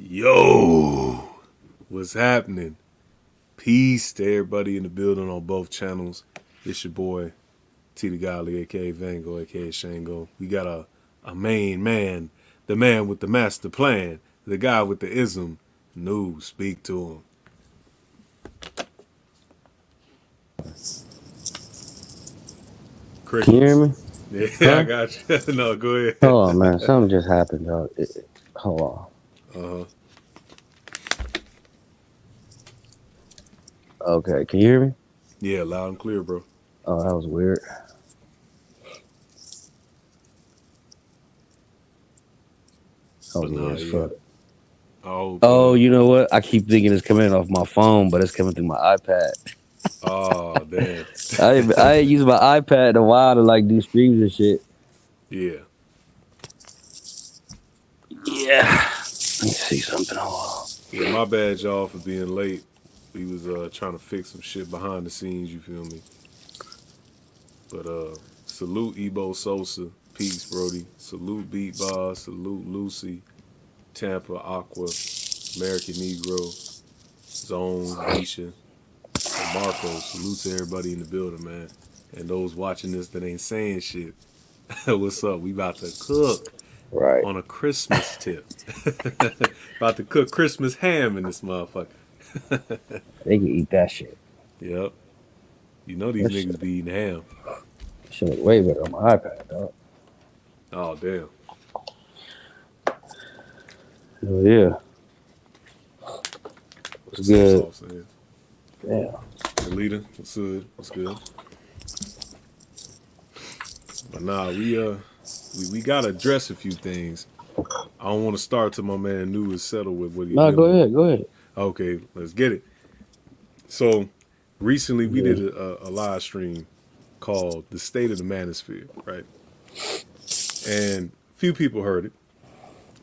Yo, what's happening? Peace to everybody in the building on both channels. It's your boy, T the Godly, aka Vango, aka Shango. We got a main man, the man with the master plan, the guy with the ism. No, speak to him. Can you hear Crickets. me? Yeah, Huh? I got you. No, go ahead. Hold on, man. Something just happened, dog. Hold on. Uh-huh. Okay, can you hear me? Yeah, loud and clear, bro. Oh, that was weird. That was weird as fuck. Oh, You know what? I keep thinking it's coming off my phone, but it's coming through my iPad. oh, damn. I ain't used my iPad in a while to like do streams and shit. Yeah. Yeah. Let me see something. Hold on. Yeah, my bad, y'all, for being late. We was trying to fix some shit behind the scenes, you feel me? But salute Ebo Sosa, peace, Brody. Salute Beat Boss, salute Lucy, Tampa, Aqua, American Negro, Zone, Nisha, and Marco. Salute to everybody in the building, man. And those watching this that ain't saying shit. What's up? We about to cook Right. on a Christmas tip. About to cook Christmas ham in this motherfucker. They can eat that shit. Yep. You know these That niggas be eating ham. shit look way better on my iPad, dog. Oh, damn. Oh, yeah. What's good? Sauce, man. Damn. The leader, what's good? What's good? But nah, we gotta address a few things. I don't want to start till my man New is settled with what he's No, doing. go ahead. Okay, let's get it. So recently we did a live stream called "The State of the Manosphere," right? And few people heard it.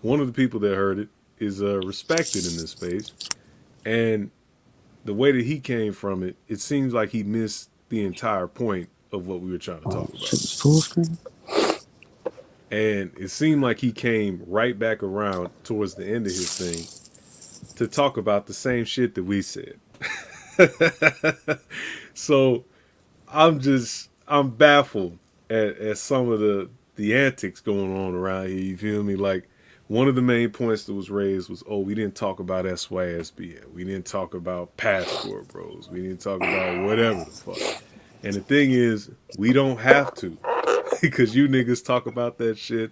One of the people that heard it is respected in this space, and the way that he came from it, it seems like he missed the entire point of what we were trying to talk about. Full screen? And it seemed like he came right back around towards the end of his thing to talk about the same shit that we said. So I'm baffled at some of the antics going on around here. You feel me? Like, one of the main points that was raised was, oh, we didn't talk about SYSBM. We didn't talk about passport bros. We didn't talk about whatever the fuck. And the thing is, we don't have to. Because you niggas talk about that shit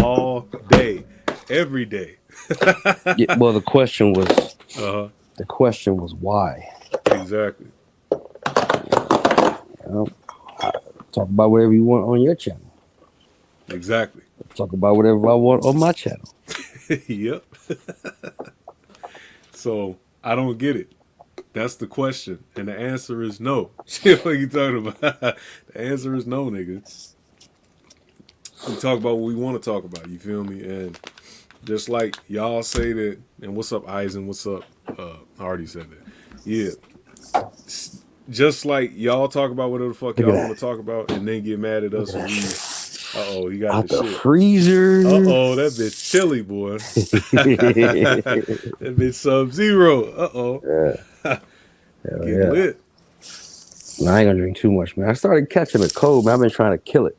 all day, every day. Yeah, well, the question was why. Exactly. Talk about whatever you want on your channel. Exactly. Talk about whatever I want on my channel. Yep. So I don't get it. That's the question, and the answer is no. What are you talking about? The answer is no, nigga. We talk about what we want to talk about. You feel me? And just like y'all say that, and what's up, Eisen? What's up? I already said that. Yeah. Just like y'all talk about whatever the fuck y'all want to talk about, and then get mad at us. Uh-oh, he got out the the shit. freezer. Uh-oh, that bitch chilly, boy. That bitch Sub-Zero. Uh-oh. Yeah. Get lit. No, I ain't gonna drink too much, man. I started catching a cold, man. I've been trying to kill it.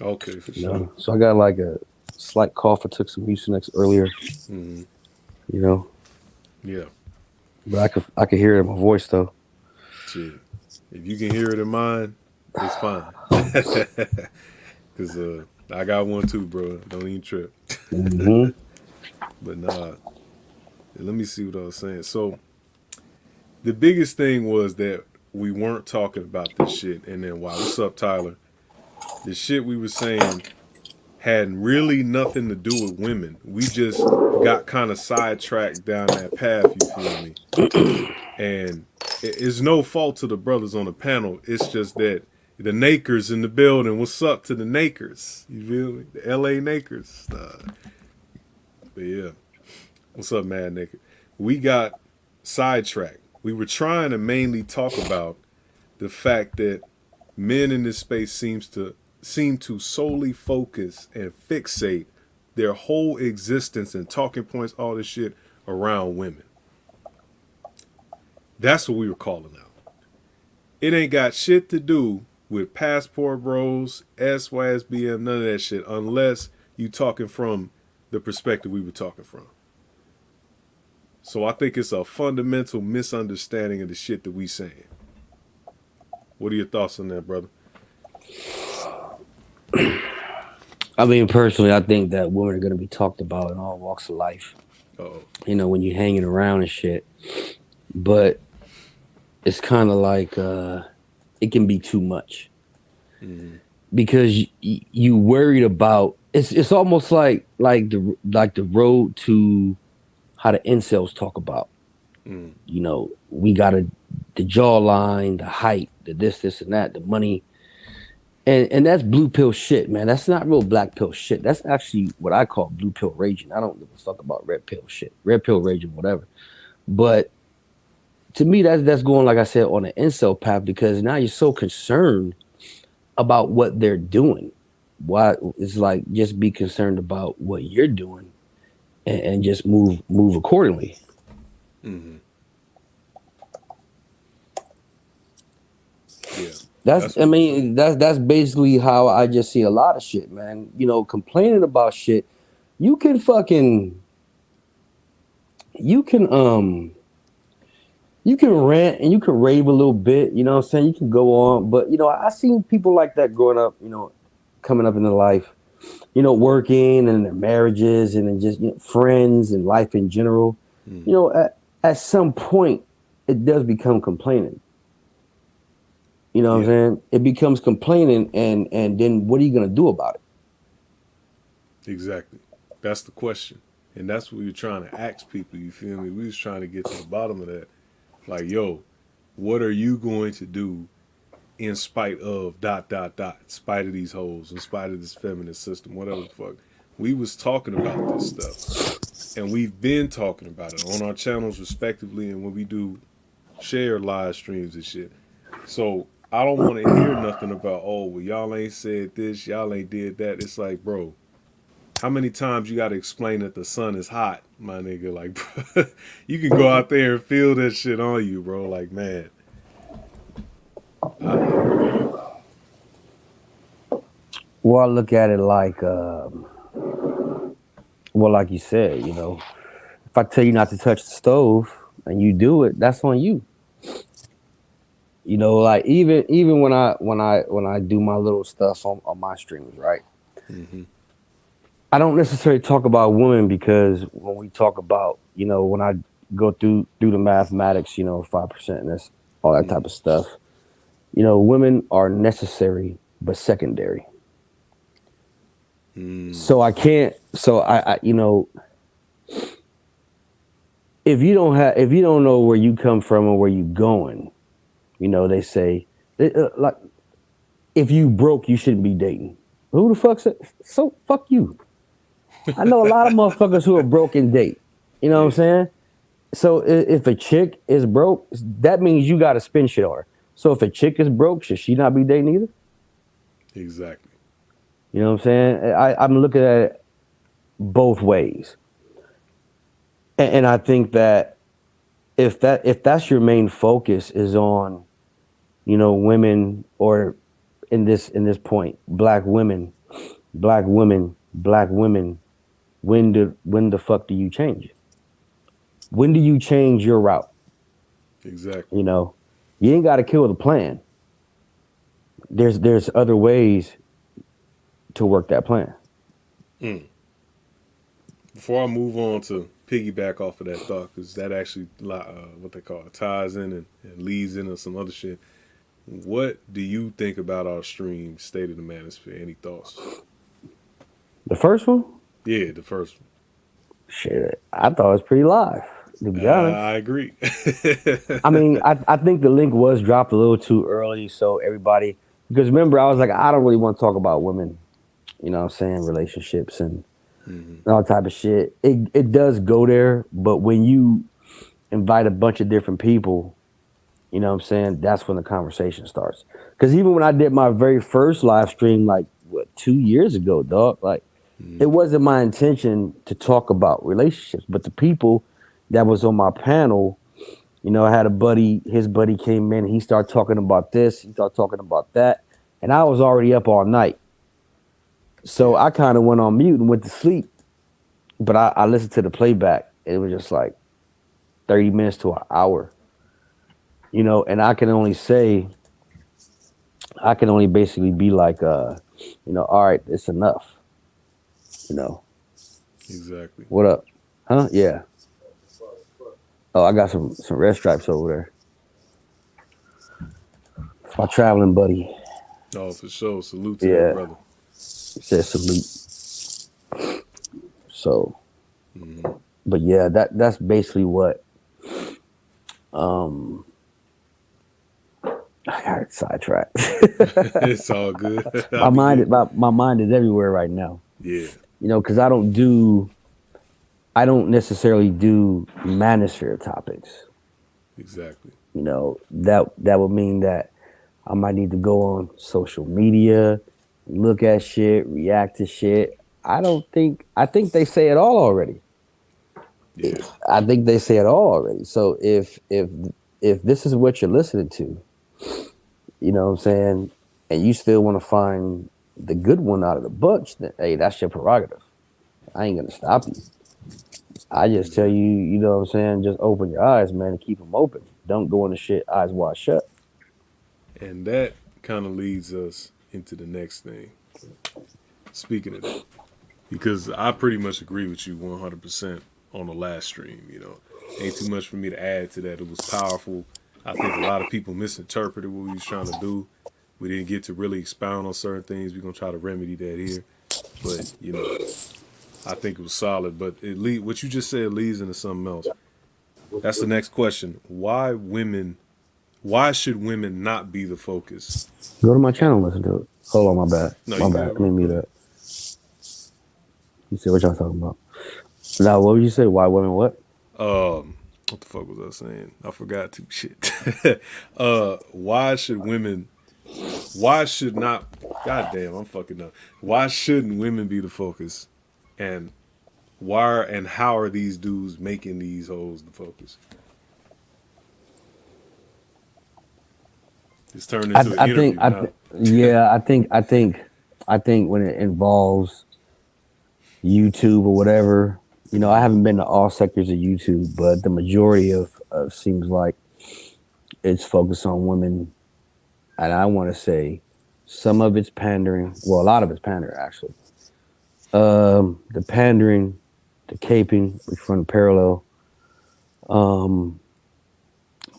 Okay, for sure. So I got like a slight cough. I took some Mucinex earlier. Mm-hmm. You know. Yeah. But I could hear it in my voice though. Shit. If you can hear it in mine, it's fine. Cause I got one too, bro. Don't even trip. Mm-hmm. But nah. Let me see what I was saying. So the biggest thing was that we weren't talking about this shit. And then what's up, Tyler? The shit we were saying had really nothing to do with women. We just got kind of sidetracked down that path, you feel me? And it's no fault to the brothers on the panel. It's just that the Nakers in the building. What's up to the Nakers? You feel me? The LA Nakers. But yeah. What's up, Mad Naked? We got sidetracked. We were trying to mainly talk about the fact that men in this space seem to solely focus and fixate their whole existence and talking points, all this shit around women. That's what we were calling out. It ain't got shit to do with passport bros, SYSBM, none of that shit, unless you talking from the perspective we were talking from. So I think it's a fundamental misunderstanding of the shit that we saying. What are your thoughts on that, brother? I mean, personally, I think that women are going to be talked about in all walks of life. Uh-oh. You know, when you're hanging around and shit. But it's kind of like it can be too much. Mm-hmm. Because you worried about it's almost like the road to how the incels talk about. Mm. You know, we got the jawline, the height, the this and that, the money. And that's blue pill shit, man. That's not real black pill shit. That's actually what I call blue pill raging. I don't give a fuck about red pill shit. Red pill raging, whatever. But to me, that's going, like I said, on an incel path, because now you're so concerned about what they're doing. Why? It's like, just be concerned about what you're doing and just move accordingly. Mm-hmm. Yeah. That's basically how I just see a lot of shit, man. You know, complaining about shit. You can rant and you can rave a little bit, you know what I'm saying? You can go on, but you know, I seen people like that growing up, you know, coming up in their life, you know, working and their marriages and then just, you know, friends and life in general. Mm. You know, at some point it does become complaining. You know what I'm saying? It becomes complaining, and then what are you going to do about it? Exactly. That's the question. And that's what we were trying to ask people, you feel me? We was trying to get to the bottom of that. Like, yo, what are you going to do in spite of ... in spite of these hoes, in spite of this feminist system, whatever the fuck. We was talking about this stuff. And we've been talking about it on our channels respectively, and when we do share live streams and shit. So I don't want to hear nothing about, oh, well, y'all ain't said this, y'all ain't did that. It's like, bro, how many times you got to explain that the sun is hot, my nigga? Like, bro, you can go out there and feel that shit on you, bro. Like, man. Well, I look at it like, like you said, you know, if I tell you not to touch the stove and you do it, that's on you. You know, like even when I do my little stuff on my streams, right? Mm-hmm. I don't necessarily talk about women, because when we talk about, you know, when I go through the mathematics, you know, 5% and this, all that type of stuff, you know, women are necessary but secondary. So I can't. So I you know, if you don't know where you come from or where you going, you know, they say like, if you broke, you shouldn't be dating. Who the fuck said so? Fuck you. I know a lot of motherfuckers who are broke and date. You know what I'm saying? So if a chick is broke, that means you got to spend shit on her. So if a chick is broke, should she not be dating either? Exactly. You know what I'm saying? I'm looking at it both ways. And I think that if that's your main focus is on, you know, women, or in this point, black women, when the fuck do you change? When do you change your route? Exactly. You know, you ain't got to kill the plan. There's other ways to work that plan. Before I move on to piggyback off of that thought, because that actually what they call it, ties in and leads into some other shit. What do you think about our stream, State of the Manosphere? Any thoughts? The first one? Yeah, the first one. Shit, I thought it was pretty live, to be honest. I agree. I mean, I think the link was dropped a little too early, so everybody, because remember, I was like, I don't really want to talk about women, you know what I'm saying, relationships and all type of shit. It does go there, but when you invite a bunch of different people, you know what I'm saying, that's when the conversation starts. Because even when I did my very first live stream, like, 2 years ago, dog, like, It wasn't my intention to talk about relationships, but the people that was on my panel, I had a buddy, his buddy came in, he started talking about this, he started talking about that, and I was already up all night. So Yeah. I kind of went on mute and went to sleep, but I listened to the playback. It was just like 30 minutes to an hour, and I can only basically be like, all right, it's enough, you know, Exactly. what up? Huh? Yeah. Oh, I got some red stripes over there. It's my traveling buddy. Oh, for sure. Salute to that Yeah. brother. He said salute. So, Hmm. but yeah, that's basically what um I got sidetracked. It's all good. I be getting. My mind is everywhere right now. Yeah. Because I don't necessarily do manosphere topics. Exactly. That would mean that I might need to go on social media, look at shit, react to shit. I think they say it all already. Yeah. I think they say it all already. So if this is what you're listening to, what I'm saying, and you still want to find the good one out of the bunch, then hey, that's your prerogative. I ain't gonna stop you. I just tell you, Exactly. what I'm saying, just open your eyes, man, and keep them open. Don't go into shit eyes wide shut. And that kind of leads us into the next thing. Speaking of that, because I pretty much agree with you 100% on the last stream. Ain't too much for me to add to that. It was powerful. I think a lot of people misinterpreted what we was trying to do. We didn't get to really expound on certain things. We're gonna try to remedy that here, but I think it was solid. But what you just said leads into something else. That's the next question. Why women? Why should women not be the focus? Go to my And channel and listen to it. Hold on, my bad. no, My you bad. good, Let me bro. Go mute ahead. up. You see what y'all talking about. Now, what would you say? Why women what? What the fuck was I saying? I forgot to shit. Why should women? Why should not? God damn, I'm fucking up. Why shouldn't women be the focus? And and how are these dudes making these hoes the focus? It's turned into an I think interview now. yeah, I think when it involves YouTube or whatever, I Hmm. haven't been to all sectors of YouTube, but the majority of seems like it's focused on women, and I want to say some of it's pandering. Well, a lot of it's pandering actually. The pandering, the caping, which run parallel, um,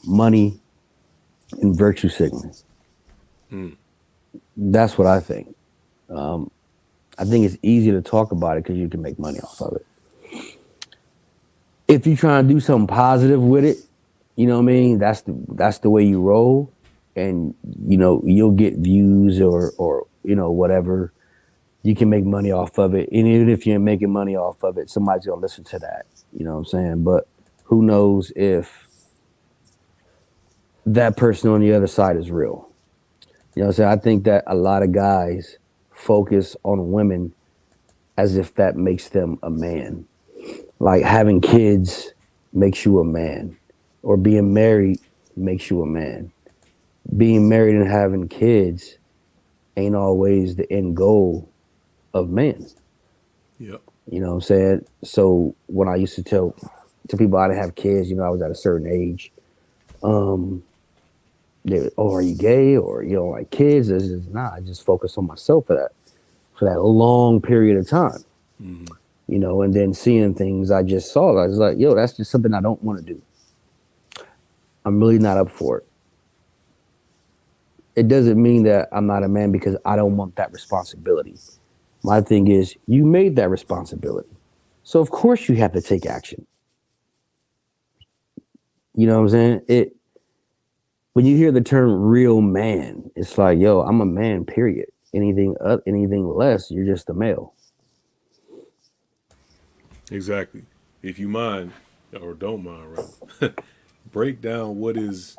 money, and virtue signaling. Mm. That's what I think. Um, I think it's easy to talk about it because you can make money off of it. If you're trying to do something positive with it, you know what I mean. That's the way you roll, and you'll get views or whatever. You can make money off of it, and even if you're making money off of it, somebody's gonna listen to that. You know what I'm saying? But who knows if that person on the other side is real? You know what I'm saying? I think that a lot of guys focus on women as if that makes them a man. Like having kids makes you a man, or being married makes you a man. Being married and having kids ain't always the end goal of man. Yep. You know what I'm saying? So when I used to tell to people I didn't have kids, I was at a certain age. Um, oh, are you gay or you don't like kids? It's just, nah, I just focus on myself for that long period of time. Hmm. And then seeing things I just saw, I was like, yo, that's just something I don't want to do. I'm really not up for it. It doesn't mean that I'm not a man because I don't want that responsibility. My thing is, you made that responsibility. So of course you have to take action. You know what I'm saying? When you hear the term real man, it's like, yo, I'm a man, period. Anything less, you're just a male. Exactly. If you mind, or don't mind, rather, break down what is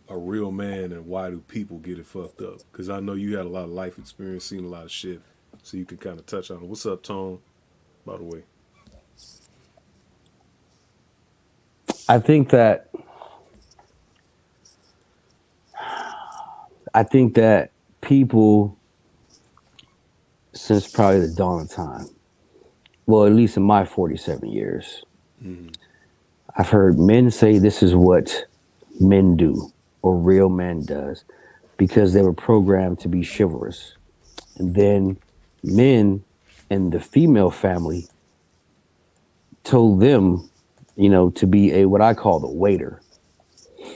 a real man and why do people get it fucked up? Because I know you had a lot of life experience, seen a lot of shit. so you can kind of touch on it. What's up, Tone? By the way. I think that people, since probably the dawn of time, well, at least in my 47 years, Mm-hmm. I've heard men say this is what men do, or real men does, because they were programmed to be chivalrous. And then men in the female family told them, to be a what I call the waiter.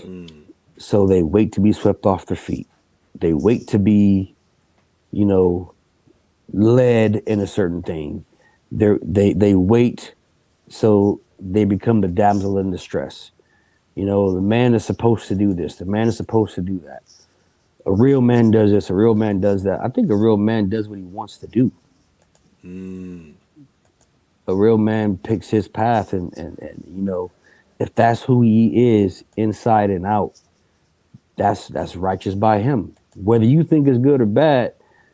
Mm. So they wait to be swept off their feet. They wait to be, you know, led in a certain thing. They wait so they become the damsel in distress. The man is supposed to do this. The man is supposed to do that. A real man does this. A real man does that. I think a real man does what he wants to do. Mm. A real man picks his path, and if that's who he is inside and out, that's righteous by him. Whether you think it's good or bad,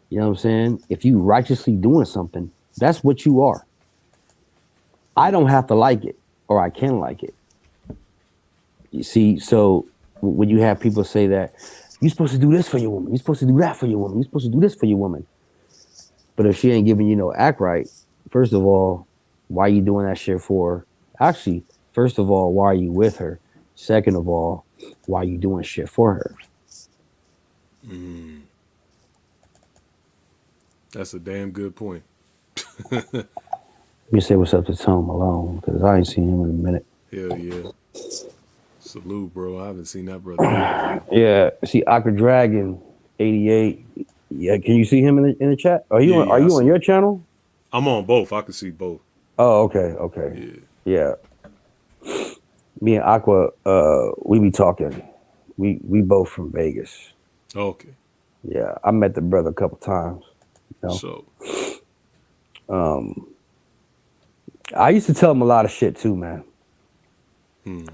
you know what I'm saying? If you righteously doing something, that's what you are. I don't have to like it, or I can like it. You see, so when you have people say that you're supposed to do this for your woman, you're supposed to do that for your woman, you're supposed to do this for your woman, but if she ain't giving you no act right, first of all, why are you doing that shit for? Actually, first of all, why are you with her? Second of all, why are you doing shit for her? Mm. That's a damn good point. Let me say what's up to Tom Malone, because I ain't seen him in a minute. Hell yeah. Salute, bro. I haven't seen that brother in years either. Yeah, see Aqua Dragon 88. Yeah, can you see him in the chat? Are you Yeah, on, are yeah, I you on see your him. channel? I'm on both. I can see both. Oh, okay. Yeah. Yeah. Me and Aqua, we be talking. We both from Vegas. Okay. Yeah, I met the brother a couple times. So. Um, I used to tell him a lot of shit too, man. Hmm.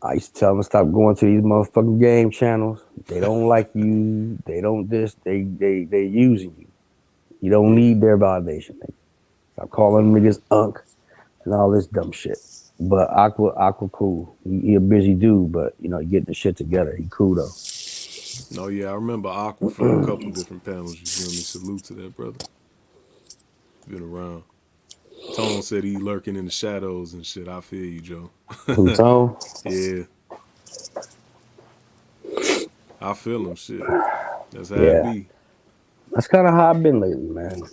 I used to tell him to stop going to these motherfucking game channels. They don't like you. They don't this. They using you. You don't Yeah. need their validation. Stop calling them niggas unk and all this dumb shit. But Aqua cool. He a busy dude, but he getting the shit together. He cool though. No, yeah, I remember Aqua from a couple different panels. You feel me? Salute to that brother. Been around. Tone said he lurking in the shadows and shit. I feel you, Joe. Who Tone? Yeah. I feel him. Shit. That's how it Yeah. be. That's kind of how I've been lately, man. Yeah.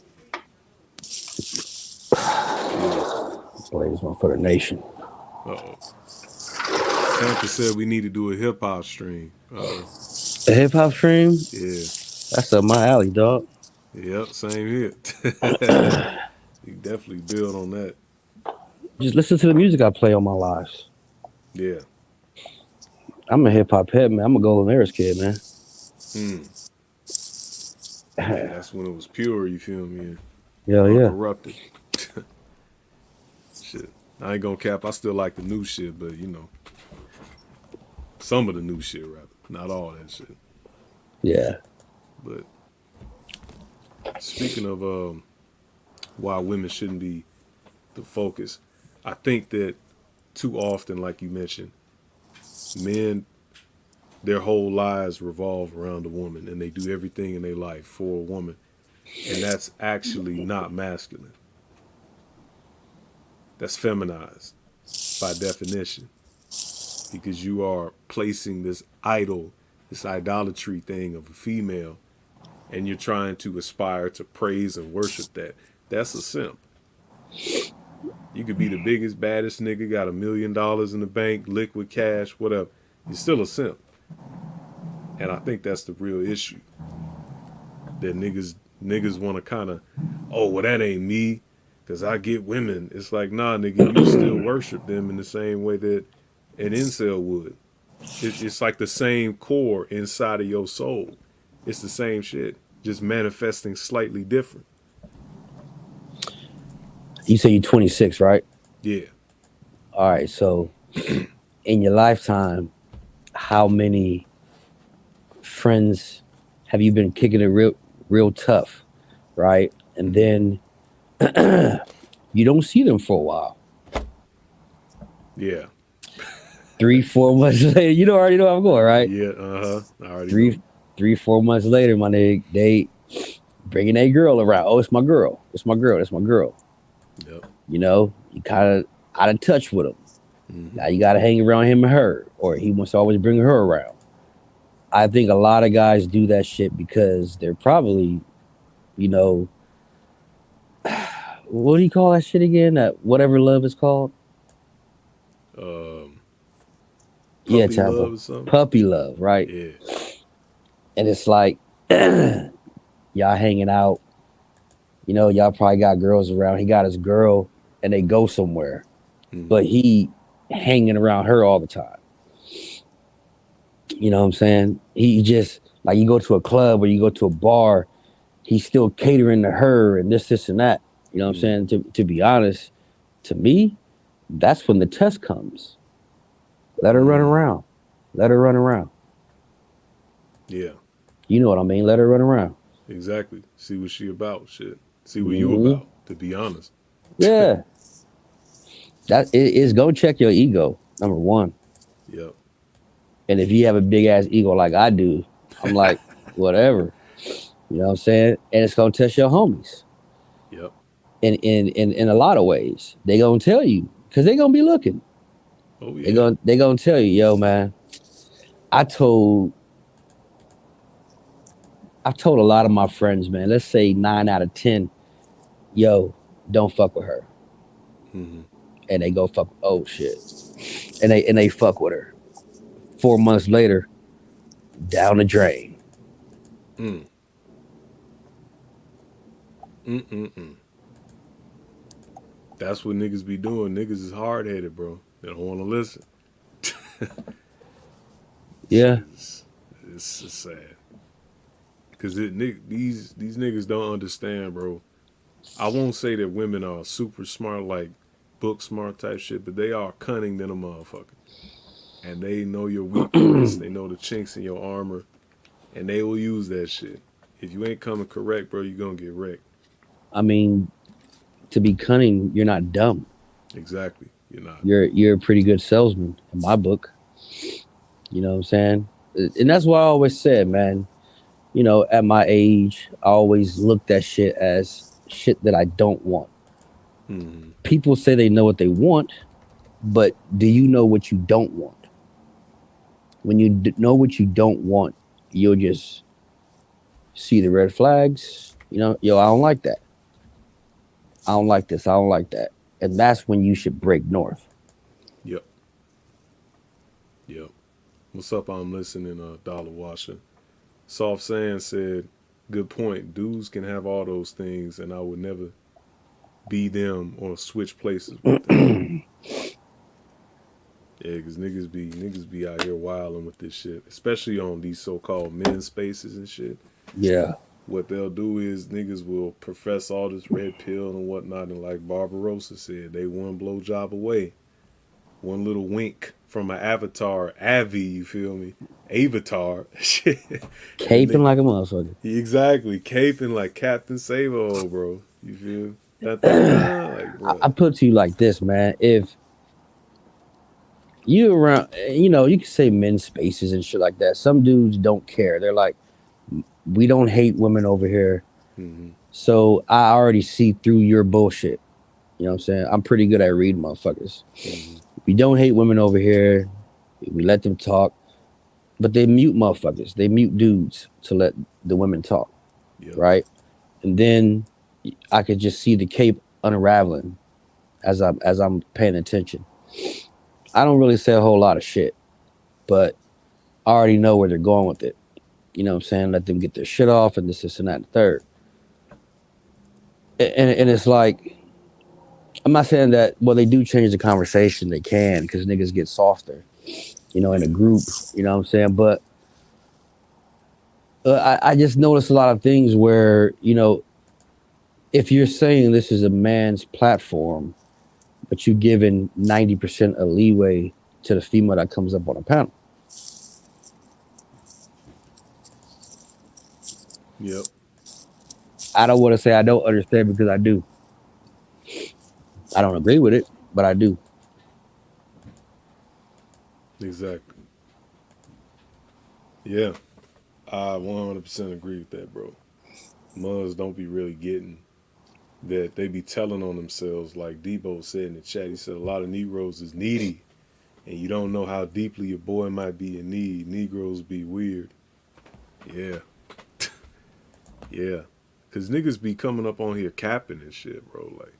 Blaze one for the nation. Uh-oh. Tampa said we need to do a hip hop stream. The hip hop stream? Yeah. That's up my alley, dog. Yep, same here. You definitely build on that. Just listen to the music I play on my lives. Yeah. I'm a hip hop head, man. I'm a Golden Eras kid, man. Mm. Yeah, that's when it was pure, you feel me? And Yeah. uncorrupted. Shit. I ain't gonna cap. I still like the new shit, but some of the new shit, rather. Not all that shit. Yeah. But speaking of why women shouldn't be the focus, I think that too often, like you mentioned, men, their whole lives revolve around a woman and they do everything in their life for a woman. And that's actually not masculine. That's feminized by definition because you are placing this idol, this idolatry thing of a female, and you're trying to aspire to praise and worship that. That's a simp. You could be the biggest, baddest nigga, got $1 million in the bank, liquid cash, whatever. You're still a simp. And I think that's the real issue. That niggas want to kind of, oh, well, that ain't me, because I get women. It's like, nah, nigga, you still worship them in the same way that an incel would. It's like the same core inside of your soul. It's the same shit, just manifesting slightly different. You say you're 26, right? Yeah. All right. So, in your lifetime, how many friends have you been kicking it real tough, right? and then you don't see them for a while. Yeah. 3-4 months later, you already know how I'm going, right? Yeah. I already know. 3-4 months later, my nigga, they bringing a girl around. Oh, it's my girl. It's my girl. It's my girl. Yep. You know, you kind of out of touch with them. Mm-hmm. Now you got to hang around him and her, or he wants to always bring her around. I think a lot of guys do that shit because they're probably, you know, what do you call that shit again? That whatever love is called. Yeah, Puppy love Tampa. or something. Puppy love, right? Yeah. And it's like y'all hanging out. You know, y'all probably got girls around. He got his girl, and they go somewhere, but he hanging around her all the time. You know what I'm saying? He just like you go to a club or you go to a bar, he's still catering to her and this, and that. You know what I'm saying? To be honest, to me, that's when the test comes. Let her run around. Let her run around. Yeah. You know what I mean? Let her run around. Exactly. See what she about. Shit. See what you about. To be honest. Yeah. That is go check your ego. Number one. Yep. And if you have a big ass ego like I do, I'm like, whatever. You know what I'm saying? And it's gonna test your homies. Yep. In a lot of ways. They gonna tell you because they gonna be looking. Oh yeah. They gonna tell you, yo, man. I've told a lot of my friends, man. Let's say 9 out of 10, yo, don't fuck with her. And they go fuck. Oh shit. And they fuck with her. 4 months later, down the drain. That's what niggas be doing. Niggas is hard headed, bro. They don't want to listen. Yeah. It's sad. Cause these niggas don't understand, bro. I won't say that women are super smart, like book smart type shit, but they are cunning than a motherfucker. And they know your weak points. They know the chinks in your armor, and they will use that shit. If you ain't coming correct, bro, you gonna get wrecked. I mean, to be cunning, you're not dumb. Exactly. You're not. You're a pretty good salesman in my book. You know what I'm saying? And that's why I always said, man, you know, at my age, I always looked at shit as shit that I don't want. People say they know what they want, but do you know what you don't want? When you know what you don't want, you'll just see the red flags. You know, yo, I don't like that. I don't like this. I don't like that. And that's when you should break north. Yep. Yep. What's up? I'm listening, Dollar Washer. Soft Sand said, good point. Dudes can have all those things, and I would never be them or switch places with them. Yeah, because niggas be out here wilding with this shit, especially on these so-called men's spaces and shit. Yeah. What they'll do is niggas will profess all this red pill and whatnot, and like Barbarossa said, they one blowjob away. One little wink from an avatar, Avi, you feel me? Avatar. Shit. Caping like a motherfucker. Exactly. Caping like Captain Savo, bro. You feel? Like, bro. I put to you like this, man. If you around, you know, you can say men's spaces and shit like that. Some dudes don't care. They're like, we don't hate women over here. So I already see through your bullshit. You know what I'm saying? I'm pretty good at reading motherfuckers. We don't hate women over here. We let them talk. But they mute motherfuckers. They mute dudes to let the women talk. Yep. Right? And then I could just see the cape unraveling as I'm paying attention. I don't really say a whole lot of shit, but I already know where they're going with it. You know what I'm saying? Let them get their shit off and this and that and the third. And it's like, I'm not saying that, well, they do change the conversation. They can, because niggas get softer, you know, in a group, you know what I'm saying? But I just noticed a lot of things where, you know, if you're saying this is a man's platform, but you're giving 90% of leeway to the female that comes up on a panel. Yep. I don't want to say I don't understand because I do. I don't agree with it, but I do. Exactly. Yeah, I 100% agree with that, bro. Mugs don't be really getting that. They be telling on themselves, like Debo said in the chat. He said a lot of Negroes is needy, and you don't know how deeply your boy might be in need. Negroes be weird. Yeah, yeah. Cause niggas be coming up on here capping and shit, bro. Like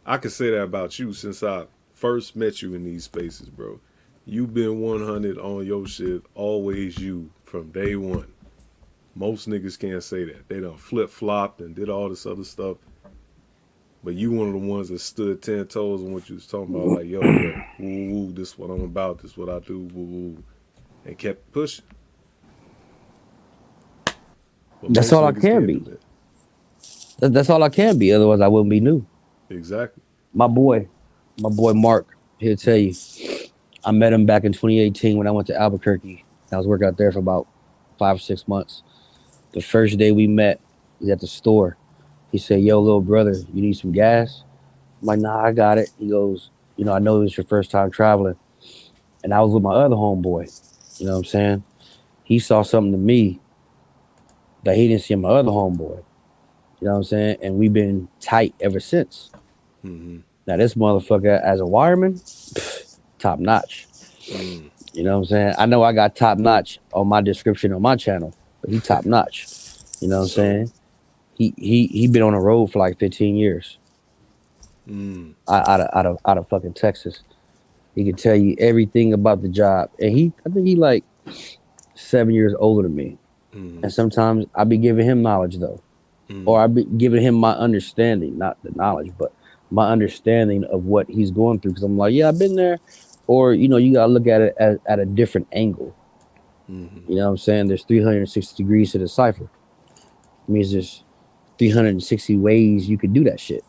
I could say that about you since I first met you in these spaces, bro. You've been 100 on your shit, always you from day one. Most niggas can't say that. They done flip flopped and did all this other stuff. But you one of the ones that stood 10 toes on what you was talking about, like, yo, yo, woo, woo, this what I'm about, this what I do, woo, woo, and kept pushing. But That's most all I niggas can can't do be. that. That's all I can be. Otherwise, I wouldn't be new. Exactly. My boy, Mark, he'll tell you. I met him back in 2018 when I went to Albuquerque. I was working out there for about 5 or 6 months. The first day we met, he's at the store. He said, "Yo, little brother, you need some gas?" I'm like, "Nah, I got it." He goes, "I know it's your first time traveling." And I was with my other homeboy. You know what I'm saying? He saw something to me that he didn't see in my other homeboy. You know what I'm saying? And we've been tight ever since. Mm-hmm. Now, this motherfucker, as a wireman, top notch. Mm. You know what I'm saying? I know I got top notch on my description on my channel, but he top notch. You know what I'm So, saying? He been on the road for like 15 years mm, out of fucking Texas. He can tell you everything about the job, and I think he like 7 years older than me. mm, And sometimes I be giving him knowledge though, or mm, I be giving him my understanding, not the knowledge, but my understanding of what he's going through. Because I'm like, yeah, I've been there, or you gotta look at it at a different angle. mm. You know what I'm saying? There's 360 degrees to the cipher. It means there's 360 ways you could do that shit.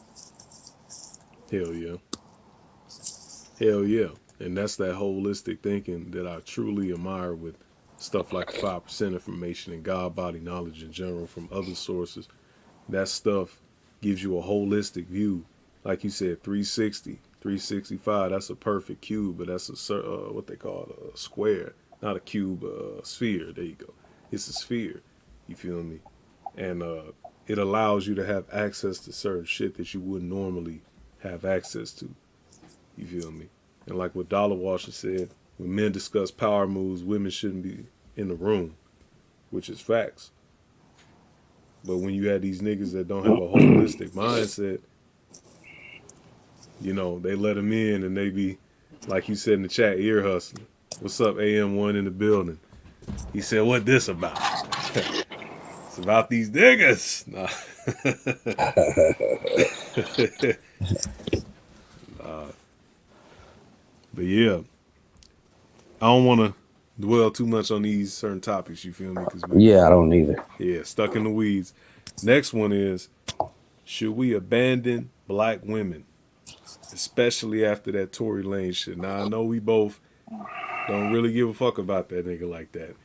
Hell yeah. Hell yeah. And that's that holistic thinking that I truly admire with stuff like the 5% information and God body knowledge in general from other sources. That stuff gives you a holistic view. Like you said, 360, 365, that's a perfect cube, but that's what they call a square. Not a cube, a sphere. There you go. It's a sphere. You feel me? And it allows you to have access to certain shit that you wouldn't normally have access to. You feel me? And like what Dollar Washer said, when men discuss power moves, women shouldn't be in the room, which is facts. But when you have these niggas that don't have a holistic mindset, they let them in and they be, like you said in the chat, ear hustling. What's up, AM1 in the building? He said, what this about? It's about these niggas. Nah. But yeah, I don't want to dwell too much on these certain topics, you feel me? Because we Yeah, be, I don't either. yeah, stuck in the weeds. Next one is, should we abandon black women, especially after that Tory Lane shit? Now, I know we both don't really give a fuck about that nigga like that,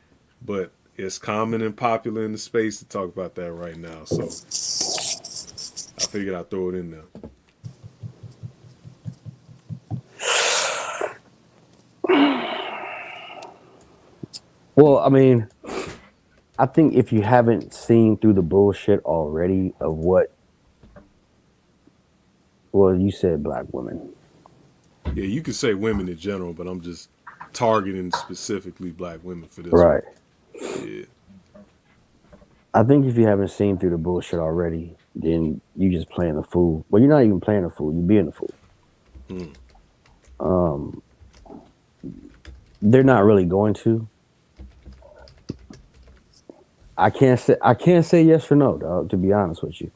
but it's common and popular in the space to talk about that right now. So I figured I'd throw it in there. Well, I mean, I think if you haven't seen through the bullshit already of well, you said black women. Yeah, you could say women in general, but I'm just targeting specifically black women for this one. Right. Yeah. I think if you haven't seen through the bullshit already, then you just playing a fool. Well, you're not even playing a fool. You're being a fool. Mm. Um, they're not really going to. I can't say yes or no, dog, to be honest with you.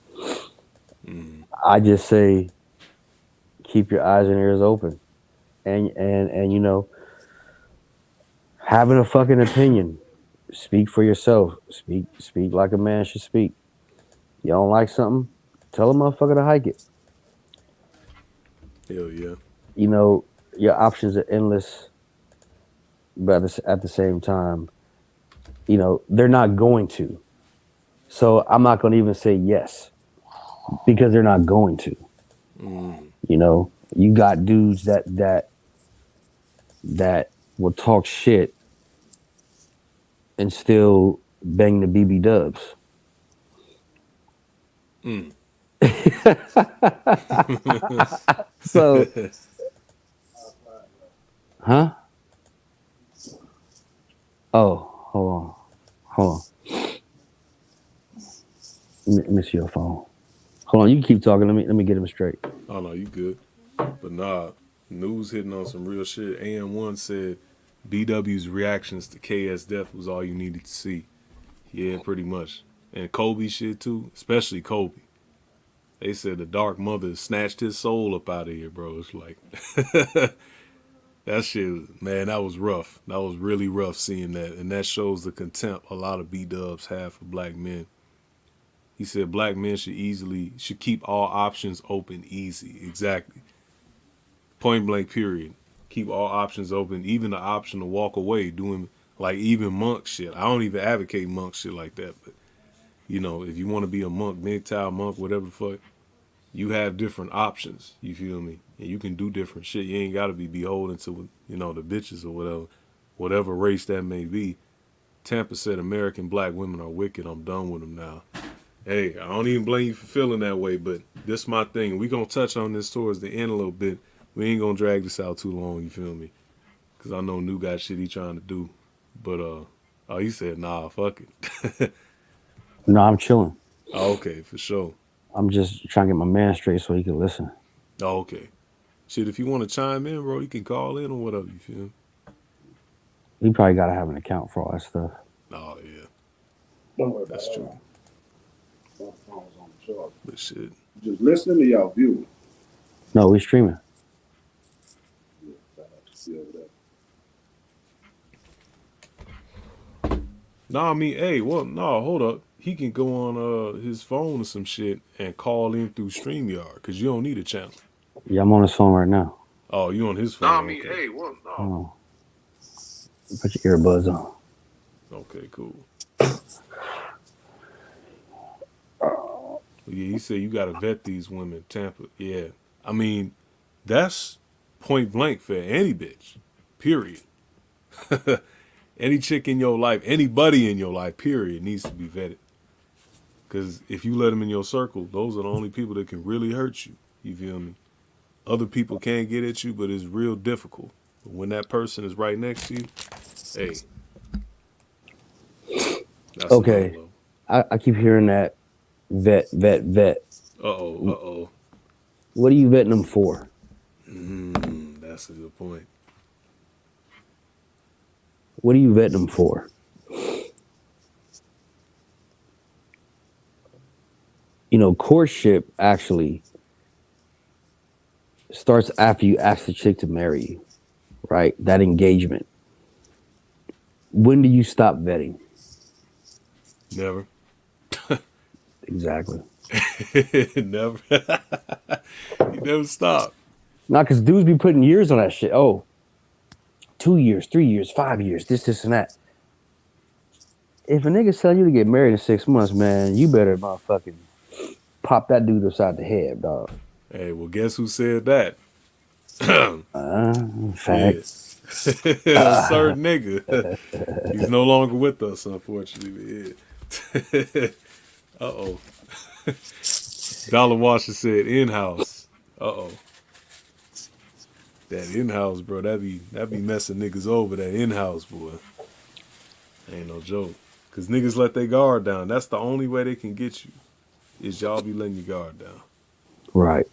Mm. I just say keep your eyes and ears open. And having a fucking opinion. Speak for yourself. Speak like a man should speak. You don't like something? Tell a motherfucker to hike it. Hell yeah. Your options are endless, but at the same time, they're not going to. So I'm not going to even say yes because they're not going to. You know, you got dudes that will talk shit and still bang the BB dubs. So, huh? Oh, hold on. Let me see your phone. Hold on, you can keep talking. Let me get him straight. Oh no, you good. But nah, news hitting on some real shit. AM1 said BW's reactions to KS death was all you needed to see. Yeah, pretty much. And Kobe shit too, especially Kobe. They said the Dark Mother snatched his soul up out of here, bro. It's like that shit, man. That was rough. That was really rough seeing that, and that shows the contempt a lot of B Dubs have for black men. He said black men should keep all options open easy. Exactly. Point blank. Period. Keep all options open, even the option to walk away, doing like even monk shit. I don't even advocate monk shit like that, but you know, if you want to be a monk, MGTOW monk, whatever the fuck, you have different options. You feel me? And you can do different shit. You ain't got to be beholden to, you know, the bitches or whatever race that may be. Tampa said American black women are wicked. I'm done with them now. Hey, I don't even blame you for feeling that way, but this my thing. We gonna touch on this towards the end a little bit. We ain't gonna drag this out too long. You feel me? Cause I know New got shit he trying to do. But oh, he said nah, fuck it. No, I'm chilling. Oh, okay, for sure. I'm just trying to get my man straight so he can listen. Oh, okay. Shit, if you want to chime in, bro, you can call in or whatever. You feel me? He probably got to have an account for all that stuff. Oh yeah, Don't worry that's about true. My phone's on the charge. But shit, Just listening to y'all viewing. No, we streaming. Yeah, I have to see over nah, I mean, hey, well, no, hold up. He can go on his phone or some shit and call in through StreamYard because you don't need a channel. Yeah, I'm on his phone right now. Oh, you on his phone? Nah, I mean, okay. hey, well, no. Oh. Put your earbuds on. Okay, cool. Yeah, he said you got to vet these women, Tampa. Yeah, I mean, that's point blank for any bitch. Period. Any chick in your life, anybody in your life, period, needs to be vetted. Because if you let them in your circle, those are the only people that can really hurt you. You feel me? Other people can get at you, but it's real difficult. But when that person is right next to you, hey, that's another Okay. level. I keep hearing that vet. Uh-oh. What are you vetting them for? That's a good point. What are you vetting them for? You know, courtship actually starts after you ask the chick to marry you, right? That engagement. When do you stop vetting? Never. Exactly. Never. You never stop. Not because dudes be putting years on that shit. Oh, 2 years, 3 years, 5 years, this, and that. If a nigga tell you to get married in 6 months, man, you better motherfucking pop that dude upside the head, dog. Hey, well, guess who said that? Fact. A certain nigga. He's no longer with us, unfortunately. Yeah. Uh-oh. Dollar Washer said in-house. Uh-oh. That in-house, bro, that be messing niggas over, that in-house, boy. Ain't no joke. Because niggas let their guard down. That's the only way they can get you, is y'all be letting your guard down. Right.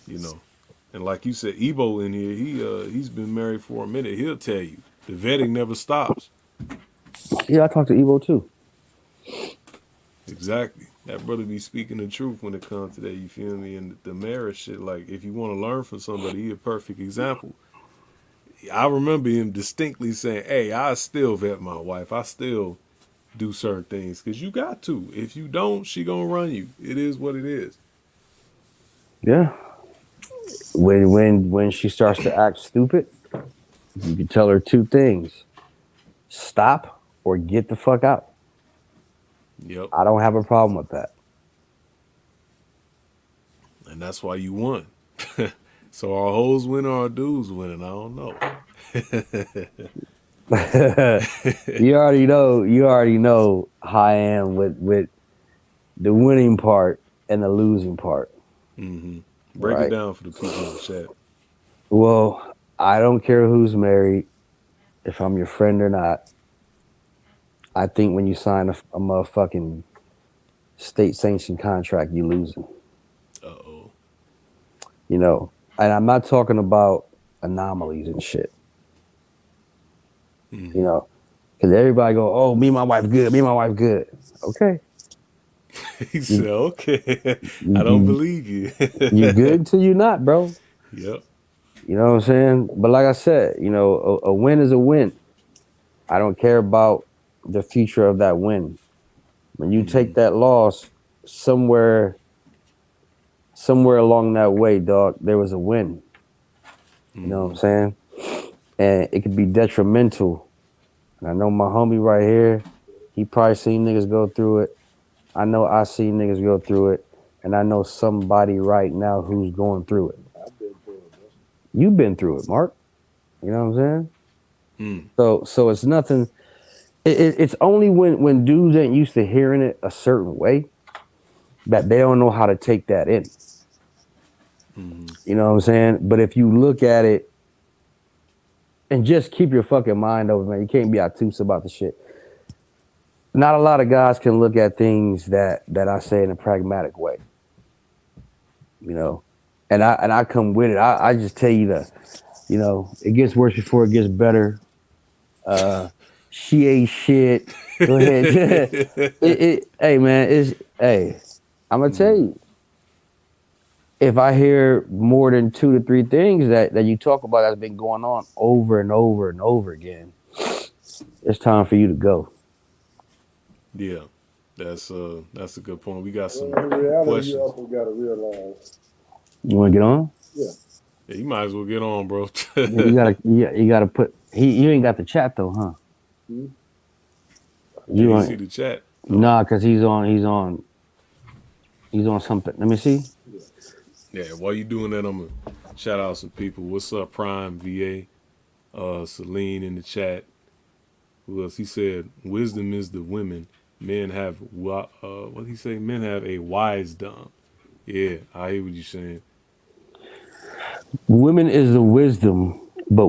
You know. And like you said, Ebo in here, he's been married for a minute. He'll tell you. The vetting never stops. Yeah, I talked to Evo too. Exactly. That brother be speaking the truth when it comes to that, you feel me? And the marriage shit, like, if you want to learn from somebody, he a perfect example. I remember him distinctly saying, hey, I still vet my wife. I still do certain things. Because you got to. If you don't, she gonna run you. It is what it is. Yeah. When she starts to act stupid, you can tell her two things: stop or get the fuck out. Yep. I don't have a problem with that. And that's why you won. So our hoes win or our dudes winning? I don't know. You already know. You already know how I am with the winning part and the losing part. Mm-hmm. Break it Right. down for the people in the chat. Well, I don't care who's married, if I'm your friend or not. I think when you sign a motherfucking state sanctioned contract, you losing. Uh-oh. You know, and I'm not talking about anomalies and shit. Mm-hmm. You know, because everybody go, "Oh, me and my wife good. Me and my wife good." Okay, He you said, okay. I you don't you, believe you. you good until you not, bro. Yep. You know what I'm saying? But like I said, you know, a win is a win. I don't care about the future of that win. When you Mm-hmm. take that loss somewhere along that way, dog, there was a win. You know what I'm Mm-hmm. saying? And it could be detrimental. And I know my homie right here, he probably seen niggas go through it. I know I seen niggas go through it. And I know somebody right now who's going through it. I've been through it. You've been through it, Mark. You know what I'm saying? Mm. So it's nothing. It's only when dudes ain't used to hearing it a certain way that they don't know how to take that in. Mm-hmm. You know what I'm saying? But if you look at it and just keep your fucking mind over, man, you can't be obtuse about the shit. Not a lot of guys can look at things that I say in a pragmatic way. You know, and I come with it. I just tell you that, you know, it gets worse before it gets better. She ain't shit. Go ahead. Hey man, hey, I'm gonna tell Mm-hmm. you. If I hear more than 2 to 3 things that you talk about that's been going on over and over and over again, it's time for you to go. Yeah. That's a good point. We got some In reality, you questions. also got to realize, You want to get on? yeah, Yeah, you might as well get on, bro. Yeah, you gotta put. You ain't got the chat though, huh? hmm, Can You you on? see the chat? Oh, Nah, cause he's on something. Let me see. yeah. yeah. While you doing that, I'm gonna shout out some people. What's up, Prime VA? Celine in the chat. Who else? He said, "Wisdom is the women. Men have what he say? Men have a wise dumb." Yeah, I hear what you're saying. Women is the wisdom, but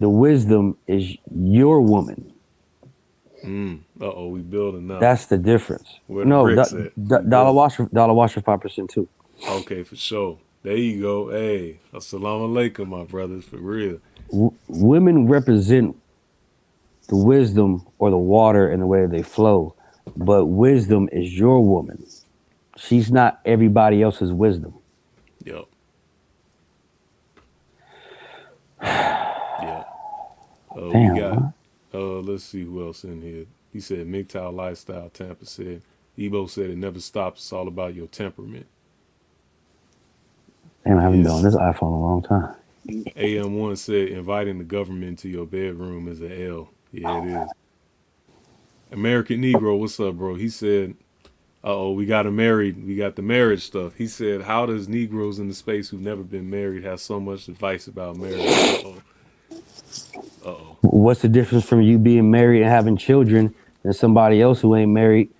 the wisdom is your woman. Uh-oh, we building now. That's the difference. Where the No, bricks at? We dollar building. washer 5% too. Okay, for sure. There you go. Hey, assalamu alaikum, my brothers, for real. Women represent the wisdom or the water and the way they flow, but wisdom is your woman. She's not everybody else's wisdom. Yep. Yep. We Damn, got, huh? let's see who else in here. He said, MGTOW Lifestyle, Tampa said. Ebo said, it never stops. It's all about your temperament. Damn, I haven't been Yeah. on this iPhone in a long time. AM1 said, inviting the government into your bedroom is a L. Yeah, it is. American Negro, what's up, bro? He said, uh-oh, we got the marriage stuff. He said, how does Negroes in the space who've never been married have so much advice about marriage? Uh-oh. Uh-oh. What's the difference from you being married and having children and somebody else who ain't married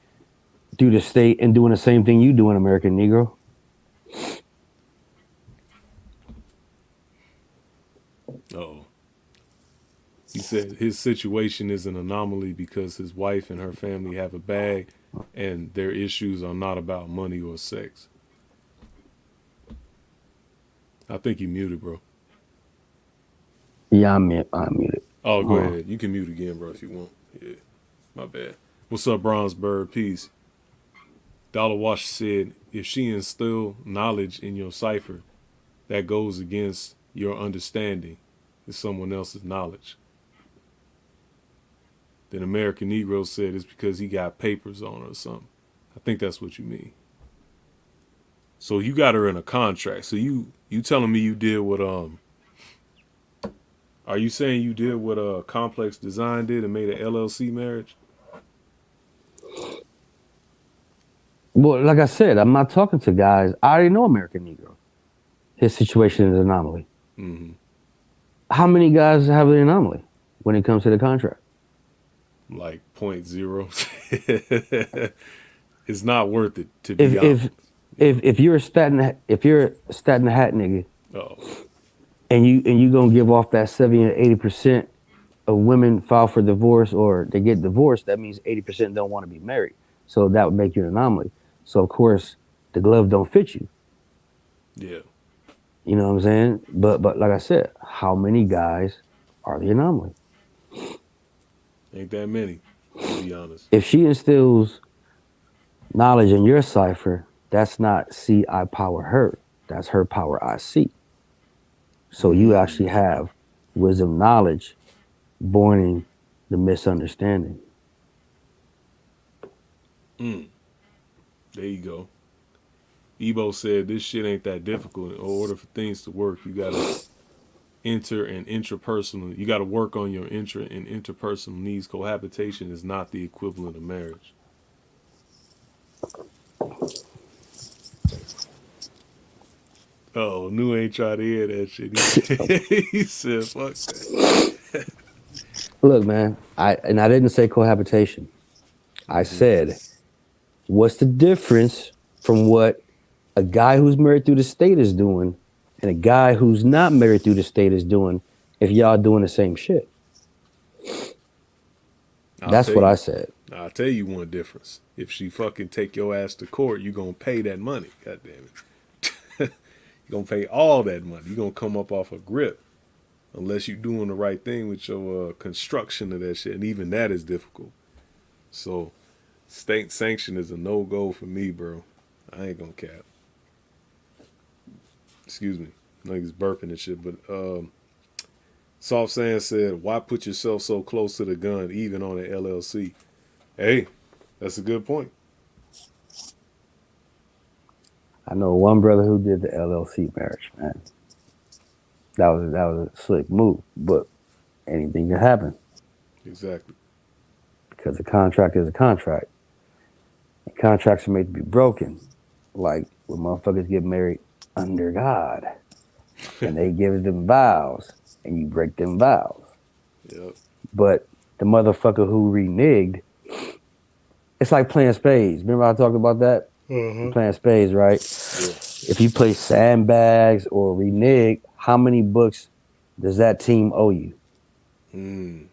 through the state and doing the same thing you do in American Negro? Uh-oh. He said his situation is an anomaly because his wife and her family have a bag and their issues are not about money or sex. I think you muted, bro. Yeah, I'm muted. Oh, go Hold on. ahead. You can mute again, bro, if you want. Yeah, my bad. What's up, Bronze Bird? Peace. Dollar Wash said, if she instill knowledge in your cipher that goes against your understanding, it's someone else's knowledge. Then American Negro said it's because he got papers on her or something. I think that's what you mean. So you got her in a contract. So you telling me you did what are you saying you did what Complex Design did and made an LLC marriage? Well, like I said, I'm not talking to guys. I already know American Negro. His situation is an anomaly. Mm-hmm. How many guys have an anomaly when it comes to the contract? Like 0.0. It's not worth it, to If be honest. if if you're a statin hat nigga Oh, and you gonna give off that 70 or 80% of women file for divorce or they get divorced, that means 80% don't want to be married. So that would make you an anomaly. So of course the glove don't fit you. yeah. You know what I'm saying? But like I said, how many guys are the anomaly? Ain't that many, to be honest. If she instills knowledge in your cipher, that's not see I power her. That's her power I see. So you actually have wisdom knowledge born in the misunderstanding. Mm. There you go. Ebo said this shit ain't that difficult. In order for things to work, you gotta inter and intrapersonal. You gotta work on your intra and interpersonal needs. Cohabitation is not the equivalent of marriage. Oh, New ain't try to hear that shit. He said, fuck that. Look, man, I didn't say cohabitation. I said, what's the difference from what a guy who's married through the state is doing and a guy who's not married through the state is doing if y'all doing the same shit? That's what I said. I'll tell you one difference. If she fucking take your ass to court, you gonna pay that money. God damn it. You gonna pay all that money. You gonna come up off a grip. Unless you doing the right thing with your construction of that shit. And even that is difficult. So state sanction is a no-go for me, bro. I ain't gonna cap. Excuse me. Niggas burping and shit. But Soft Sand said, why put yourself so close to the gun, even on an LLC? Hey, that's a good point. I know one brother who did the LLC marriage, man. That was a slick move, but anything can happen Exactly. because a contract is a contract. And contracts are made to be broken, like when motherfuckers get married under God, and they give them vows, and you break them vows. Yep. But the motherfucker who reneged, it's like playing spades. Remember I talked about that? Playing spades, right? Yeah. If you play sandbags or renege, how many books does that team owe you? Mm.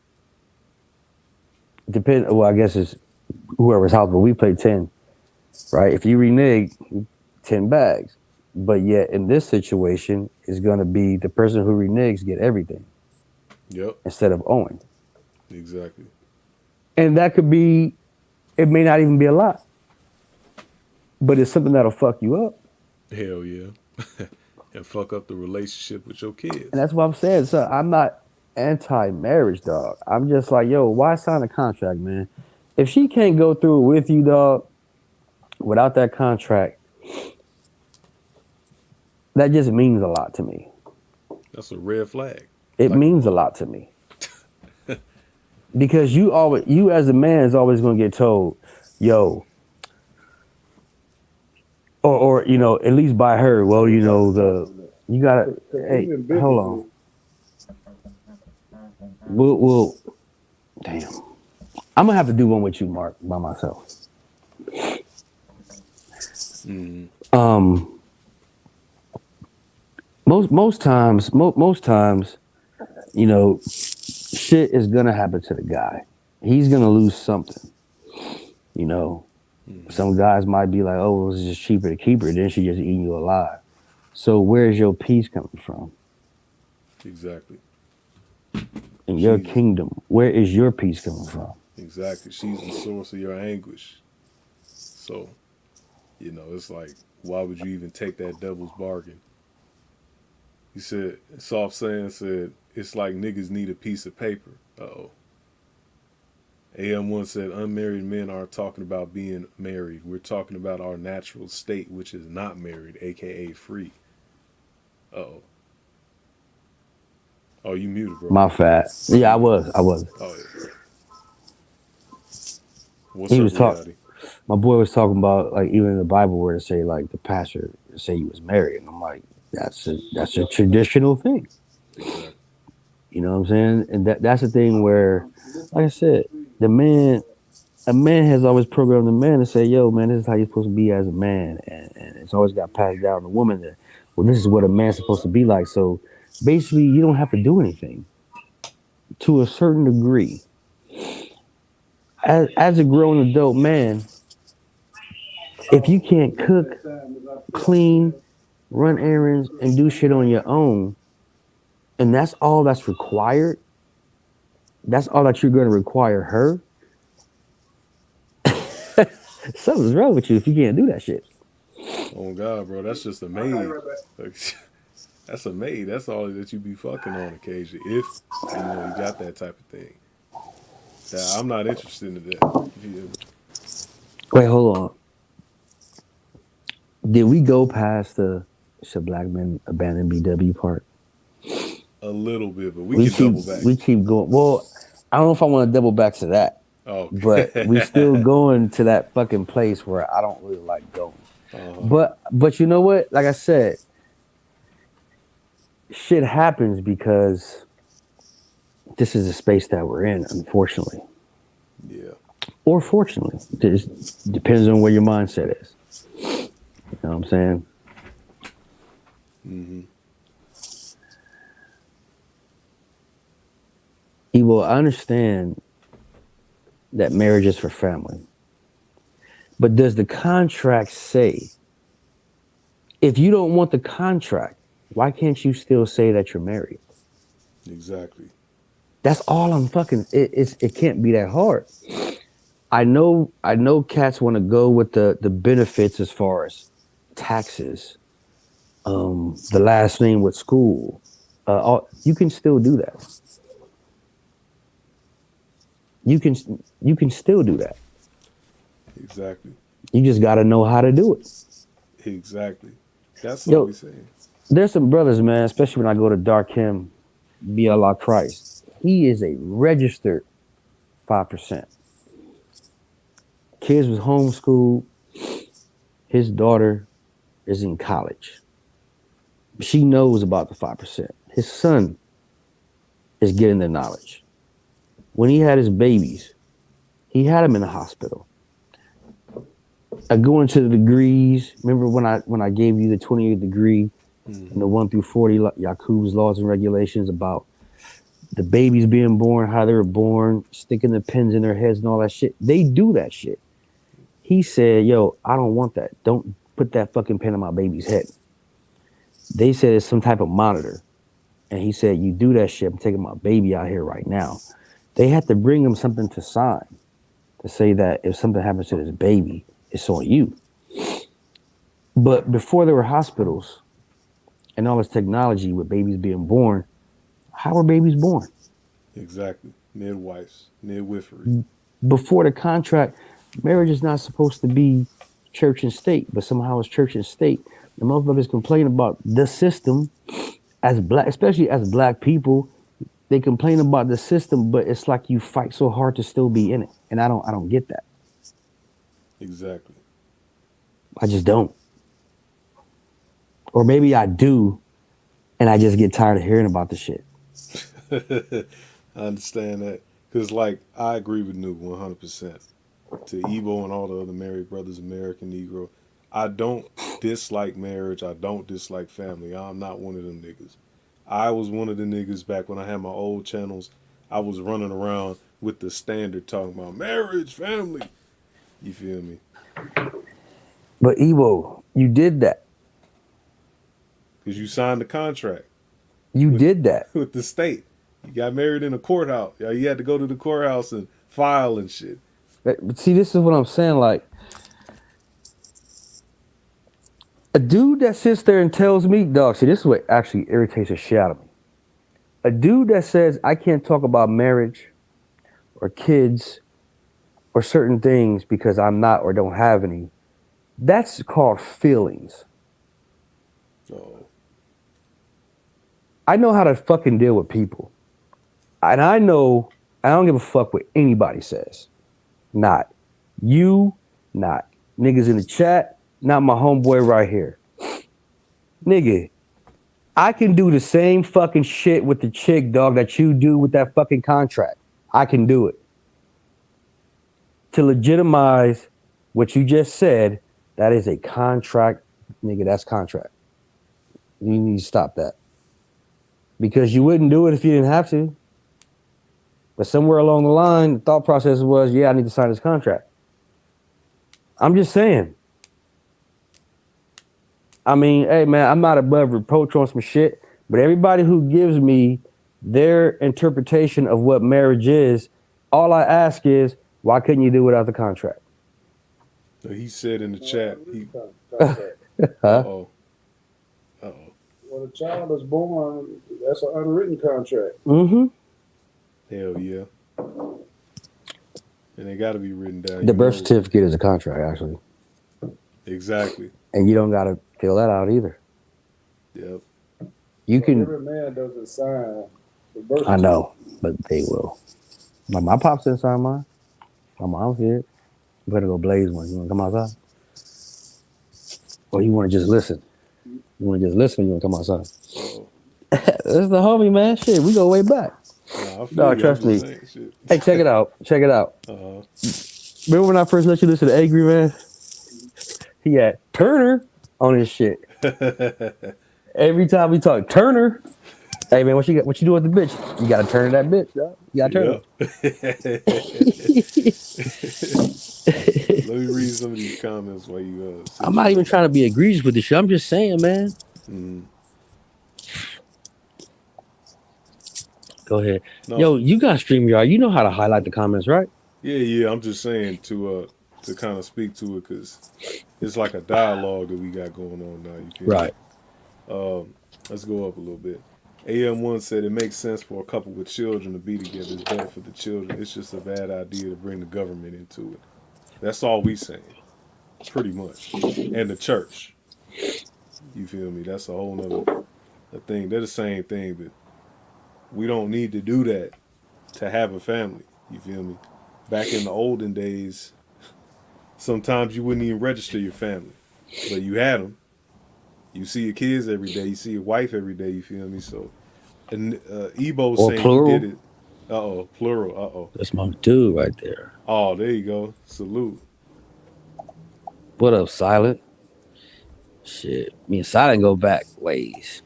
Well, I guess it's whoever's house, but we play 10, right? If you renege, 10 bags. But yet in this situation, it's going to be the person who reneges get everything Yep. instead of owing. Exactly. And that could be, it may not even be a lot, but it's something that'll fuck you up. Hell yeah. And fuck up the relationship with your kids. And that's what I'm saying. So I'm not anti-marriage, dog. I'm just like, yo, why sign a contract, man? If she can't go through it with you, dog, without that contract, that just means a lot to me. That's a red flag. It means a lot to me. Because you as a man is always gonna get told, yo, or you know, at least by her, well, you know, you gotta, hey, hold on. We'll damn. I'm gonna have to do one with you, Mark, by myself. Most times, you know, shit is gonna happen to the guy. He's gonna lose something. You know, some guys might be like, "Oh, it's just cheaper to keep her." Then she just eating you alive. So where's your peace coming from? Exactly. In your kingdom, where is your peace coming from? Exactly. She's the source of your anguish. So, you know, it's like, why would you even take that devil's bargain? He said, Soft Sand said, it's like niggas need a piece of paper. Uh-oh. AM1 said, unmarried men aren't talking about being married. We're talking about our natural state, which is not married, aka free. Uh-oh. Oh, you muted, bro. My fat. Yeah, I was. Oh, yeah. What's up, reality? My boy was talking about like even in the Bible where it say like the pastor say he was married, and I'm like, that's a traditional thing. Exactly. You know what I'm saying? And that's the thing where, like I said, a man has always programmed the man to say, yo, man, this is how you're supposed to be as a man. And it's always got passed down to the woman that, well, this is what a man's supposed to be like. So basically, you don't have to do anything to a certain degree. As a grown adult man, if you can't cook, clean, run errands, and do shit on your own, and that's all that's required, that's all that you're going to require her, something's wrong with you if you can't do that shit. Oh God, bro, that's just a maid. Like, that's a maid. That's all that you be fucking on occasion. If you got that type of thing. That I'm not interested in that. Wait, hold on. Did we go past the should black men abandon BW part? A little bit, but we can double back. We keep going. Well, I don't know if I want to double back to that, Oh, but we still going to that fucking place where I don't really like going. But you know what? Like I said, shit happens because this is the space that we're in, unfortunately. Yeah. Or fortunately. It just depends on where your mindset is. You know what I'm saying? Mm-hmm. Evo, I understand that marriage is for family. But does the contract say, if you don't want the contract, why can't you still say that you're married? Exactly. That's all I'm fucking. It can't be that hard. I know cats want to go with the benefits as far as taxes, the last name with school. You can still do that. You can still do that. Exactly. You just got to know how to do it. Exactly. That's all we saying. There's some brothers, man, especially when I go to Dark Him, BLA Christ. He is a registered 5%. Kids was homeschooled. His daughter is in college. She knows about the 5%. His son is getting the knowledge. When he had his babies, he had them in the hospital. Going to the degrees. Remember when I gave you the 28 degree and the 1 through 40 Yakub's laws and regulations about the babies being born, how they were born, sticking the pins in their heads and all that shit. They do that shit. He said, yo, I don't want that. Don't put that fucking pin on my baby's head. They said it's some type of monitor. And he said, you do that shit, I'm taking my baby out here right now. They had to bring him something to sign to say that if something happens to this baby, it's on you. But before there were hospitals and all this technology with babies being born, how were babies born? Exactly. Midwifery. Before the contract, marriage is not supposed to be church and state, but somehow it's church and state. The motherfuckers complain about the system as black, especially as black people. They complain about the system, but it's like you fight so hard to still be in it, and I don't get that. Exactly. I just don't. Or maybe I do, and I just get tired of hearing about the shit. I understand that. Because, like, I agree with Nuke 100%. To Ebo and all the other married brothers, American Negro, I don't dislike marriage. I don't dislike family. I'm not one of them niggas. I was one of the niggas back when I had my old channels. I was running around with the standard talking about marriage, family. You feel me? But Evo, you did that. Because you signed the contract. You did that. With the state. You got married in a courthouse. You had to go to the courthouse and file and shit. But see, this is what I'm saying. Like, a dude that sits there and tells me, dog, see, this is what actually irritates the shit out of me. A dude that says, I can't talk about marriage or kids or certain things because I'm not or don't have any, that's called feelings. Oh. I know how to fucking deal with people. And I know I don't give a fuck what anybody says. Not you, Not. Niggas in the chat, not my homeboy right here. Nigga, I can do the same fucking shit with the chick, dog, that you do with that fucking contract. I can do it. To legitimize what you just said, that is a contract. Nigga, that's contract. You need to stop that. Because you wouldn't do it if you didn't have to. But somewhere along the line, the thought process was, yeah, I need to sign this contract. I'm just saying. I mean, hey, man, I'm not above reproach on some shit, but everybody who gives me their interpretation of what marriage is, all I ask is, why couldn't you do it without the contract? So he said in the chat, Contract. uh-oh. When a child is born, that's an unwritten contract. Mm-hmm. Hell yeah. And they got to be written down. The birth certificate is a contract, actually. Exactly. And you don't got to fill that out either. Yep. You can. Every man doesn't sign the birth certificate. I know, but they will. My pops didn't sign mine. My mom did. You better go blaze one. You want to come outside? Or you want to just listen? You want to just listen or you want to come outside? Oh. That's the homie, man. Shit, we go way back. Nah, I feel No, you. trust I'm me. just saying shit. Hey, check it out. Check it out. Uh-huh. Remember when I first let you listen to Angry Man? He had Turner on his shit. Every time we talk Turner, hey man, what you do with the bitch? You gotta turn that bitch, dog. You gotta turn Let me read some of these comments while you I'm not even trying to be egregious with this shit. I'm just saying, man. Mm. Go ahead. No. Yo, you got StreamYard. You know how to highlight the comments, right? Yeah. I'm just saying to kind of speak to it because it's like a dialogue that we got going on now. You feel Right. me? Let's go up a little bit. AM1 said it makes sense for a couple with children to be together. It's better for the children. It's just a bad idea to bring the government into it. That's all we saying, pretty much. And the church. You feel me? That's a whole nother thing. They're the same thing, but we don't need to do that to have a family. You feel me? Back in the olden days, sometimes you wouldn't even register your family, but you had them. You see your kids every day. You see your wife every day. You feel me? So, and Ebo Or saying plural. he did it. Plural. That's my dude right there. Oh, there you go. Salute. What up, Silent? Shit, me and Silent go back ways.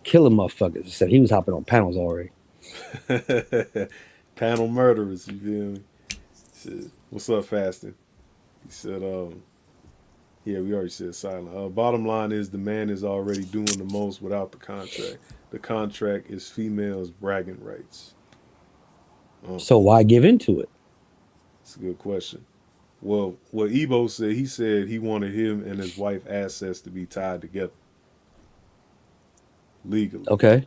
Killing motherfuckers. Except he was hopping on panels already. Panel murderers. You feel me? Said, what's up, Fasting? He said, yeah, we already said silent. Bottom line is the man is already doing the most without the contract. The contract is females' bragging rights. So why give into it? That's a good question. Well, what Ebo said, he said he wanted him and his wife assets to be tied together legally. Okay.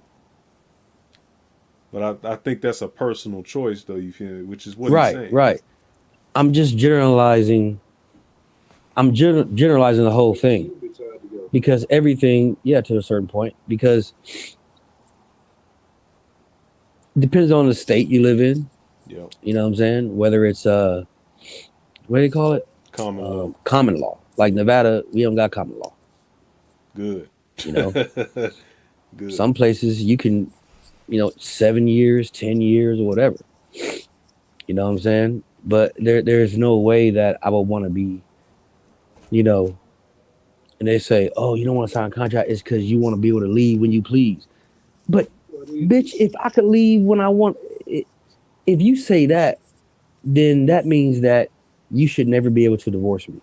But I think that's a personal choice, though, you feel me? Which is what he's saying. Right. I'm just generalizing. I'm generalizing the whole thing. Because everything, to a certain point, because it depends on the state you live in. Yep. You know what I'm saying? Whether it's, what do you call it? Common law. Common law. Like Nevada, we don't got common law. Good. You know? Good. Some places you can, 7 years, 10 years, or whatever. You know what I'm saying? But there's no way that I would want to be, and they say, oh, you don't want to sign a contract, it's because you want to be able to leave when you please. But, bitch, if I could leave when I want, if you say that, then that means that you should never be able to divorce me.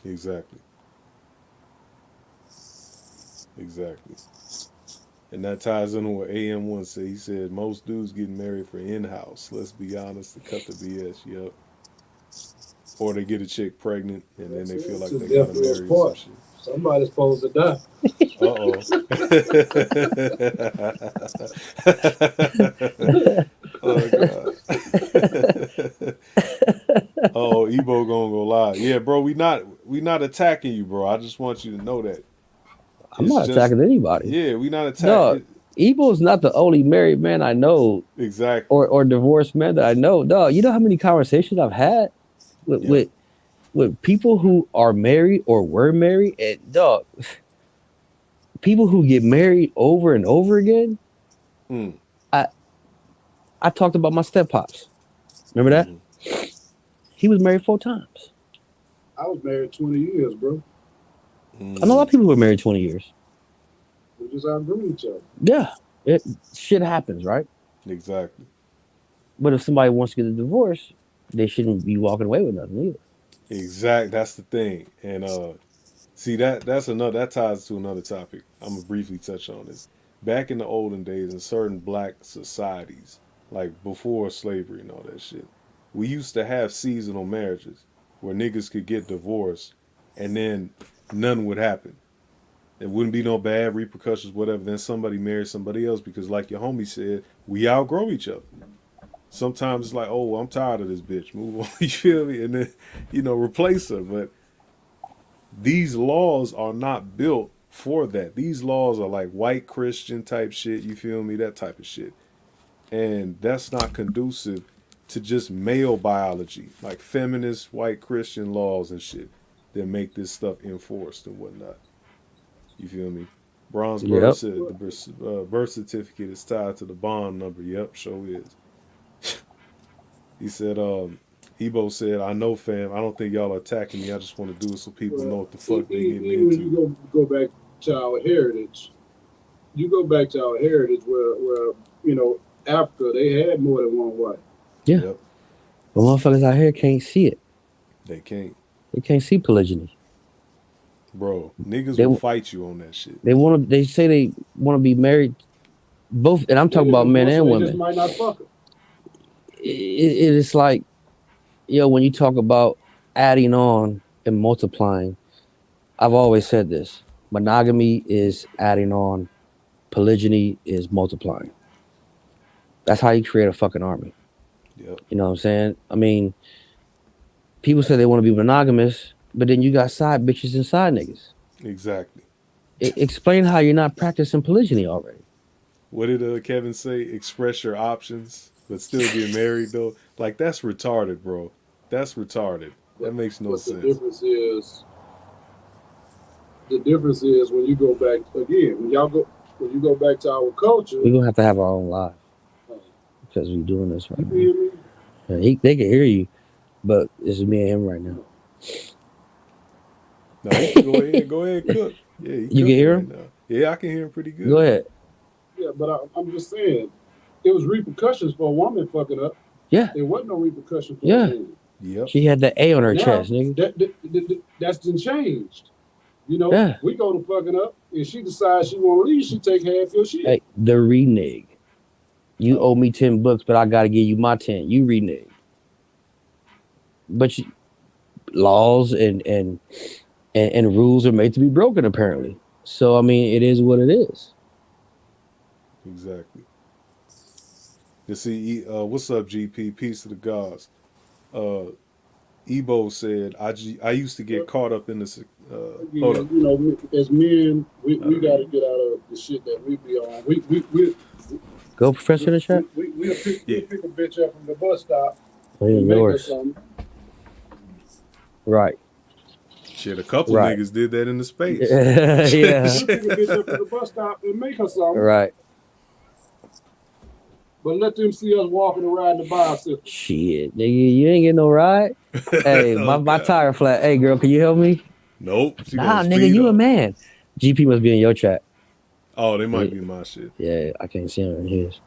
Exactly. And that ties in what AM1 said. He said, most dudes getting married for in-house. Let's be honest, to cut the BS. Yep. Or they get a chick pregnant, and then they feel like they got to marry or some shit. Somebody's supposed to die. Uh-oh. Oh, God. Oh, Ebo gonna go live. Yeah, bro, we not attacking you, bro. I just want you to know that. I'm not attacking anybody. Yeah, we not attacking. No, Ebo's not the only married man I know. Exactly. Or divorced man that I know. No, you know how many conversations I've had with with people who are married or were married, and dog, people who get married over and over again. Mm. I I talked about my step pops. Remember that? Mm-hmm. He was married 4 times. I was married 20 years, bro. I know a lot Mm. of people who were married 20 years. We just outgrew each other. Yeah, shit happens, right? Exactly. But if somebody wants to get a divorce, they shouldn't be walking away with nothing either. Exact. That's the thing. And see that's another that ties to another topic. I'm gonna briefly touch on this. Back in the olden days, in certain black societies, like before slavery and all that shit, we used to have seasonal marriages where niggas could get divorced and then none would happen. There wouldn't be no bad repercussions, whatever. Then somebody married somebody else because, like your homie said, we outgrow each other. Sometimes it's like, oh, well, I'm tired of this bitch. Move on. You feel me? And then, replace her. But these laws are not built for that. These laws are like white Christian type shit. You feel me? That type of shit. And that's not conducive to just male biology, like feminist white Christian laws and shit that make this stuff enforced and whatnot. You feel me? Bronze Bird Yep. said the birth certificate is tied to the bond number. Yep, sure is. He said, Ebo said, I know, fam. I don't think y'all are attacking me. I just want to do it so people know Well, what the fuck they getting even when into. you go back to our heritage, you go back to our heritage where Africa, they had more than one wife. Yeah. Yep, But motherfuckers out here can't see it. they can't. They can't see polygyny. Bro, niggas They will fight you on that shit. they want to. They say they want to be married. Both, and I'm They talking didn't about men divorce her, and they just women. might not fuck her. It is like, when you talk about adding on and multiplying, I've always said this: monogamy is adding on, polygyny is multiplying. That's how you create a fucking army. Yep, You know what I'm saying? I mean, people say they want to be monogamous, but then you got side bitches and side niggas. exactly. Explain how you're not practicing polygyny already. What did Kevin say? Express your options, but still get married though. Like that's retarded, bro. That's retarded. That But makes no but sense. the difference is when you go back again, when you go back to our culture, We're gonna have our own live uh, because we're doing this right you now. feel me? Yeah, they can hear you, but it's me and him right now. No, he can go ahead, cook. Yeah, he You can cooking hear right him? now. Yeah, I can hear him pretty Go good. ahead. Yeah, but I'm just saying, it was repercussions for a woman fucking up. Yeah, There wasn't no repercussion for a yeah. man. Yep. She had the A on her Now chest, nigga. that's been changed. Yeah. We go to fucking up, and she decides she want to leave. She take half your shit. Hey, the renege. You owe me $10, but I gotta give you my 10. You renege. But laws and rules are made to be broken, apparently. So I mean, it is what it is. Exactly. You see, what's up, GP? Peace to the gods. Uh, Ebo said, I used to get But caught up in this. Hold up. again, as men, we Not a got to read. get out of the shit that we be on. We Go, Professor in the chat. we'll pick Yeah. a bitch up from the bus stop Oh, and make her yours. something. Right. Shit, a couple Right. niggas did that in the space. Yeah. We'll pick a bitch up from the bus stop and make her something. Right. But let them see us walking and riding the bicycle. Shit, nigga, you ain't getting no ride. Hey, Oh, my God. tire flat. Hey, girl, can you help me? Nope. She Nah, gonna nigga, speed you a off. man. GP must be in your chat. Oh, they might be my shit. Yeah, I can't see him in his.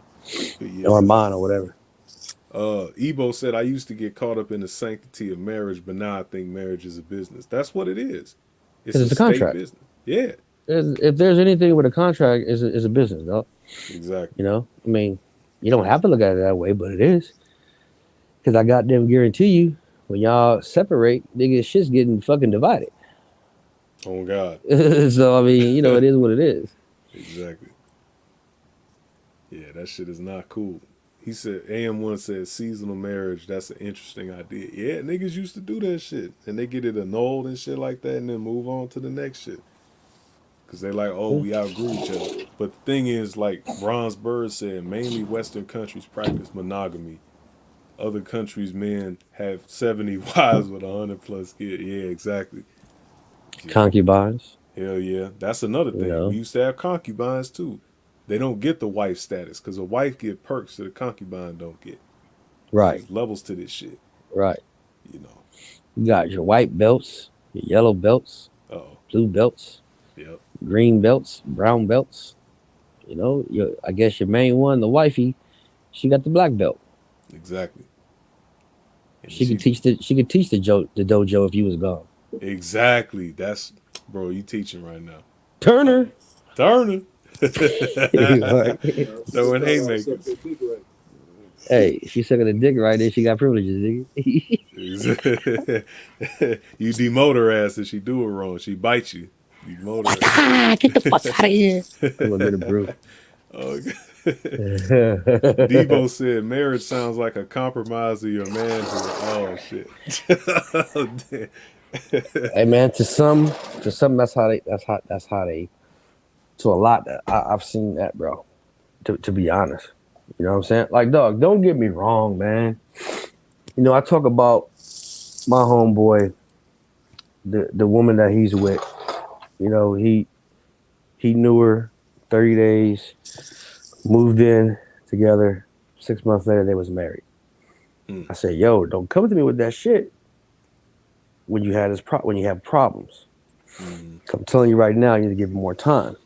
But yeah. Or mine or whatever. Ebo said, I used to get caught up in the sanctity of marriage, but now I think marriage is a business. That's what it is. It's a It's a state contract. business. Yeah, If there's anything with a contract, it's a business, dog. exactly. I mean, you don't have to look at it that way, but it is. Because I goddamn guarantee you, when y'all separate, nigga, shit's getting fucking divided. Oh, God. So, I mean, it is what it is. Exactly. Yeah, that shit is not cool. He said, AM1 said, seasonal marriage, that's an interesting idea. Yeah, niggas used to do that shit. And they get it annulled and shit like that and then move on to the next shit. Because they're like, oh, we outgrew each other. But the thing is, like Bronze Bird said, mainly Western countries practice monogamy. other countries' men have 70 wives with 100 plus kids. Yeah, exactly. You know, Concubines, hell yeah. That's another you thing. We know. used to have concubines too. They don't get the wife status because a wife get perks that a concubine don't get. Right, There's levels to this shit, right. you know. You got your white belts, your yellow belts, Oh, blue belts, yep, green belts, brown belts. You know, I guess your main one, the wifey, she got the black belt. exactly. And She could she, teach the dojo if you was gone. exactly. That's, bro, you teaching right now. Uh, Turner. Turner. Right. Just Throwing thought I sucked haymakers. that dick right. Hey, she sucking a dick right there. She got privileges, nigga. You demote her ass if she do it wrong. She bites you. Demote her Get the fuck out of here. I'm gonna get a ass. brew. Oh, Debo said marriage sounds like a compromise of your manhood. Oh shit. Oh, damn. Hey man, to some that's how they to a lot that I've seen that, bro. To be honest. You know what I'm saying? Like, dog, don't get me wrong, man. You know, I talk about my homeboy, the woman that he's with. You know, he knew her 30 days, moved in together. 6 months later, they was married. Mm, I said, yo, don't come to me with that shit when when you have problems. mm, I'm telling you right now, you need to give him more time.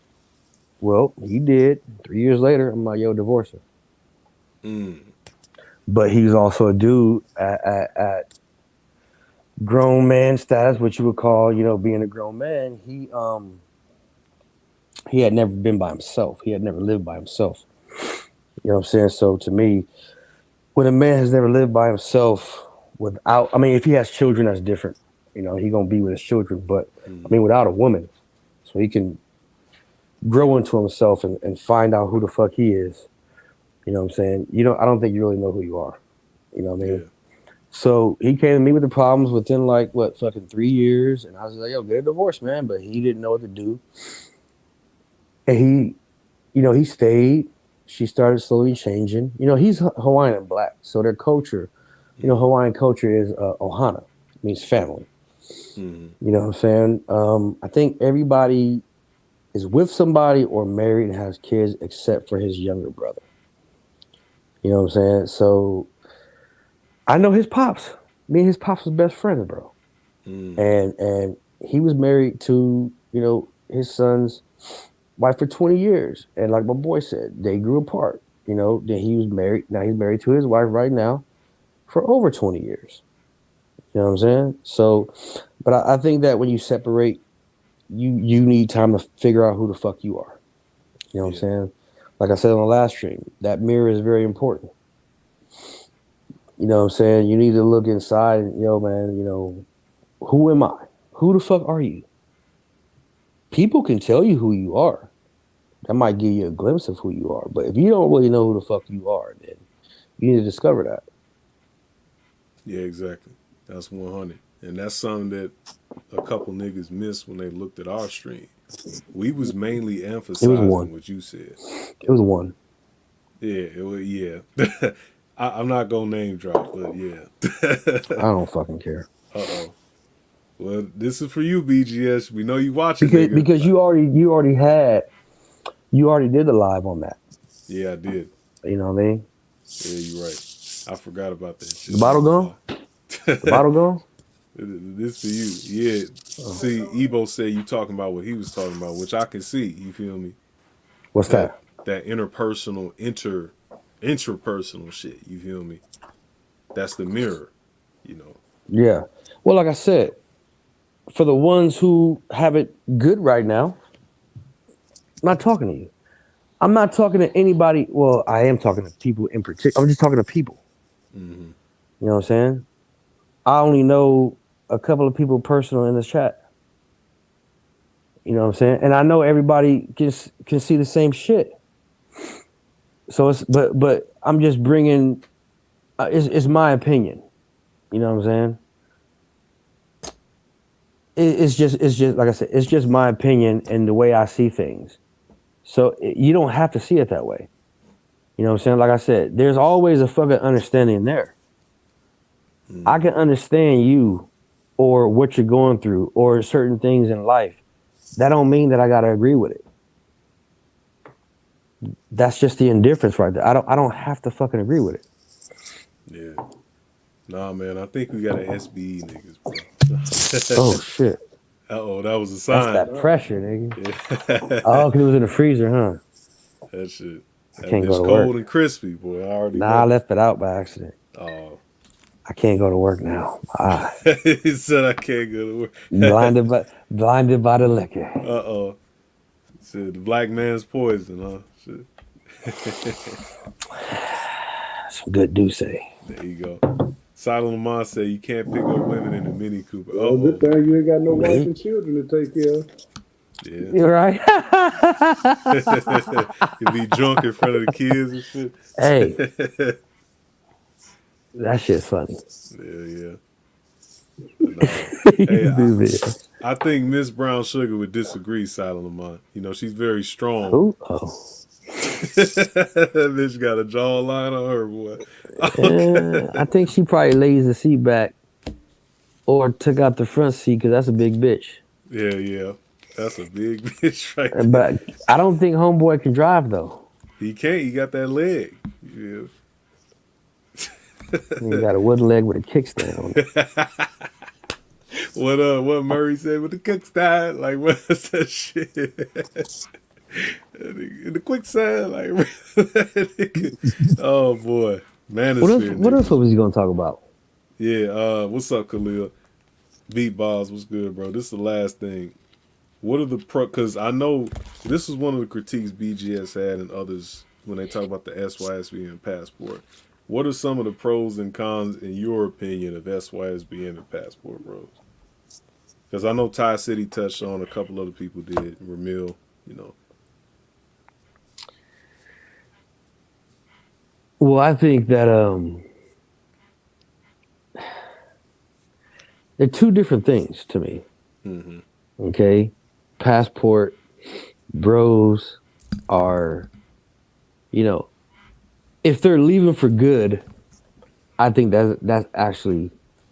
Well, he did. 3 years later, I'm like, yo, divorce her. mm, But he's also a dude at grown man status, what you would call, you know, being a grown man. He had never been by himself. He had never lived by himself. You know what I'm saying? So to me, when a man has never lived by himself without, I mean, if he has children, that's different. You know, he gonna be with his children. But I mm. mean, without a woman, so he can grow into himself and find out who the fuck he is. You know what I'm saying? I don't think you really know who you are. You know what I mean? Yeah. So he came to me with the problems within like what fucking 3 years, and I was like, "Yo, get a divorce, man." But he didn't know what to do, and he stayed. She started slowly changing. You know, he's Hawaiian and black, so their culture, Mm, Hawaiian culture is ohana, means family. mm, You know what I'm saying? I think everybody is with somebody or married and has kids except for his younger brother. You know what I'm saying? So I know his pops. Me and his pops was best friends, bro. mm, And he was married to his son's wife for 20 years, and like my boy said, they grew apart. Then he was married. Now he's married to his wife right now for over 20 years. You know what I'm saying? So, but I think that when you separate, you need time to figure out who the fuck you are. You know what I'm yeah. saying? Like I said on the last stream, that mirror is very important. You know what I'm saying? You need to look inside and, man, who am I? Who the fuck are you? People can tell you who you are. That might give you a glimpse of who you are. But if you don't really know who the fuck you are, then you need to discover that. Yeah, exactly. That's 100. And that's something that a couple niggas missed when they looked at our stream. We was mainly It was emphasizing one. what you said. It was one. Yeah, it was, yeah. I'm not gonna name drop, but yeah. I don't fucking care. Uh-oh. Well, this is for you, BGS. We know you watching, Because nigga. because you already did the live on that. Yeah, I did. You know what I mean? Yeah, you're right. I forgot about that The shit. I bottle ain't gonna gone? The lie. bottle gone? This for you. Yeah. Oh. See, Ebo said you talking about what he was talking about, which I can see. You feel me? What's That that? that interpersonal, intrapersonal shit. You feel me? That's the mirror. You know. Yeah. Well, like I said, for the ones who have it good right now, I'm not talking to you. I'm not talking to anybody. Well, I am talking to people in particular. I'm just talking to people. Mm-hmm. You know what I'm saying? I only know a couple of people personal in this chat. You know what I'm saying? And I know everybody can see the same shit. So but I'm just bringing. It's my opinion. You know what I'm saying? It's just like I said. It's just my opinion and the way I see things. So you don't have to see it that way. You know what I'm saying? Like I said, there's always a fucking understanding there. I can understand you or what you're going through or certain things in life. That don't mean that I gotta agree with it. That's just the indifference right there. I don't have to fucking agree with it. Yeah. Nah, man, I think we got an SBE niggas, bro. Oh shit. Uh-oh, that was a That's sign. that pressure, nigga. Yeah. Oh, because it was in the freezer, huh? That shit. I That can't go bitch to cold work. and crispy, boy. I already Nah, I know. left it out by accident. Oh. I can't go to work now. He said I can't go to work. Blinded by the liquor. Uh-oh. Said the black man's poison, huh? Shit. Some good douce. There you go. Silent Lamont said you can't pick up women in a Mini Cooper. Well, good Uh-oh. thing you ain't got no wife Me? and children to take care of. Yeah. You're right. You be drunk in front of the kids and shit. Hey, that shit's funny. Yeah. Nah. Hey, I think Miss Brown Sugar would disagree, Silent Lamont. You know, she's very strong. Who? Oh. That bitch got a jawline on her, boy. I think she probably lays the seat back or took out the front seat because that's a big bitch. Yeah. That's a big bitch right there. But I don't think homeboy can drive though. He can't. He got that leg. Yeah. He got a wooden leg with a kickstand on it. What Murray said with the kickstand? Like, what's that shit? In the quicksand, like, oh boy, manosphere. What else was he gonna talk about? Yeah, what's up, Khalil? Beat Balls, what's good, bro? This is the last thing. What are the because I know this is one of the critiques BGS had and others when they talk about the SYSBM passport. What are some of the pros and cons, in your opinion, of SYSBM and passport, bros? Because I know Ty City touched on, a couple other people did, Ramil, you know. Well, I think that they're two different things to me. Mm-hmm. Okay, passport bros are, you know, if they're leaving for good, I think that's actually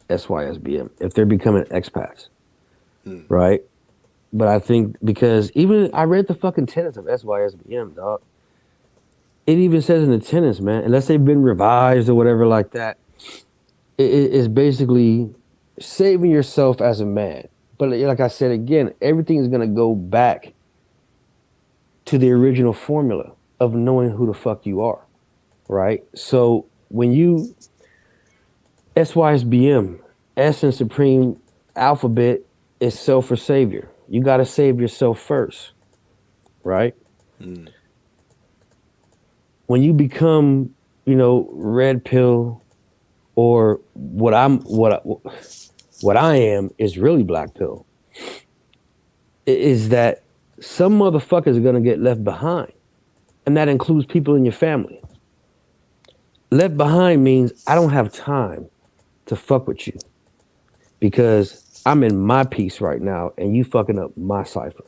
SYSBM. If they're becoming expats, right? But I think because even I read the fucking tenets of SYSBM, dog. It even says in the tenets, man, unless they've been revised or whatever like that, it's basically saving yourself as a man. But like I said again, everything is gonna go back to the original formula of knowing who the fuck you are, right? So when you SYSBM, S in Supreme Alphabet is self or savior. You got to save yourself first, right? When you become, red pill, or what I am is really black pill, is that some motherfuckers are gonna get left behind, and that includes people in your family. Left behind means I don't have time to fuck with you because I'm in my piece right now, and you fucking up my cipher.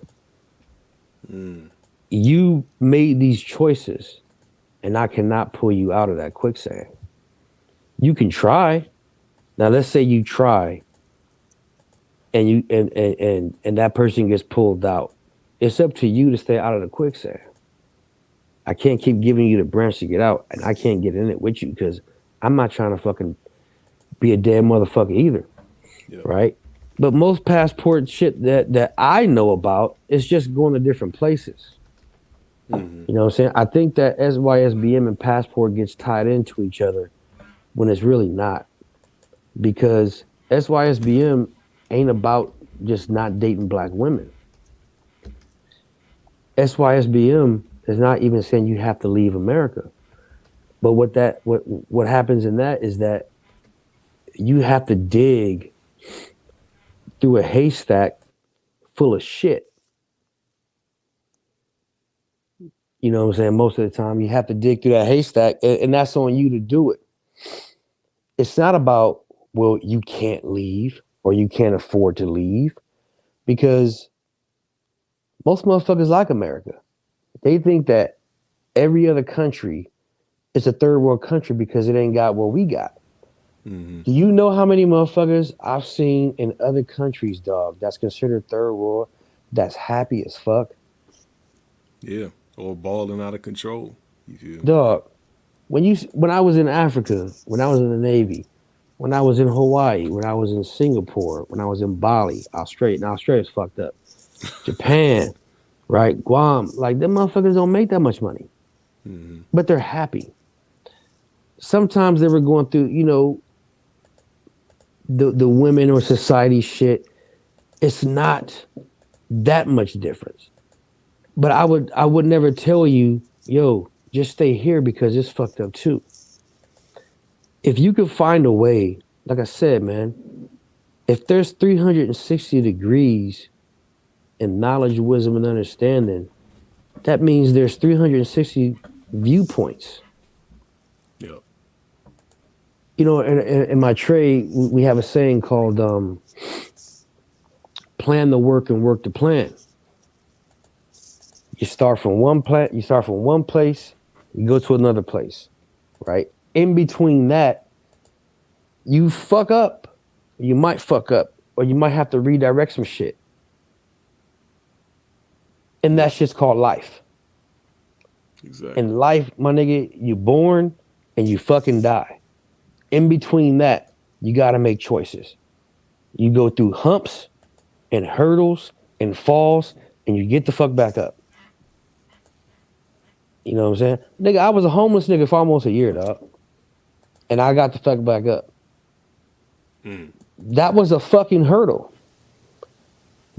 You made these choices, and I cannot pull you out of that quicksand. You can try. Now let's say you try and you and that person gets pulled out. It's up to you to stay out of the quicksand. I can't keep giving you the branch to get out, and I can't get in it with you because I'm not trying to fucking be a dead motherfucker either. Yep. Right? But most passport shit that I know about is just going to different places. Mm-hmm. You know what I'm saying? I think that SYSBM and passport gets tied into each other when it's really not. Because SYSBM ain't about just not dating black women. SYSBM is not even saying you have to leave America. But what happens in that is that you have to dig through a haystack full of shit. You know what I'm saying? Most of the time you have to dig through that haystack, and that's on you to do it. It's not about, well, you can't leave or you can't afford to leave, because most motherfuckers like America. They think that every other country is a third world country because it ain't got what we got. Mm-hmm. Do you know how many motherfuckers I've seen in other countries, dog, that's considered third world, that's happy as fuck? Yeah. Or balling out of control. You feel me? Dog, when I was in Africa, when I was in the Navy, when I was in Hawaii, when I was in Singapore, when I was in Bali, Australia. Now Australia's fucked up. Japan, right? Guam, like them motherfuckers don't make that much money, Mm-hmm. but they're happy. Sometimes they were going through, the women or society shit. It's not that much difference. But I would never tell you, yo, just stay here because it's fucked up too. If you could find a way, like I said, man, if there's 360 degrees in knowledge, wisdom, and understanding, that means there's 360 viewpoints. Yep. In my trade, we have a saying called plan the work and work the plan. You start from one place, you go to another place, right? In between that, you fuck up. You might fuck up, or you might have to redirect some shit. And that's just called life. Exactly. In life, my nigga, you born and you fucking die. In between that, you gotta make choices. You go through humps and hurdles and falls, and you get the fuck back up. You know what I'm saying? Nigga, I was a homeless nigga for almost a year, dog. And I got the fuck back up. Mm. That was a fucking hurdle.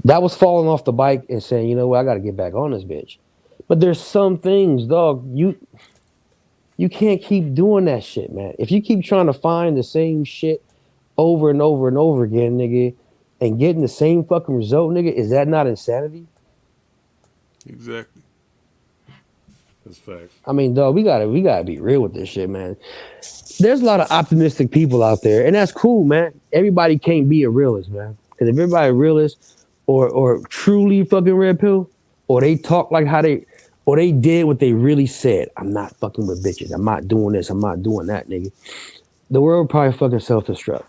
That was falling off the bike and saying, you know what, I gotta get back on this bitch. But there's some things, dog, you can't keep doing that shit, man. If you keep trying to find the same shit over and over and over again, nigga, and getting the same fucking result, nigga, is that not insanity? Exactly. That's facts. I mean, dog, we gotta be real with this shit, man. There's a lot of optimistic people out there, and that's cool, man. Everybody can't be a realist, man. Because if everybody a realist or truly fucking red pill, or they talk like how they, or they did what they really said. I'm not fucking with bitches. I'm not doing this. I'm not doing that, nigga. The world probably fucking self-destruct.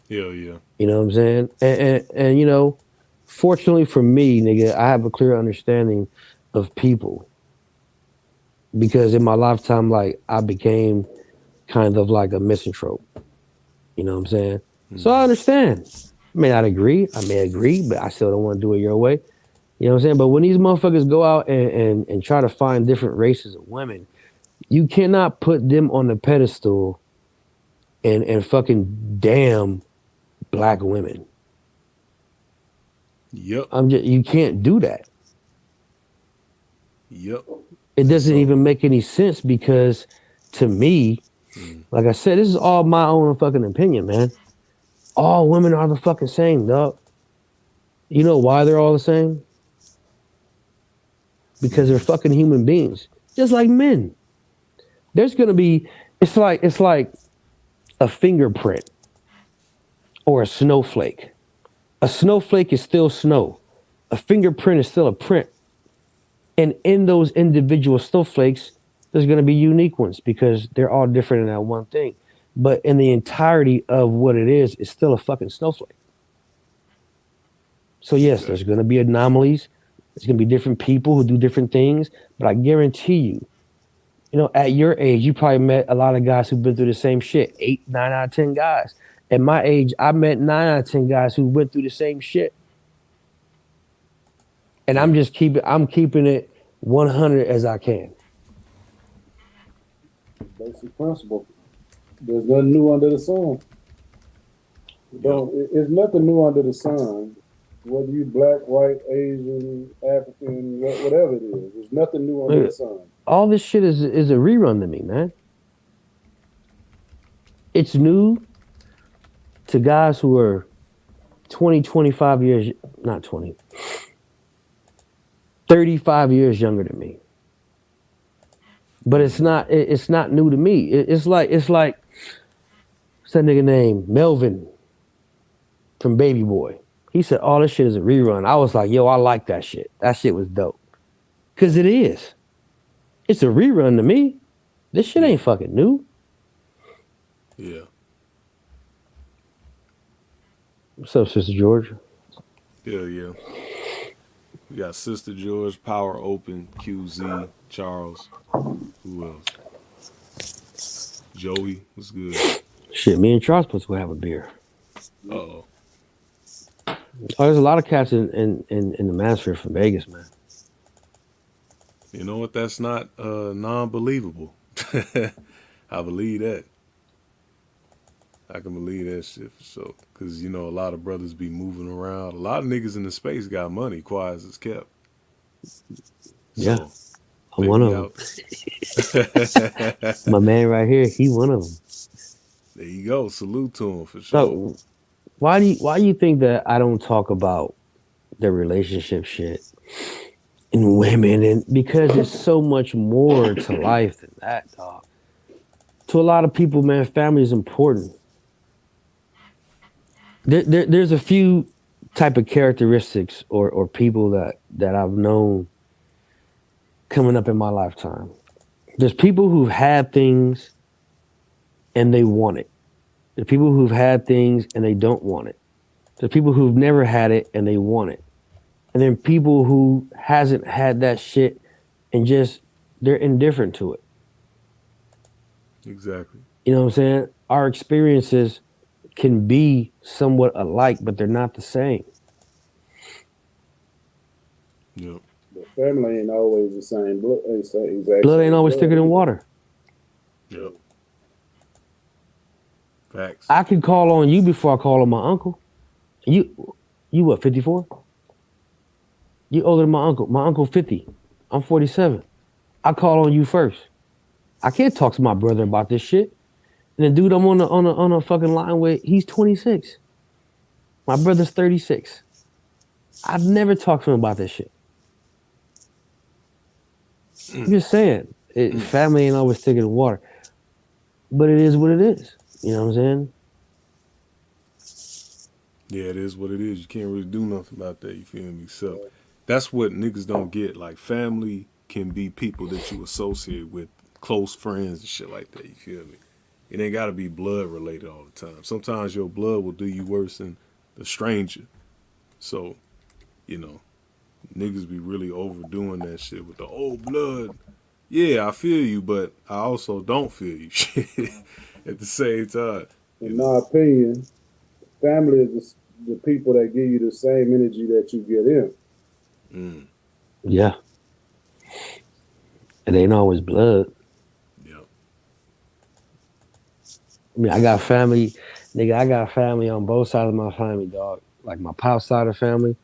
Hell yeah. You know what I'm saying? And fortunately for me, nigga, I have a clear understanding of people. Because in my lifetime, like, I became kind of like a misanthrope. You know what I'm saying? Mm-hmm. So I understand. I may not agree. I may agree, but I still don't want to do it your way. You know what I'm saying? But when these motherfuckers go out and try to find different races of women, you cannot put them on the pedestal and fucking damn black women. Yep. You can't do that. Yep. It doesn't even make any sense because to me, like I said, this is all my own fucking opinion, man. All women are the fucking same, dog. You know why they're all the same? Because they're fucking human beings, just like men. There's gonna be, it's like a fingerprint or a snowflake. A snowflake is still snow. A fingerprint is still a print. And in those individual snowflakes, there's going to be unique ones because they're all different in that one thing. But in the entirety of what it is, it's still a fucking snowflake. So yes, there's going to be anomalies. There's going to be different people who do different things. But I guarantee you, at your age, you probably met a lot of guys who've been through the same shit. 8, 9 out of 10 guys. At my age, I met 9 out of 10 guys who went through the same shit. And I'm keeping it 100 as I can. Basic principle. There's nothing new under the sun. It's nothing new under the sun. Whether you black, white, Asian, African, whatever it is, there's nothing new under the sun. All this shit is a rerun to me, man. It's new to guys who are 20, 25 years, not 20, 35 years younger than me. But it's not new to me. It's like what's that nigga name? Melvin from Baby Boy. He said, "Oh, this shit is a rerun." I was like, "Yo, I like that shit. That shit was dope." Cause it is. It's a rerun to me. This shit ain't fucking new. Yeah. What's up, Sister George? Yeah. We got Sister George, Power Open, QZ, Charles. Who else? Joey. What's good? Shit, me and Charles supposed to go have a beer. Uh-oh. Oh, there's a lot of cats in the manosphere from Vegas, man. You know what? That's not non-believable. I believe that. I can believe that shit for sure. Because, you know, a lot of brothers be moving around. A lot of niggas in the space got money, quiet as it's kept. Yeah, So, I'm they one be of them. out there. My man right here, he one of them. There you go. Salute to him for sure. So, why do you think that I don't talk about the relationship shit and women? And because there's so much more to life than that, dog. To a lot of people, man, family is important. There's a few type of characteristics or people that I've known coming up in my lifetime. There's people who've had things and they want it. There's people who've had things and they don't want it. There's people who've never had it and they want it. And then people who hasn't had that shit and just they're indifferent to it. Exactly. You know what I'm saying? Our experiences can be somewhat alike, but they're not the same. Yep. The family ain't always the same. Blood ain't always thicker than water. Yep. Facts. I can call on you before I call on my uncle. You what, 54? You older than my uncle. My uncle 50. I'm 47. I call on you first. I can't talk to my brother about this shit. And the dude I'm on a fucking line with, he's 26. My brother's 36. I've never talked to him about this shit. I'm just saying, family ain't always thicker than water. But it is what it is. You know what I'm saying? Yeah, it is what it is. You can't really do nothing about that, you feel me? So that's what niggas don't get. Like, family can be people that you associate with, close friends and shit like that, you feel me? It ain't gotta be blood related all the time. Sometimes your blood will do you worse than the stranger. So, you know, niggas be really overdoing that shit with the old blood. Yeah, I feel you, but I also don't feel you at the same time. In my opinion, family is the people that give you the same energy that you get in. Yeah. It ain't always blood. Yep. I mean, I got family, nigga. I got family on both sides of my family, dog. Like my pop side of family,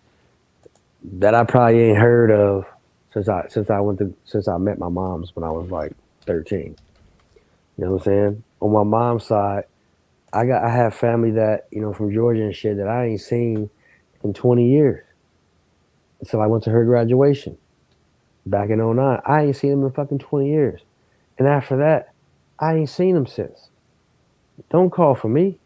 that I probably ain't heard of since I met my moms when I was like 13. You know what I'm saying? On my mom's side, I have family that, you know, from Georgia and shit that I ain't seen in 20 years. Until I went to her graduation back in 09. I ain't seen them in fucking 20 years. And after that, I ain't seen them since. Don't call for me.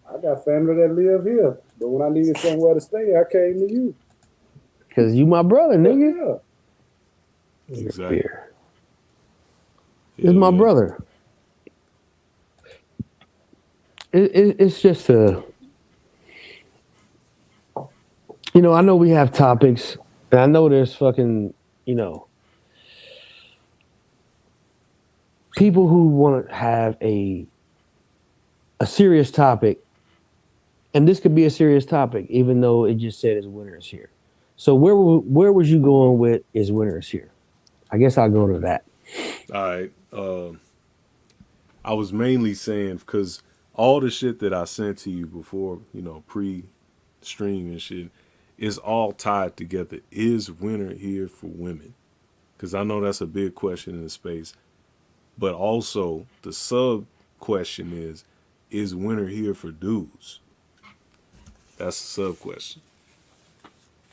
I got family that live here, but when I needed somewhere to stay, I came to you. Cause you my brother, nigga. Yeah. Exactly. Beer. It's my brother. It's just a, you know, I know we have topics, and I know there's fucking, you know, people who want to have a serious topic, and this could be a serious topic, even though it just said is winners here. So where was you going with is winners here? I guess I'll go to that. All right. I was mainly saying because all the shit that I sent to you before, you know, pre-stream and shit, is all tied together. Is winner here for women? Because I know that's a big question in the space. But also, the sub question is winner here for dudes? That's the sub question.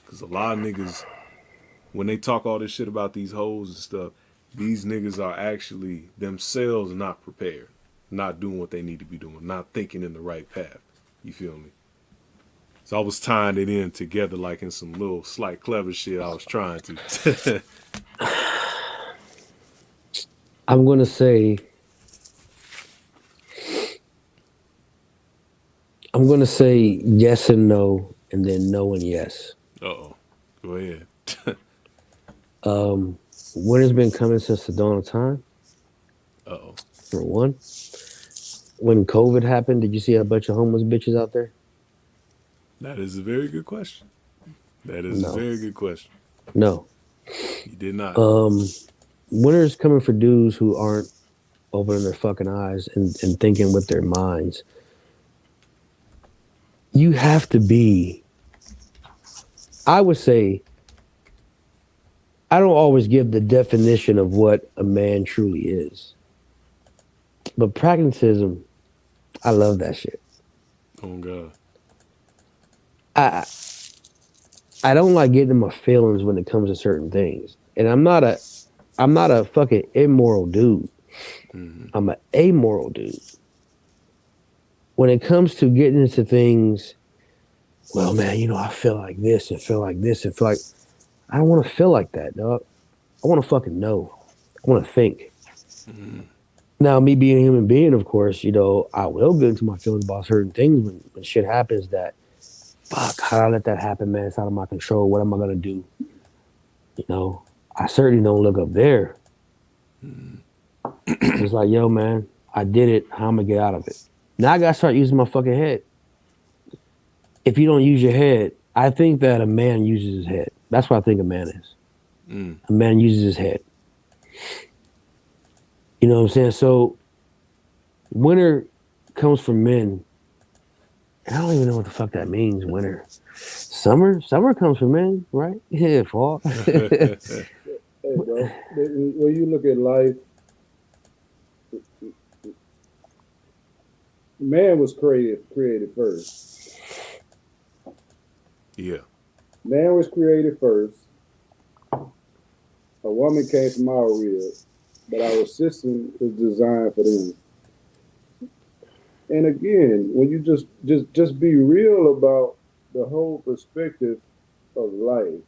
Because a lot of niggas, when they talk all this shit about these hoes and stuff, these niggas are actually themselves not prepared, not doing what they need to be doing, not thinking in the right path. You feel me? So I was tying it in together like in some little slight clever shit I was trying to. I'm gonna say I'm gonna say yes and no, and then no and yes. Uh-oh. Go ahead. Winter's been coming since the dawn of time. Uh-oh. For one, when COVID happened, did you see a bunch of homeless bitches out there? That is a very good question. That is a No, very good question. no. You did not. Winter's coming for dudes who aren't opening their fucking eyes and thinking with their minds. You have to be. I would say I don't always give the definition of what a man truly is. But pragmatism, I love that shit. Oh God. I I don't like getting in my feelings when it comes to certain things. And I'm not a fucking immoral dude. Mm-hmm. I'm an amoral dude. When it comes to getting into things, well, man, I feel like this and feel like this and feel like I don't want to feel like that, dog. I want to fucking know. I want to think. Mm-hmm. Now, me being a human being, of course, I will get into my feelings about certain things when shit happens that, fuck, how did I let that happen, man? It's out of my control. What am I going to do? I certainly don't look up there. It's like, yo, man, I did it. How am I going to get out of it? Now I got to start using my fucking head. If you don't use your head, I think that a man uses his head. That's what I think a man is. Mm. A man uses his head. You know what I'm saying? So winter comes for men. I don't even know what the fuck that means, winter. Summer comes for men, right? Yeah, fall. Hey, bro, when you look at life, man was created first. Yeah. Man was created first. A woman came from our rib, but our system is designed for them. And again, when you just be real about the whole perspective of life,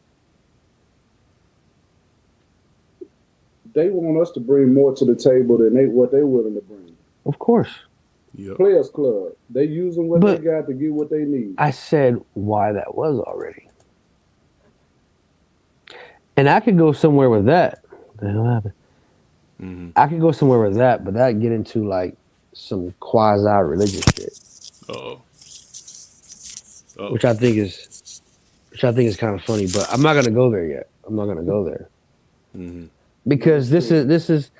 they want us to bring more to the table than what they're willing to bring. Of course. Yep. Players Club, they using what But they got to get what they need. I said why that was already. And I could go somewhere with that. What the hell happened? Mm-hmm. I could go somewhere with that, but that get into like some quasi religious shit, Uh-oh. Uh-oh. which I think is kind of funny. But I'm not gonna go there yet. I'm not gonna go there Mm-hmm. because this is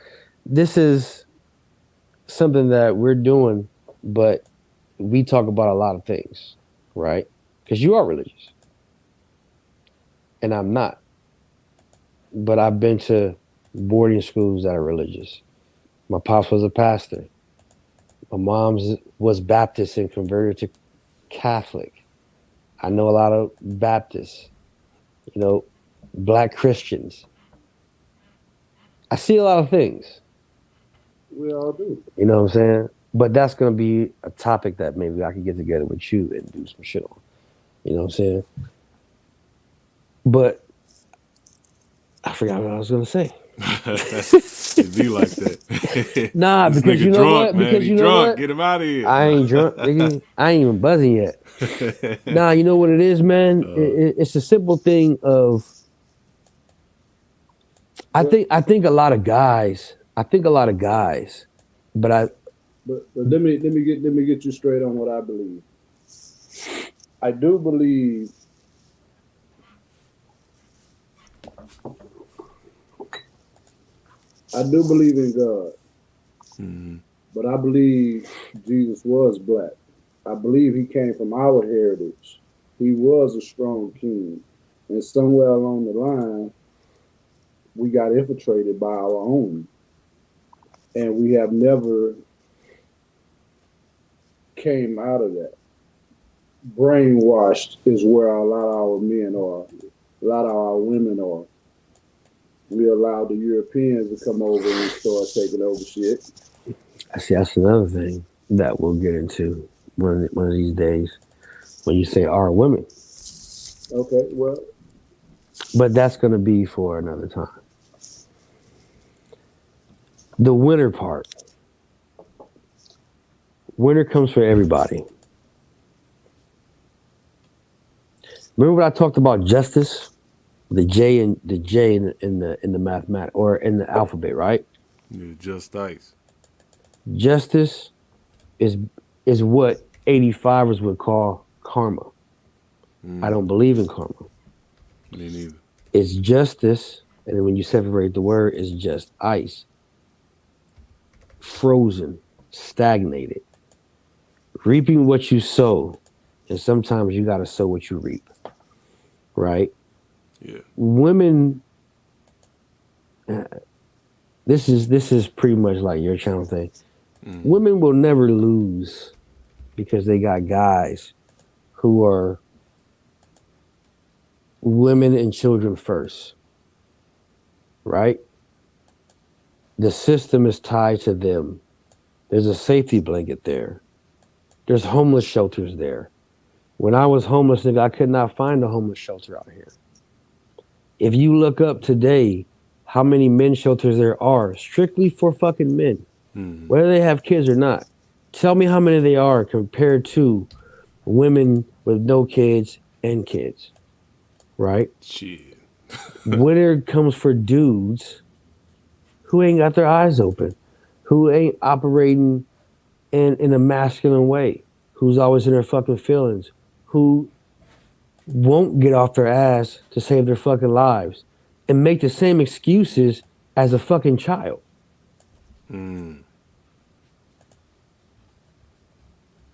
something that we're doing, but we talk about a lot of things, right? Because you are religious, and I'm not. But I've been to boarding schools that are religious. My pops was a pastor. My mom's was Baptist and converted to Catholic. I know a lot of Baptists, Black Christians. I see a lot of things. We all do. You know what I'm saying? But that's gonna be a topic that maybe I can get together with you and do some shit on. You know what I'm saying? But I forgot what I was gonna say. It be like that. Nah, This because nigga you know drunk, what? man. Because He you know drunk. what? Get him out of here. I ain't drunk, nigga. I ain't even buzzing yet. Nah, you know what it is, man? It's a simple thing of. I think a lot of guys. But let me get you straight on what I believe. I do believe in God, Mm-hmm. but I believe Jesus was black. I believe he came from our heritage. He was a strong king, and somewhere along the line, we got infiltrated by our own, and we have never came out of that. Brainwashed is where a lot of our men are, a lot of our women are. We allowed the Europeans to come over and start taking over shit. I see that's another thing that we'll get into one of these days when you say our women. Okay, well, But that's gonna be for another time. The winter part. Winter comes for everybody. Remember what I talked about justice? The J and the J in the mathematics or in the alphabet, right? Yeah, just ice. Justice is is what 85ers would call karma. I don't believe in karma. Me neither. It's justice, and then when you separate the word, it's just ice, frozen, stagnated, reaping what you sow, and sometimes you gotta sow what you reap, right? Yeah. Women, this is pretty much like your channel thing. Women will never lose because they got guys who are women and children first, right? The system is tied to them. There's a safety blanket there. There's homeless shelters there. When I was homeless, nigga, I could not find a homeless shelter out here. If you look up today how many men's shelters there are, strictly for fucking men, whether they have kids or not, tell me how many they are compared to women with no kids and kids, right? Shit. Winter comes for dudes who ain't got their eyes open, who ain't operating in a masculine way, who's always in their fucking feelings, who won't get off their ass to save their fucking lives and make the same excuses as a fucking child.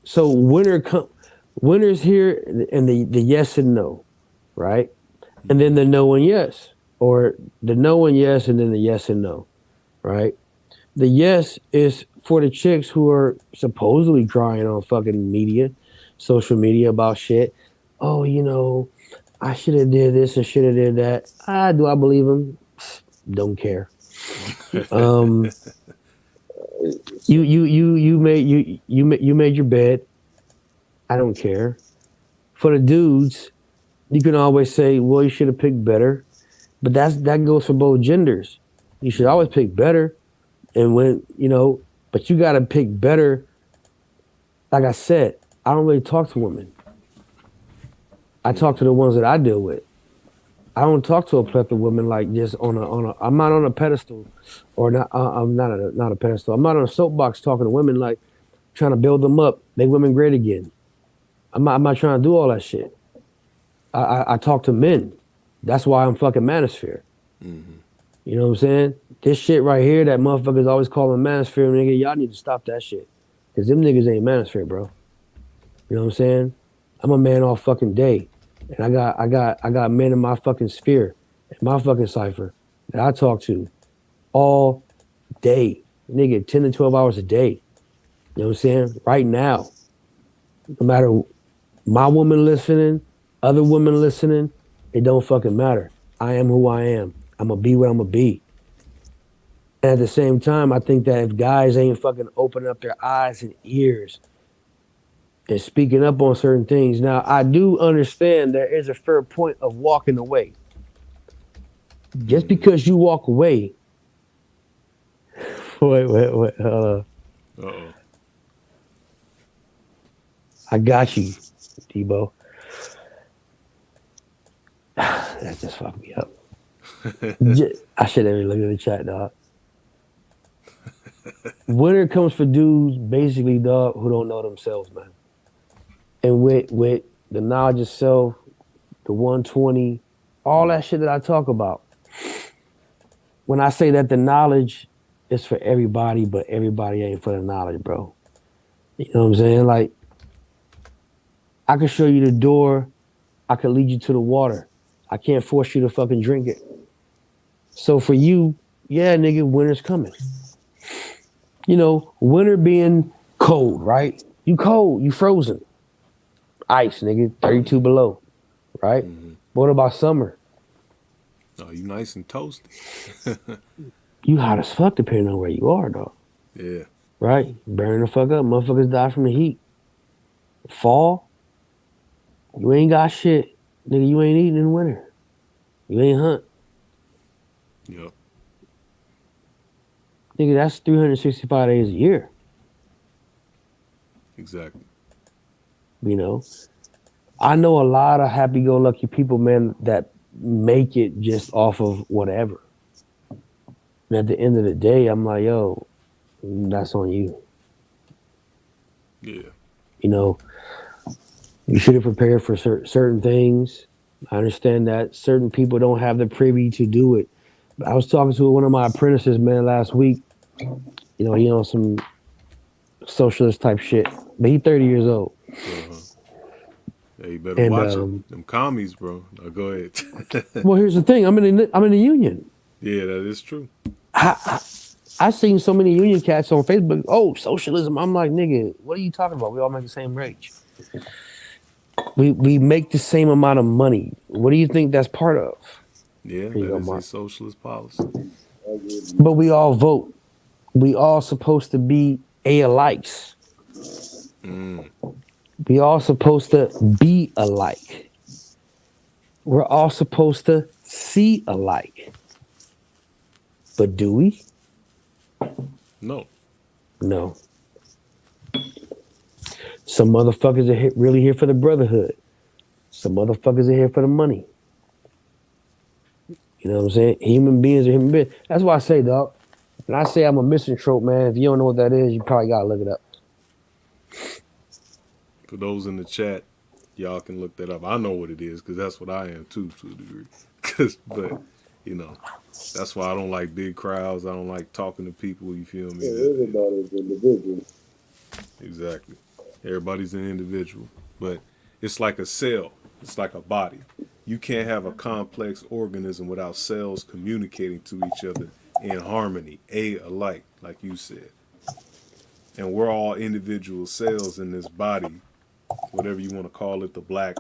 So winter's here and the yes and no, right? And then the no and yes, or the no and yes and then the yes and no, right? The yes is for the chicks who are supposedly crying on fucking media, social media about shit. Oh, I should have did this and should have did that. Do I believe them? Don't care. You made your bed. I don't care. For the dudes, you can always say, well, you should have picked better. But that goes for both genders. You should always pick better. And but you gotta pick better. Like I said, I don't really talk to women. I talk to the ones that I deal with. I don't talk to a plethora of women like just on a. I'm not on a pedestal, or not. I'm not a pedestal. I'm not on a soapbox talking to women like trying to build them up, make women great again. I'm not trying to do all that shit. I talk to men. That's why I'm fucking manosphere. You know what I'm saying? This shit right here, that motherfuckers always calling manosphere, nigga. Y'all need to stop that shit, cause them niggas ain't manosphere, bro. You know what I'm saying? I'm a man all fucking day. And I got men in my fucking sphere, in my fucking cipher that I talk to all day. Nigga, 10 to 12 hours a day. You know what I'm saying? Right now. No matter my woman listening, other women listening, it don't fucking matter. I am who I am. I'm gonna be what I'm gonna be. And at the same time, I think that if guys ain't fucking opening up their eyes and ears and speaking up on certain things. Now, I do understand there is a fair point of walking away. Just because you walk away. Wait, hold on. Uh-oh. I got you, Debo. That just fucked me up. I should have looked at the chat, dog. Winter comes for dudes, basically, dog, who don't know themselves, man. And with the knowledge of self, the 120, all that shit that I talk about. When I say that the knowledge is for everybody, but everybody ain't for the knowledge, bro. You know what I'm saying? Like, I can show you the door. I can lead you to the water. I can't force you to fucking drink it. So for you, yeah, nigga, winter's coming. Winter being cold, right? You cold, you frozen. Ice, nigga, 32 below, right? What about summer? Oh, you nice and toasty. You hot as fuck depending on where you are, dog. Yeah. Right? Burn the fuck up. Motherfuckers die from the heat. Fall, you ain't got shit. Nigga, you ain't eating in winter. You ain't hunt. Yep. Nigga, that's 365 days a year. Exactly. I know a lot of happy-go-lucky people, man, that make it just off of whatever. And at the end of the day, I'm like, yo, that's on you. Yeah. You know, you should have prepared for certain things. I understand that certain people don't have the privy to do it. But I was talking to one of my apprentices, man, last week. You know, he on some socialist type shit, but he 30 years old. Uh-huh. Hey, you better And watch them commies, bro. Now go ahead. well, here's the thing: I'm in the union. Yeah, that is true. I seen so many union cats on Facebook. Oh, socialism! I'm like, nigga, what are you talking about? We all make the same wage. We make the same amount of money. What do you think that's part of? Yeah, Here you that go, is a Mark. socialist policy. But we all vote. We all supposed to be alikes. We all supposed to be alike. We're all supposed to see alike. But do we? No. No. Some motherfuckers are really here for the brotherhood. Some motherfuckers are here for the money. You know what I'm saying? Human beings are human beings. That's why I say, dog. When I say I'm a misanthrope, man, if you don't know what that is, you probably gotta look it up. For those in the chat, y'all can look that up. I know what it is because that's what I am too, to a degree. But you know, that's why I don't like big crowds. I don't like talking to people. You feel me? Yeah, everybody's individual. Exactly. Everybody's an individual, but it's like a cell. It's like a body. You can't have a complex organism without cells communicating to each other in harmony, alike, like you said. And we're all individual cells in this body, whatever you want to call it, the black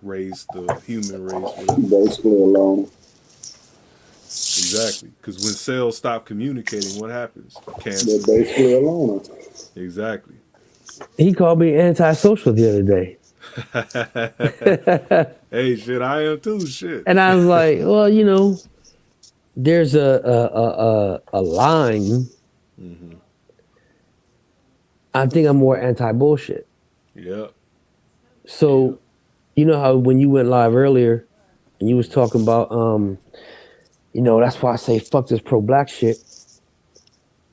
race, the human race, whatever. Basically alone. Exactly. Because when cells stop communicating, what happens? Cancer. They're basically alone. Exactly. He called me antisocial the other day. Hey, shit, I am too, shit. And I was like, well, you know, there's a line. Mm-hmm. I think I'm more anti-bullshit. Yep. So, you know how when you went live earlier and you was talking about, you know, that's why I say fuck this pro-black shit.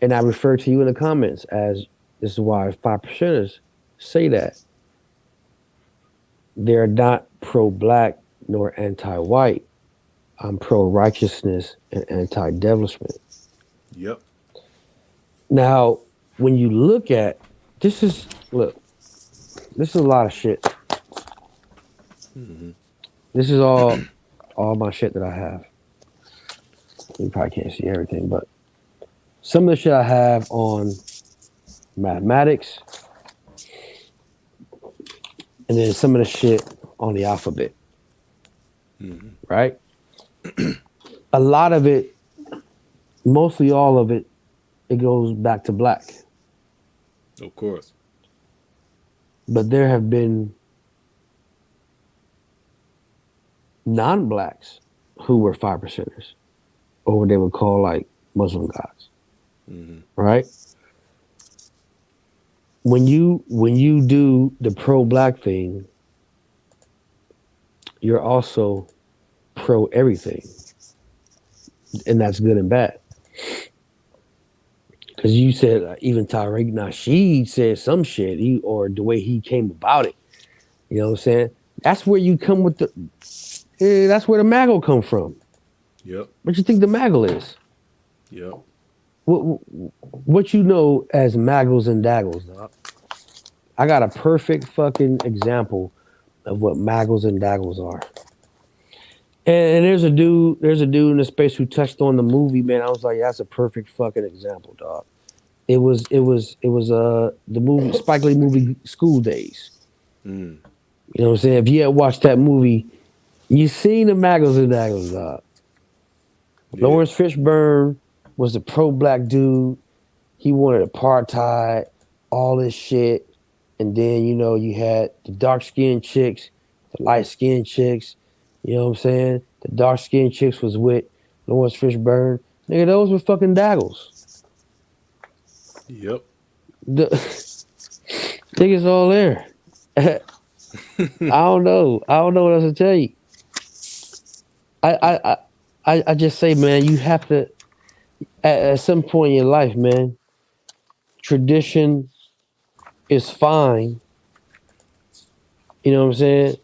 And I refer to you in the comments as, this is why 5%ers say that. They're not pro-black nor anti-white. I'm pro-righteousness and anti-devilishment. Yep. Now, when you look at, this is a lot of shit. Mm-hmm. This is all my shit that I have. You probably can't see everything, but some of the shit I have on mathematics, and then some of the shit on the alphabet. Mm-hmm. Right? A lot of it, mostly all of it, it goes back to black. Of course. But there have been non-blacks who were 5%ers, or what they would call like Muslim gods. Mm-hmm. Right? When you do the pro-black thing, you're also pro everything, and that's good and bad. Because you said even Tariq Nasheed said some shit, or the way he came about it. You know what I'm saying? That's where you come with that's where the Maggle come from. Yep. What you think the Maggle is? Yep. What you know as Maggles and Daggles, dog? I got a perfect fucking example of what Maggles and Daggles are. And there's a dude in the space who touched on the movie, man. I was like, that's a perfect fucking example, dog. It was the movie, Spike Lee movie, School Days. Mm. You know what I'm saying? If you had watched that movie, you seen the Maggles and Daggles, dog. Yeah. Lawrence Fishburne was a pro-black dude. He wanted apartheid, all this shit. And then, you know, you had the dark-skinned chicks, the light-skinned chicks. You know what I'm saying? The dark-skinned chicks was with Lawrence Fishburne. Nigga, those were fucking Daggles. Yep. The niggas all there. I don't know. I don't know what else to tell you. I just say, man, you have to at some point in your life, man. Tradition is fine. You know what I'm saying?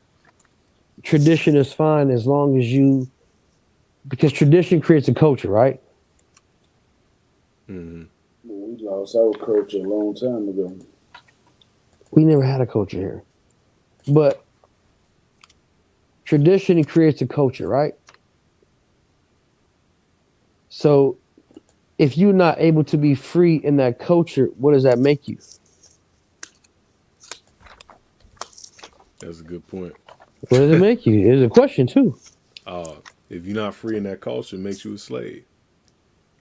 Tradition is fine as long as you, because tradition creates a culture, right? Mm-hmm. Well, we lost our culture a long time ago. We never had a culture here, but tradition creates a culture, right? So if you're not able to be free in that culture, what does that make you? That's a good point. What does it make you? It's a question too. Uh, if you're not free in that culture, it makes you a slave.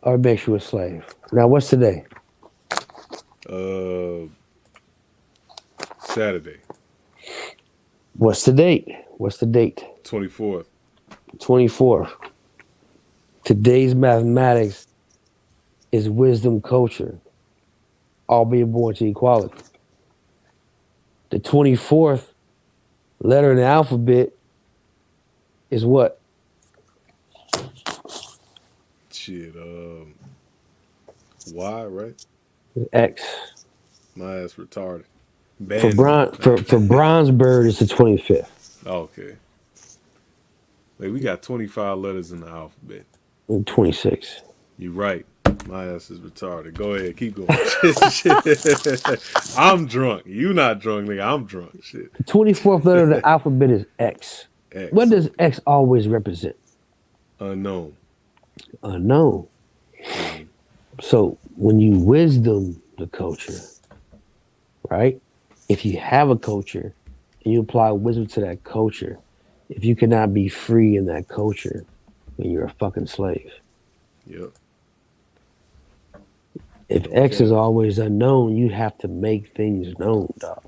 Or it makes you a slave. Now, what's today? Uh, Saturday, What's the date? What's the date? 24th. 24. Today's mathematics is wisdom culture, all being born to equality. The 24th letter in the alphabet is what? Shit. Y, right? X. My ass retarded. For Band me. bronze for bronze bird, it's the 25th. Okay. Like we got 25 letters in the alphabet. 26. You right. My ass is retarded. Go ahead, keep going. I'm drunk. You not drunk, nigga. I'm drunk. Shit. The 24th letter of the alphabet is X. What X. does X always represent? Unknown. Unknown. Mm-hmm. So when you wisdom the culture, right? If you have a culture and you apply wisdom to that culture, if you cannot be free in that culture, then you're a fucking slave. Yep. If Okay. X is always unknown, you have to make things known, dog.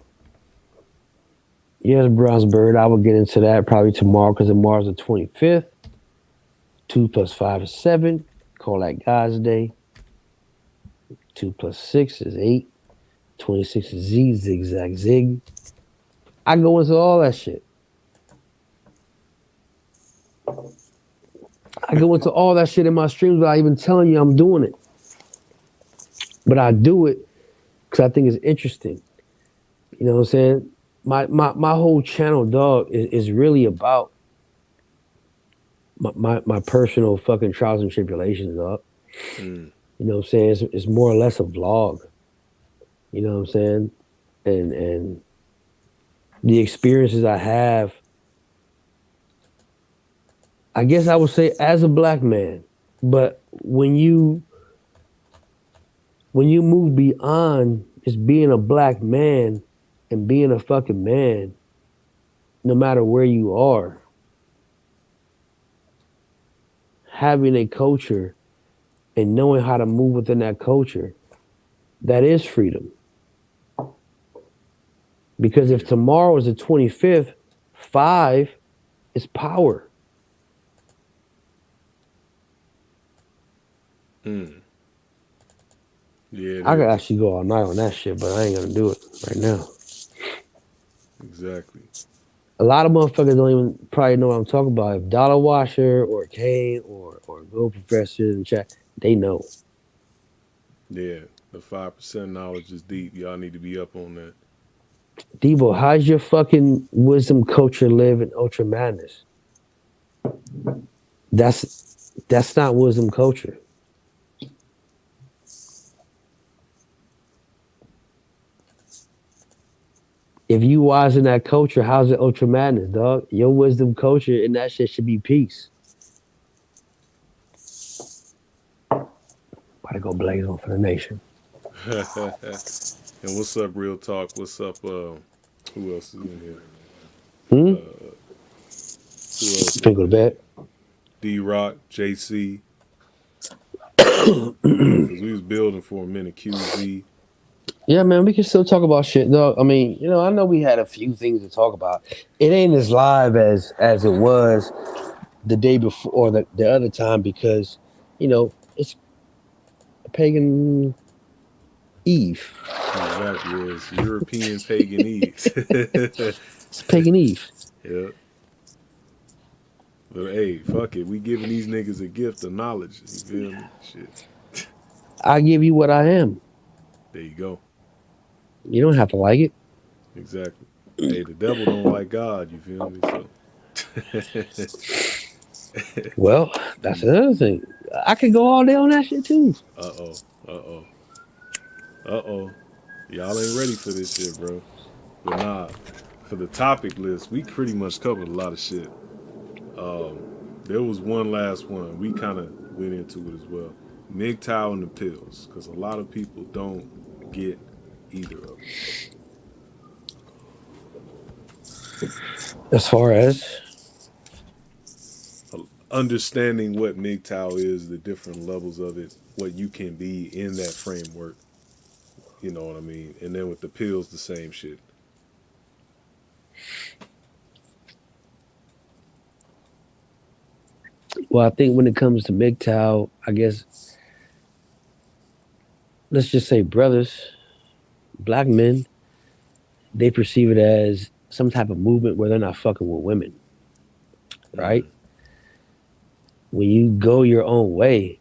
Yes, bronze bird. I will get into that probably tomorrow because tomorrow's the 25th. 2 plus 5 is 7. Call that God's Day. 2 plus 6 is 8. 26 is Z, zigzag, zig. I go into all that shit. I go into all that shit in my streams without even telling you I'm doing it. But I do it because I think it's interesting. You know what I'm saying? My whole channel, dog, is really about my personal fucking trials and tribulations, dog. Mm. You know what I'm saying? It's more or less a vlog. You know what I'm saying? And the experiences I have, I guess I would say as a black man. But when you move beyond just being a black man and being a fucking man, no matter where you are, having a culture and knowing how to move within that culture, that is freedom. Because if tomorrow is the 25th, 5 is power. Mm. Yeah, I could actually go all night on that shit, but I ain't gonna do it right now. Exactly. A lot of motherfuckers don't even probably know what I'm talking about. If Dollar Washer or Kane or Go Professor in the chat, they know. Yeah, the 5% knowledge is deep. Y'all need to be up on that. Debo, how's your fucking wisdom culture live in Ultra Madness? That's not wisdom culture. If you wise in that culture, how's it Ultra Madness, dog? Your wisdom culture and that shit should be peace. About to go blaze on for the nation. And what's up, Real Talk? What's up? Who else is in here? Hmm? Who else Finna in go to here? bed. D-Rock, JC. Because we was building for a minute. QZ. Yeah, man, we can still talk about shit, though. I mean, you know, I know we had a few things to talk about. It ain't as live as it was the day before or the other time because, you know, it's pagan Eve. Exactly. It's European pagan Eve. It's pagan Eve. Yeah. But hey, fuck it. We giving these niggas a gift of knowledge. You feel me? Shit. I give you what I am. There you go. You don't have to like it. Exactly. Hey, the devil don't like God. You feel me? So. Well, that's another thing. I could go all day on that shit too. Uh-oh. Uh-oh. Uh-oh. Y'all ain't ready for this shit, bro. But nah, for the topic list, we pretty much covered a lot of shit. There was one last one. We kind of went into it as well. MGTOW and the pills, because a lot of people don't get either of them. As far as Understanding what MGTOW is, the different levels of it, what you can be in that framework. You know what I mean? And then with the pills, the same shit. well, I think when it comes to MGTOW, I guess let's just say brothers, black men, they perceive it as some type of movement where they're not fucking with women, right? When you go your own way,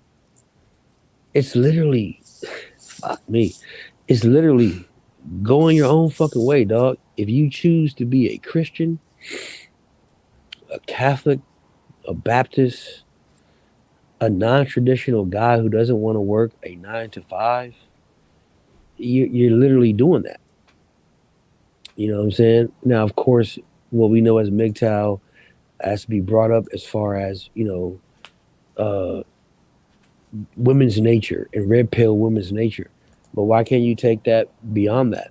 it's literally, fuck me, it's literally going your own fucking way, dog. If you choose to be a Christian, a Catholic, a Baptist, a non-traditional guy who doesn't want to work a 9 to 5, you're literally doing that. You know what I'm saying? Now, of course, what we know as MGTOW has to be brought up as far as, women's nature and red pill women's nature. But why can't you take that beyond that?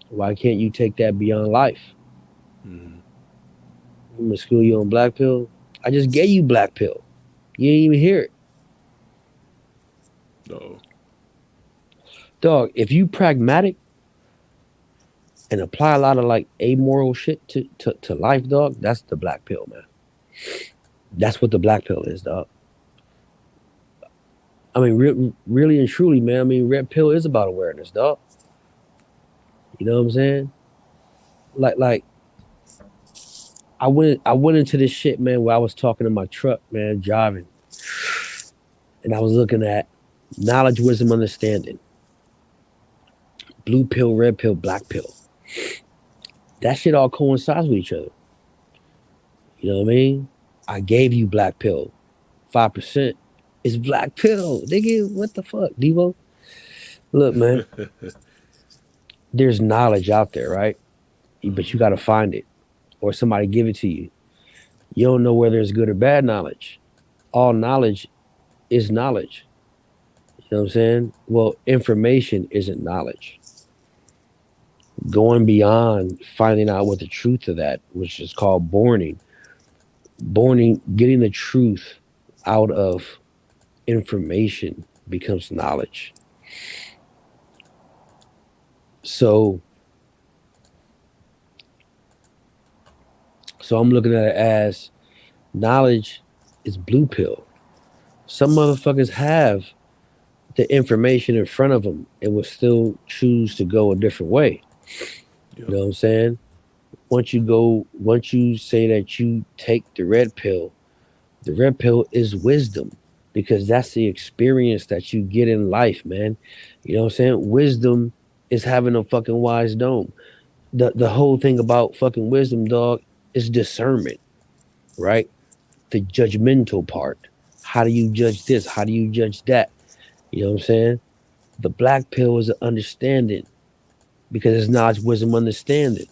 Why can't you take that beyond life? I'm gonna school you on black pill. I just gave you black pill. You didn't even hear it. No. Dog, if you pragmatic and apply a lot of like amoral shit to life, dog, that's the black pill, man. That's what the black pill is, dog. I mean, really and truly, man. I mean, red pill is about awareness, dog. You know what I'm saying? Like, I went into this shit, man, where I was talking in my truck, man, driving, and I was looking at knowledge, wisdom, understanding, blue pill, red pill, black pill. That shit all coincides with each other. You know what I mean? I gave you black pill, 5%. It's black pill, nigga. What the fuck, Devo? Look, man. There's knowledge out there, right? But you got to find it, or somebody give it to you. You don't know whether it's good or bad knowledge. All knowledge is knowledge. You know what I'm saying? Well, information isn't knowledge. Going beyond finding out what the truth of that, which is called borning, getting the truth out of information becomes knowledge. So I'm looking at it as knowledge is blue pill. Some motherfuckers have the information in front of them and will still choose to go a different way. Yep. You know what I'm saying? Once you say that you take the red pill is wisdom, because that's the experience that you get in life, man. You know what I'm saying? Wisdom is having a fucking wise dome. The whole thing about fucking wisdom, dog, is discernment, right? The judgmental part. How do you judge this? How do you judge that? You know what I'm saying? The black pill is an understanding, because it's knowledge, wisdom, understanding.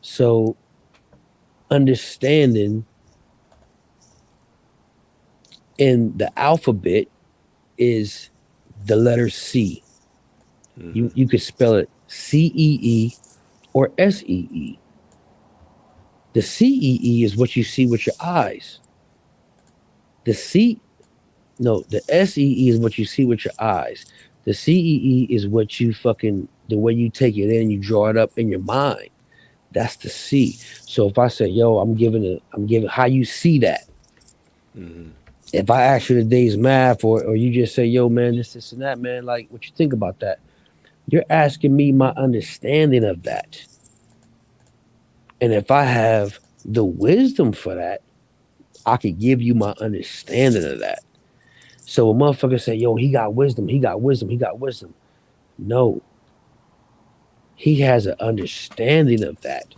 So understanding in the alphabet is the letter C. You could spell it CEE or SEE. The CEE is what you see with your eyes. The SEE is what you see with your eyes. The CEE is what you the way you take it in, you draw it up in your mind. That's the C. So if I say, yo, I'm giving how you see that. If I ask you today's math, or you just say, yo, man, this and that, man, like, what you think about that? You're asking me my understanding of that. And if I have the wisdom for that, I could give you my understanding of that. So a motherfucker say, yo, he got wisdom, he got wisdom, he got wisdom. No, he has an understanding of that.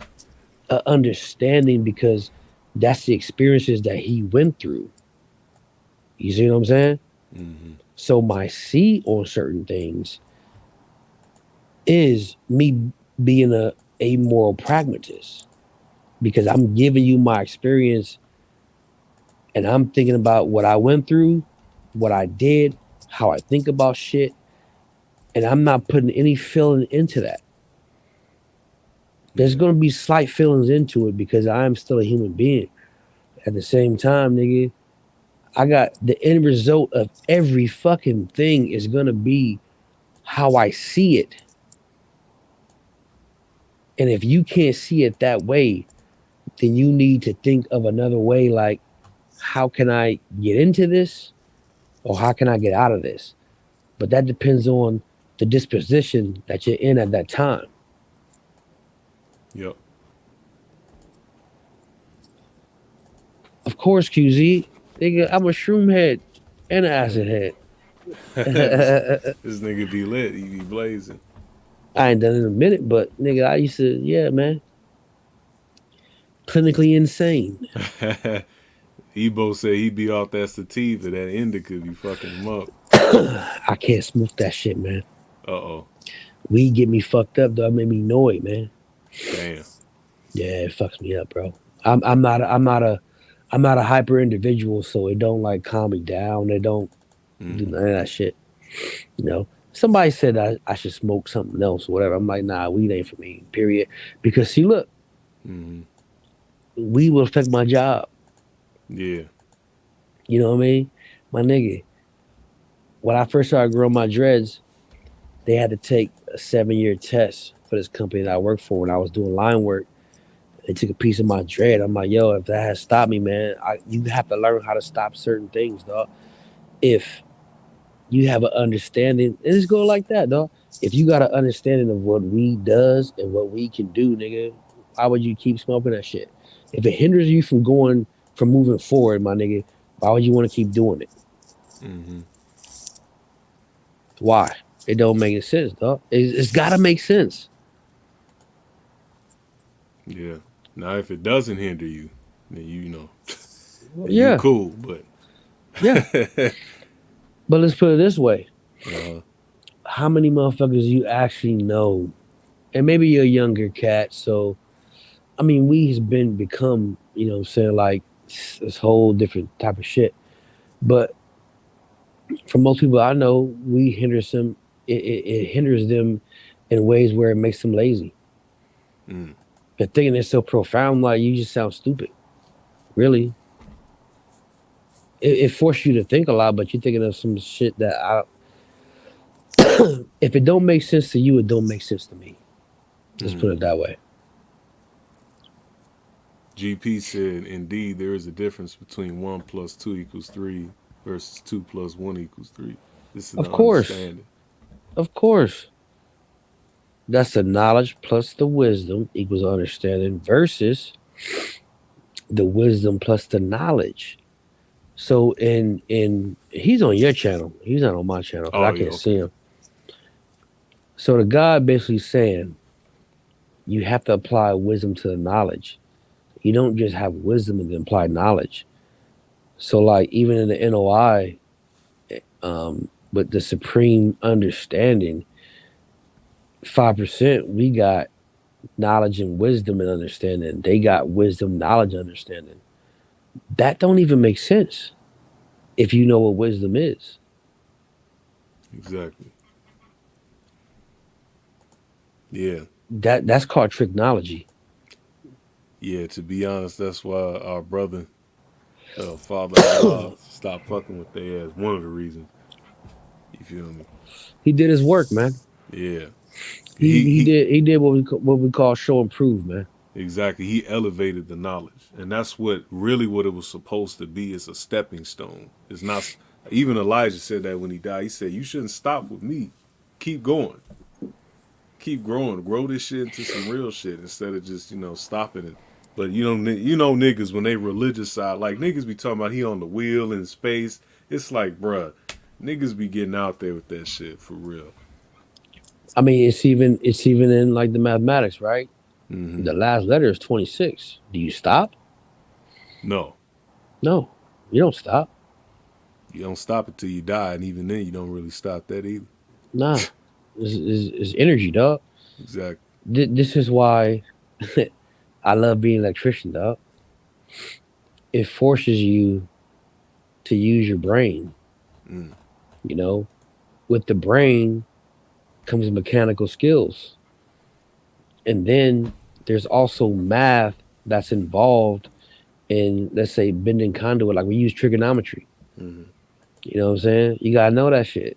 An understanding because that's the experiences that he went through. You see what I'm saying? Mm-hmm. So my seat on certain things is me being a amoral pragmatist because I'm giving you my experience and I'm thinking about what I went through, what I did, how I think about shit, and I'm not putting any feeling into that. There's Yeah. going to be slight feelings into it because I am still a human being. At the same time, nigga, I got the end result of every fucking thing is going to be how I see it. And if you can't see it that way, then you need to think of another way like, how can I get into this or how can I get out of this? But that depends on the disposition that you're in at that time. Yep. Of course, QZ, nigga, I'm a shroom head and an acid head. this, this nigga be lit. He be blazing. I ain't done it in a minute, but nigga, I used to, yeah, man. Clinically insane. Ebo said he be off that sativa. That indica be fucking him up. I can't smoke that shit, man. Uh-oh. Weed get me fucked up, though. It made me annoyed, man. Damn. Yeah, it fucks me up, bro. I'm not a hyper individual, so it don't like calm me down. It don't do none of that shit. You know, somebody said I should smoke something else or whatever. I'm like, nah, weed ain't for me. Period. Because see, look, Mm-hmm. weed will affect my job. Yeah. You know what I mean, my nigga? When I first started growing my dreads, they had to take a 7-year test for this company that I worked for when I was doing line work. They took a piece of my dread. I'm like, yo, if that has stopped me, man, you have to learn how to stop certain things, dog. If you have an understanding, and just go like that, dog. If you got an understanding of what weed does and what weed can do, nigga, why would you keep smoking that shit? If it hinders you from moving forward, my nigga, why would you want to keep doing it? Mm-hmm. Why? It don't make any sense, dog. It's got to make sense. Yeah. Now, if it doesn't hinder you, then you Yeah, cool. But yeah. But let's put it this way: uh, how many motherfuckers you actually know? And maybe you're a younger cat, so I mean, we's become, you know, what I'm saying like this whole different type of shit. But for most people I know, we hinders them. It hinders them in ways where it makes them lazy. mm, And thinking it's so profound, like you just sound stupid. Really, it forces you to think a lot, but you're thinking of some shit that if it don't make sense to you, it don't make sense to me. Let's put mm. it that way. GP said, indeed, there is a difference between 1 plus 2 equals 3 versus 2 plus 1 equals 3. This is Of the course, understanding. of course. That's the knowledge plus the wisdom equals understanding versus the wisdom plus the knowledge. So in he's on your channel. He's not on my channel because Oh, I yeah, can't see okay. him. So the guy basically saying you have to apply wisdom to the knowledge. You don't just have wisdom and then apply knowledge. So like even in the NOI, with the supreme understanding, 5% we got knowledge and wisdom and understanding. They got wisdom, knowledge, understanding. That don't even make sense if you know what wisdom is. Exactly. Yeah. That's called technology. Yeah, to be honest, that's why our brother, father Allah, stopped fucking with their ass. One of the reasons. You feel me? He did his work, man. Yeah. He He he he did he did what we call show and prove, man. exactly. He elevated the knowledge. And that's what it was supposed to be, is a stepping stone. It's not even Elijah said that when he died. He said, you shouldn't stop with me. Keep going. keep growing. Grow this shit into some real shit instead of just, stopping it. But niggas when they religious side, like niggas be talking about he on the wheel in space. It's like, bruh, niggas be getting out there with that shit for real. I mean, it's even in like the mathematics, right? Mm-hmm. The last letter is 26. Do you stop? No, No, you don't stop. you don't stop it till you die, and even then, you don't really stop that either. Nah, it's energy, dog. Exactly. This is why I love being an electrician, dog. It forces you to use your brain. Mm. You know, with the brain comes mechanical skills, and then there's also math that's involved in, let's say, bending conduit. Like we use trigonometry. Mm-hmm. You know what I'm saying? You gotta know that shit.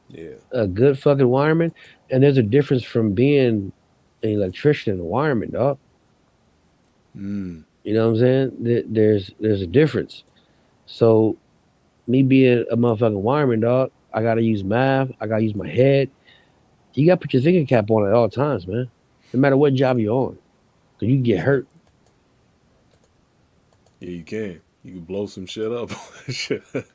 Yeah. A good fucking wireman, and there's a difference from being an electrician and a wireman, dog. Mm. You know what I'm saying? There's a difference. So me being a motherfucking wireman, dog, I gotta use math. I gotta use my head. You gotta put your thinking cap on at all times, man. No matter what job you're on, cause you can get hurt. Exactly. Yeah, you can. You can blow some shit up. Shit. Fuck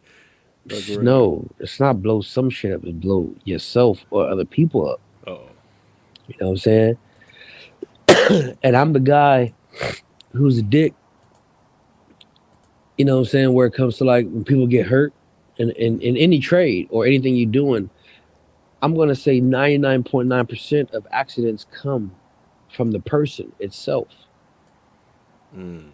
around. No, it's not blow some shit up. It's blow yourself or other people up. Oh. You know what I'm saying? And I'm the guy who's a dick. You know what I'm saying? Where it comes to like when people get hurt in any trade or anything you're doing, I'm gonna say 99.9% of accidents come from the person itself. Mm.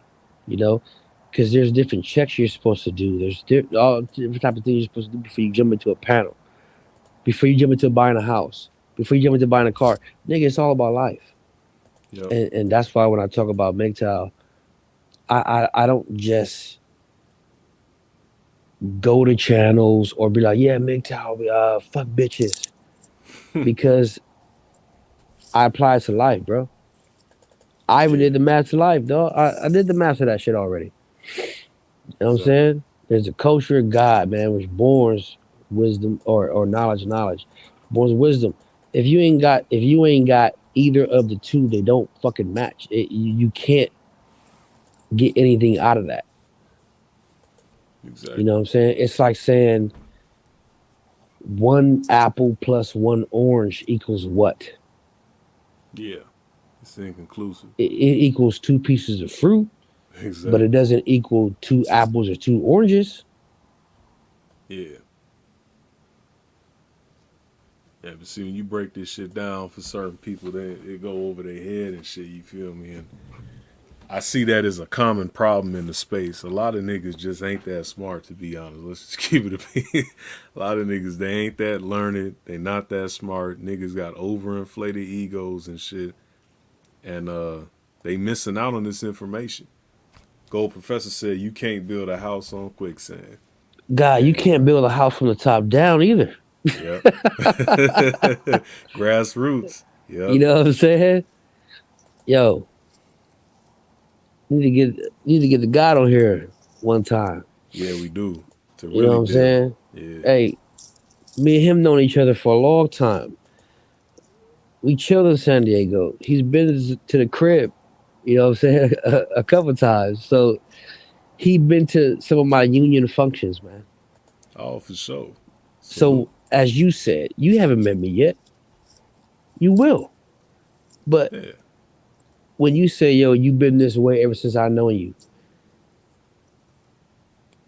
You know, because there's different checks you're supposed to do. There's all different type of things you're supposed to do before you jump into a panel, before you jump into buying a house, before you jump into buying a car. Nigga, it's all about life, Yep. and that's why when I talk about MGTOW, I don't just go to channels or be like, yeah, MGTOW, fuck bitches, because I apply it to life, bro. I even Yeah. did the math to life, dog. I did the math of that shit already. You know what I'm Exactly. saying? There's a culture of God, man, which borns wisdom or knowledge. Borns wisdom. If you ain't got either of the two, they don't fucking match. You can't get anything out of that. You Exactly. know what I'm saying? It's like saying one apple plus one orange equals what? Yeah. It's inconclusive. It equals two pieces of fruit, but it Exactly. doesn't equal two apples or two oranges. Yeah. Yeah, but see, when you break this shit down for certain people, it go over their head and shit. You feel me? And I see that as a common problem in the space. A lot of niggas just ain't that smart, to be honest. Let's just keep it a beat. A lot of niggas, they ain't that learned. They not that smart. Niggas got overinflated egos and shit. And they missing out on this information. Gold Professor said you can't build a house on quicksand. God, you And can't build a house from the top down either. yep. Grassroots. You Yep. know what I'm saying? Yo, need to get the God on here one time. Yeah, we do. To You know what really I'm deal. saying? Yeah. Hey, me and him known each other for a long time. We chilled in San Diego. He's been to the crib, you know what I'm saying, a couple times. So he been to some of my union functions, man. Oh, for sure. Salute. So as you said, you haven't met me yet. You will. But Yeah. when you say, yo, you've been this way ever since I know you,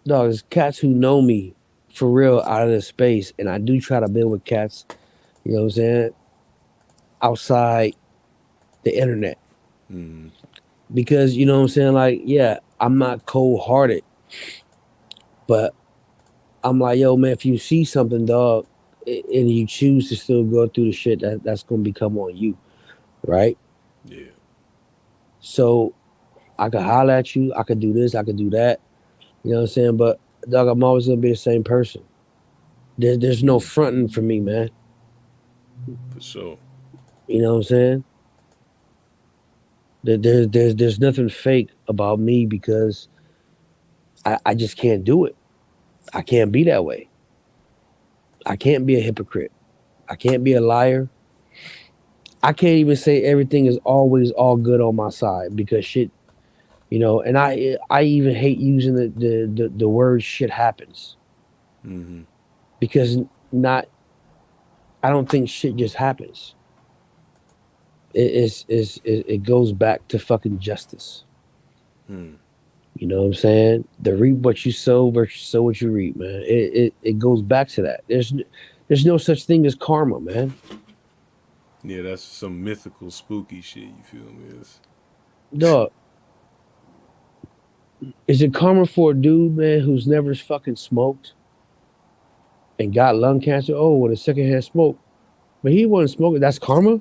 dog, there's cats who know me for real out of this space. And I do try to build with cats, you know what I'm saying, outside the internet. Mm. Because, you know what I'm saying, like, yeah, I'm not cold hearted, but I'm like, yo, man, if you see something, dog, and you choose to still go through the shit, that's gonna become on you, right? Yeah. So I could holler at you, I could do this, I could do that, you know what I'm saying? But dog, I'm always gonna be the same person. There's no fronting for me, man. For sure. You know what I'm saying? There's nothing fake about me because I just can't do it. I can't be that way. I can't be a hypocrite. I can't be a liar. I can't even say everything is always all good on my side because shit, and I even hate using the word shit happens Mm-hmm. because not I don't think shit just happens. It goes back to fucking justice. Hmm. You know what I'm saying? The reap what you sow versus sow what you reap, man. It goes back to that. There's no such thing as karma, man. Yeah, that's some mythical, spooky shit. You feel me? Dog, is it karma for a dude, man, who's never fucking smoked and got lung cancer? Oh, with a secondhand smoke, but he wasn't smoking. That's karma.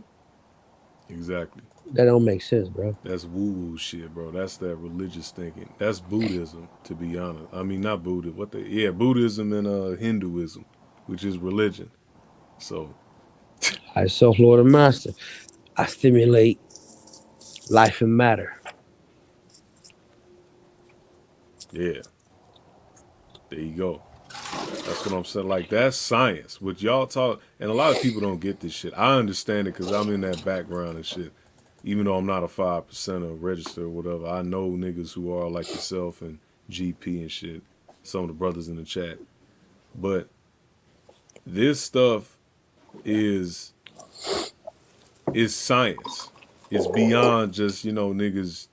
Exactly. That don't make sense, bro. That's woo woo shit, bro. That's that religious thinking. That's Buddhism, to be honest. I mean, not Buddha. Buddhism and Hinduism, which is religion. So I self Lord and Master. I stimulate life and matter. yeah, there you go. That's what I'm saying. Like that's science. What y'all talk, and a lot of people don't get this shit. I understand it because I'm in that background and shit. Even though I'm not a 5% or register or whatever, I know niggas who are like yourself and GP and shit. Some of the brothers in the chat, but this stuff is science. It's beyond just niggas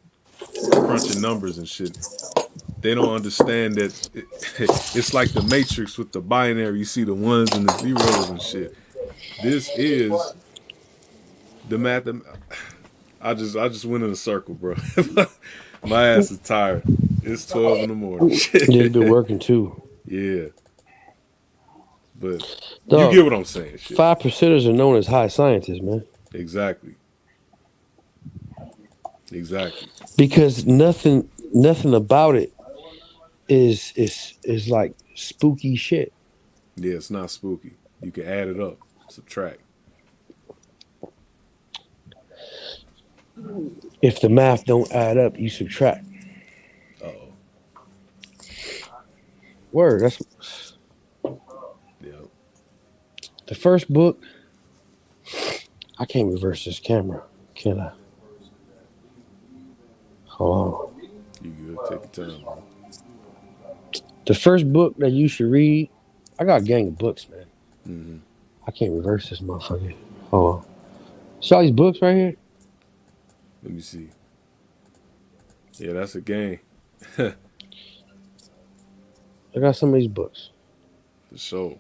crunching numbers and shit. They don't understand that it's like the Matrix with the binary. You see the ones and the zeros and shit. This is the math. I just went in a circle, bro. My ass is tired. It's 12 in the morning. Yeah, it's been Shit. working too. Yeah, but you Dog, get what I'm saying. Shit. 5%ers are known as high scientists, man. Exactly. Exactly. Because nothing about it is like spooky shit. Yeah, it's not spooky. You can add it up, subtract. If the math don't add up, you subtract. Uh-oh. Word. That's Yeah. the first book. I can't reverse this camera, can I? Hold on. You good. Take your time, bro. The first book that you should read. I got a gang of books, man. Mm-hmm. I can't reverse this motherfucker. Hold on. See all these books right here? Let me see. Yeah, that's a game. For I got some of these books. sure.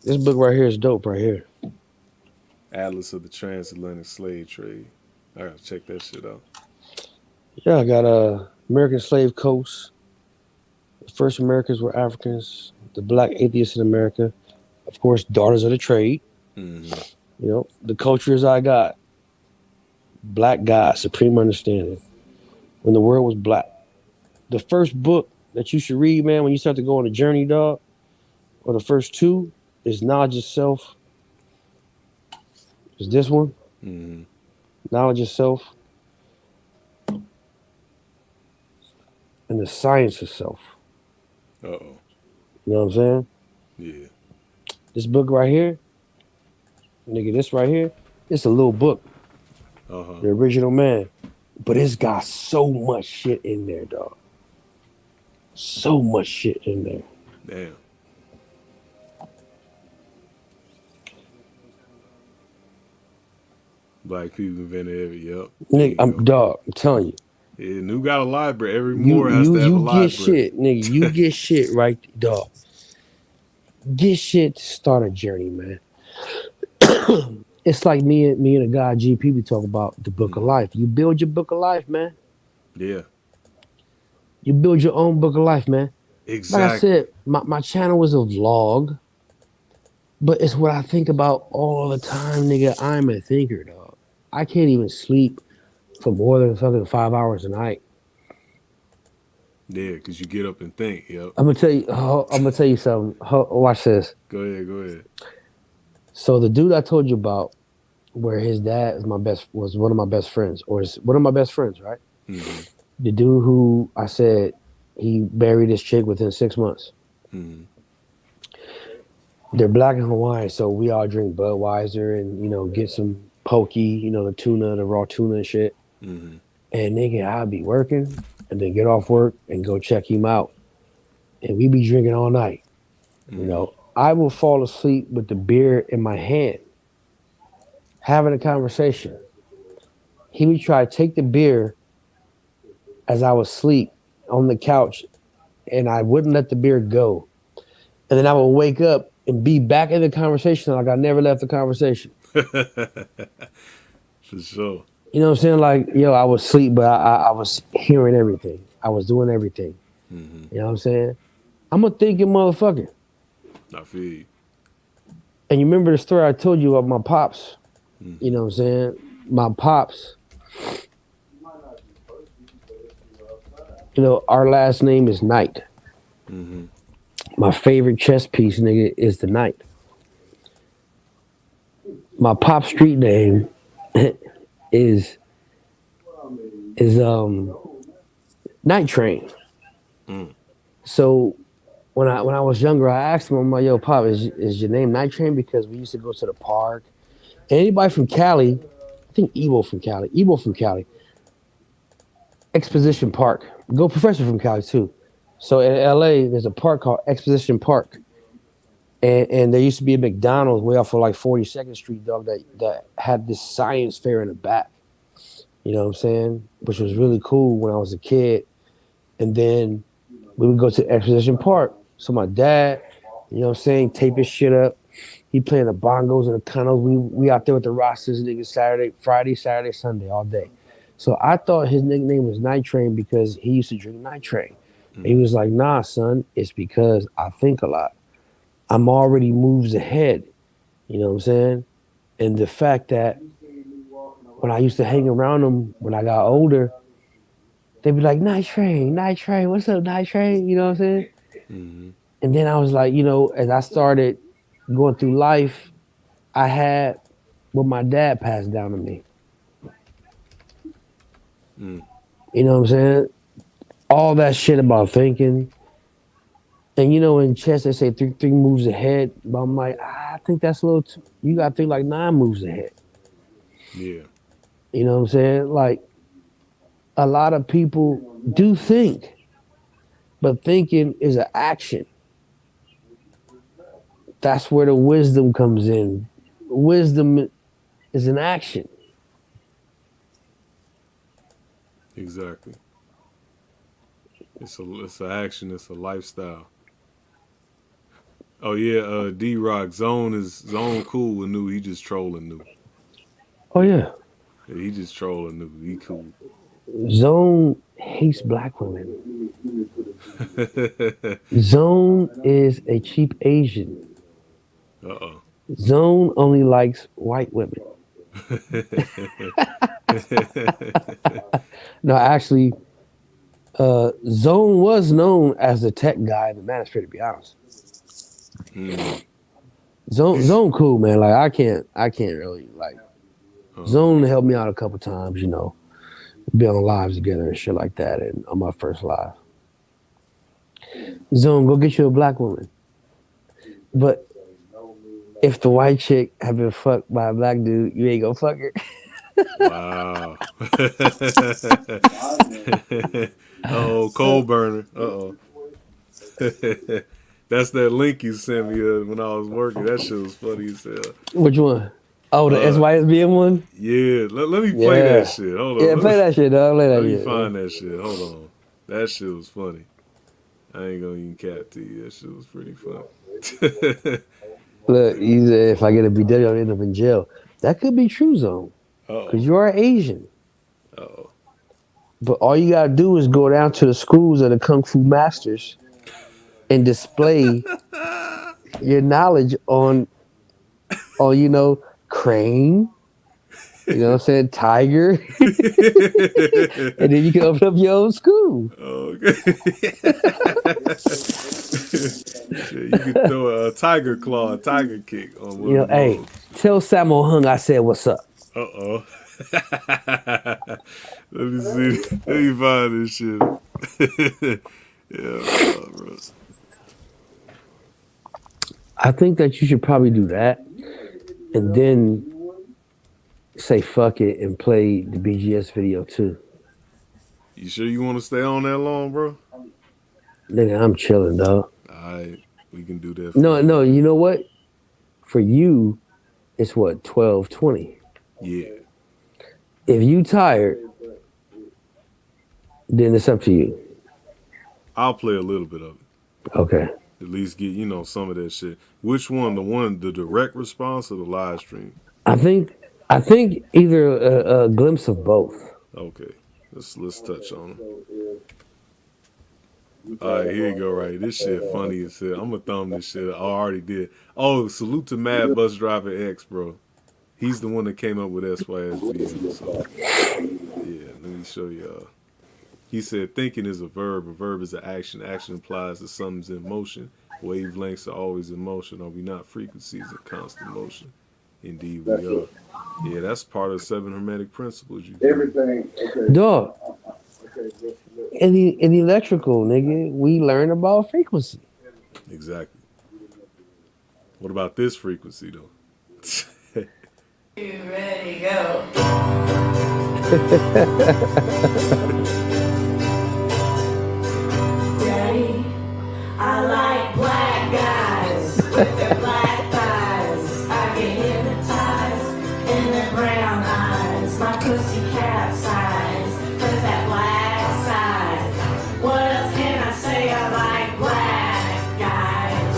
This book right here is dope right here. Atlas of the Transatlantic Slave Trade. I gotta check that shit out. Yeah, I got American Slave Coast. The first Americans were Africans. The Black Atheists in America. Of course, Daughters of the Trade. Mm-hmm. The cultures I got. Black God, Supreme Understanding. When the world was black. The first book that you should read, man, when you start to go on a journey, dog, or the first two, is Knowledge of Self. Is this one? Mm-hmm. Knowledge of Self. And the Science of Self. Uh-oh. You know what I'm saying? Yeah. This book right here, nigga, this right here, it's a little book. Uh-huh. The Original Man. But it's got so much shit in there, dog. So much shit in there. Damn. Black people invented every. Yep. There Nigga, you go. I'm telling you. Yeah, New got a library. Every You Moore has you to have a you get library. shit, nigga. You get shit right, dog. Get shit to start a journey, man. It's like me and a guy GP we talk about the book of life. You build your book of life, man. Yeah. You build your own book of life, man. Like I Exactly. said, my channel is a vlog, but it's what I think about all the time, nigga. I'm a thinker, dog. I can't even sleep for more than fucking 5 hours a night. Yeah, because you get up and think. Yep. I'm gonna tell you something. Watch this. Go ahead. Go ahead. So the dude I told you about, where his dad was one of my best friends, or is one of my best friends, right? Mm-hmm. The dude who I said he married his chick within 6 months. Mm-hmm. They're black and Hawaiian, so we all drink Budweiser and get some pokey, you know, the tuna, the raw tuna and shit. Mm-hmm. And nigga, I'd be working and then get off work and go check him out. And we be drinking all night. You Mm-hmm. know, I will fall asleep with the beer in my hand, having a conversation. He would try to take the beer as I was asleep on the couch, and I wouldn't let the beer go. And then I would wake up and be back in the conversation like I never left the conversation. For sure. You know what I'm saying? Like, yo, I was asleep, but I was hearing everything. I was doing everything. Mm-hmm. You know what I'm saying? I'm a thinking motherfucker. I feel you. And you remember the story I told you about my pops? Mm-hmm. You know what I'm saying? My pops, you know, our last name is Knight. Mm-hmm. My favorite chess piece, nigga, is the Knight. My pop street name is Night Train. Mm. So when I was younger, I asked him, I'm like, yo, Pop, is your name Night Train? Because we used to go to the park. And anybody from Cali, I think Ebo from Cali, Exposition Park. Go Professor from Cali too. So in LA, there's a park called Exposition Park. And there used to be a McDonald's way off of like 42nd Street, dog, that had this science fair in the back. You know what I'm saying? Which was really cool when I was a kid. And then we would go to Exposition Park. So my dad, you know what I'm saying, tape his shit up. He playing the bongos and the condos. We out there with the rosters, nigga, Friday, Saturday, Sunday, all day. So I thought his nickname was Night Train because he used to drink Night Train. And he was like, nah, son, it's because I think a lot. I'm already moves ahead. You know what I'm saying? And the fact that when I used to hang around him when I got older, they'd be like, Night Train, what's up, Night Train? You know what I'm saying? Mm-hmm. And then I was like, you know, as I started going through life, I had what my dad passed down to me. Mm. You know what I'm saying? All that shit about thinking. And you know, in chess they say three moves ahead, but I'm like, I think that's a little too, you gotta think like 9 moves ahead. Yeah. You know what I'm saying? Like a lot of people do think, but thinking is an action. That's where the wisdom comes in. Wisdom is an action. Exactly. It's an action. It's a lifestyle. Oh yeah. D-Rock Zone cool with New. He just trolling New. Oh Yeah. yeah. Yeah, he just trolling New. He cool. Zone hates black women. Zone is a cheap Asian. Uh-oh. Zone only likes white women. No, actually, Zone was known as the tech guy in the manosphere, to be honest. Mm. Zone cool, man. Like I can't really like Zone helped me out a couple times, you know, be on lives together and shit like that, and on my first live. Zone, go get you a black woman. But if the white chick have been fucked by a black dude, you ain't gonna fuck her. Wow. Uh-oh, coal burner. Uh-oh. That's that link you sent me when I was working. That shit was funny as hell. Which one? Oh, the Uh, SYSBM one? yeah, let me play that Yeah. shit. Hold on. Yeah, play that shit, dog. Play Let that me shit. find that shit. Hold on. That shit was funny. I ain't gonna even cap to you. That shit was pretty funny. Look, he said if I get a BW, I'll end up in jail. That could be true, Zone, Uh-oh. because you are Asian. Uh-oh. But all you gotta do is go down to the schools of the Kung Fu masters and display your knowledge on you know, crane, you know what I'm saying, tiger, and then you can open up your own school. Okay. Shit, you could throw a tiger claw, a tiger kick on one You know, of them hey, hoes. tell Sammo Hung I said what's up. Uh-oh. Let me see. Let me find this shit. Yeah, bro. I think that you should probably do that, and then say fuck it and play the BGS video too. You sure you want to stay on that long, bro? Nigga, I'm chilling, dog. Alright, we can do that for No, you. no, you know what? For you, it's what, 12:20. Yeah. If you tired, then it's up to you. I'll play a little bit of it. Okay. At least get, some of that shit. Which one? The direct response or the live stream? I think either a glimpse of both. Okay. Let's touch on them. All right, here you go. Right, this shit funny as hell. I'm gonna thumb this shit. I already did. Oh, salute to Mad Bus Driver X, bro. He's the one that came up with SYSBM. So yeah, let me show y'all. He said, "Thinking is a verb. A verb is an action. Action implies that something's in motion. Wavelengths are always in motion. Are we not frequencies in constant motion? Indeed, we are. Yeah, that's part of 7 Hermetic principles. You Everything. Okay. Dog. Okay. In the electrical, nigga, we learn about frequency. Exactly. What about this frequency though? You ready, go. Daddy, I like black guys with their black thighs. I get hypnotized in their brown eyes. My pussy capsized, cause that black side. What else can I say? I like black guys.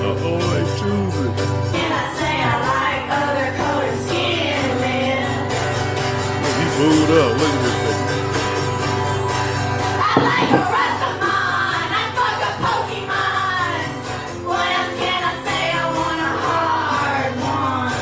Uh-oh, they choose it. Can I say I like other colored skin, man? He booed up. Look at this thing. I like a Rastamon, I fuck a Pokemon. What else can I say? I want a hard one.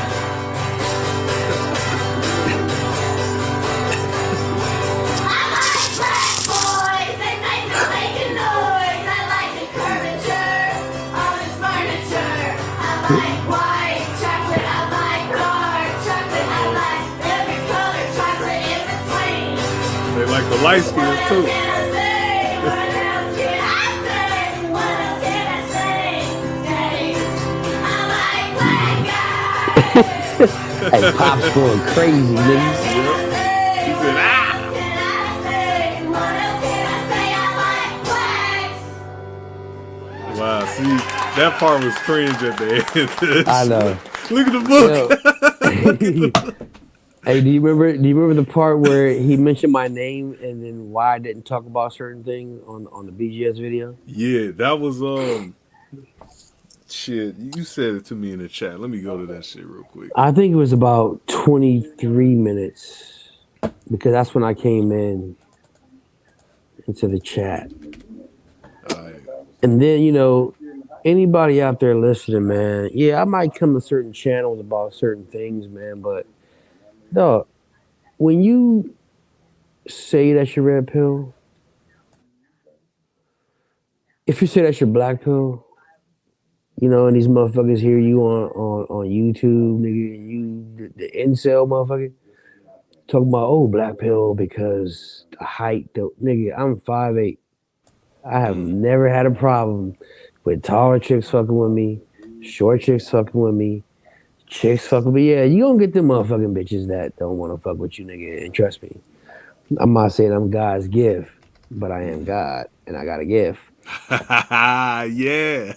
I like black boys, they make me making noise. I like the curvature of this furniture. I like white chocolate, I like dark chocolate. I like every color chocolate in between. They like the light skins too. Hey, Pop's going crazy, nigga. He said, ah! Wow, see, that part was cringe at the end. I know. Look at the book. Hey, do you remember the part where he mentioned my name and then why I didn't talk about certain things on the BGS video? Yeah, that was shit. You said it to me in the chat. Let me go to that shit real quick. I think it was about 23 minutes because that's when I came into the chat. All right. And then, anybody out there listening, man, yeah, I might come to certain channels about certain things, man, but dog, when you say that's your red pill, if you say that's your black pill, and these motherfuckers hear you on YouTube, nigga, and you the incel motherfucker talking about black pill because the height, nigga, I'm 5'8". I have never had a problem with taller chicks fucking with me, short chicks fucking with me, chicks fucking with me. Yeah, you gonna get them motherfucking bitches that don't want to fuck with you, nigga. And trust me, I'm not saying I'm God's gift, but I am God, and I got a gift. Yeah.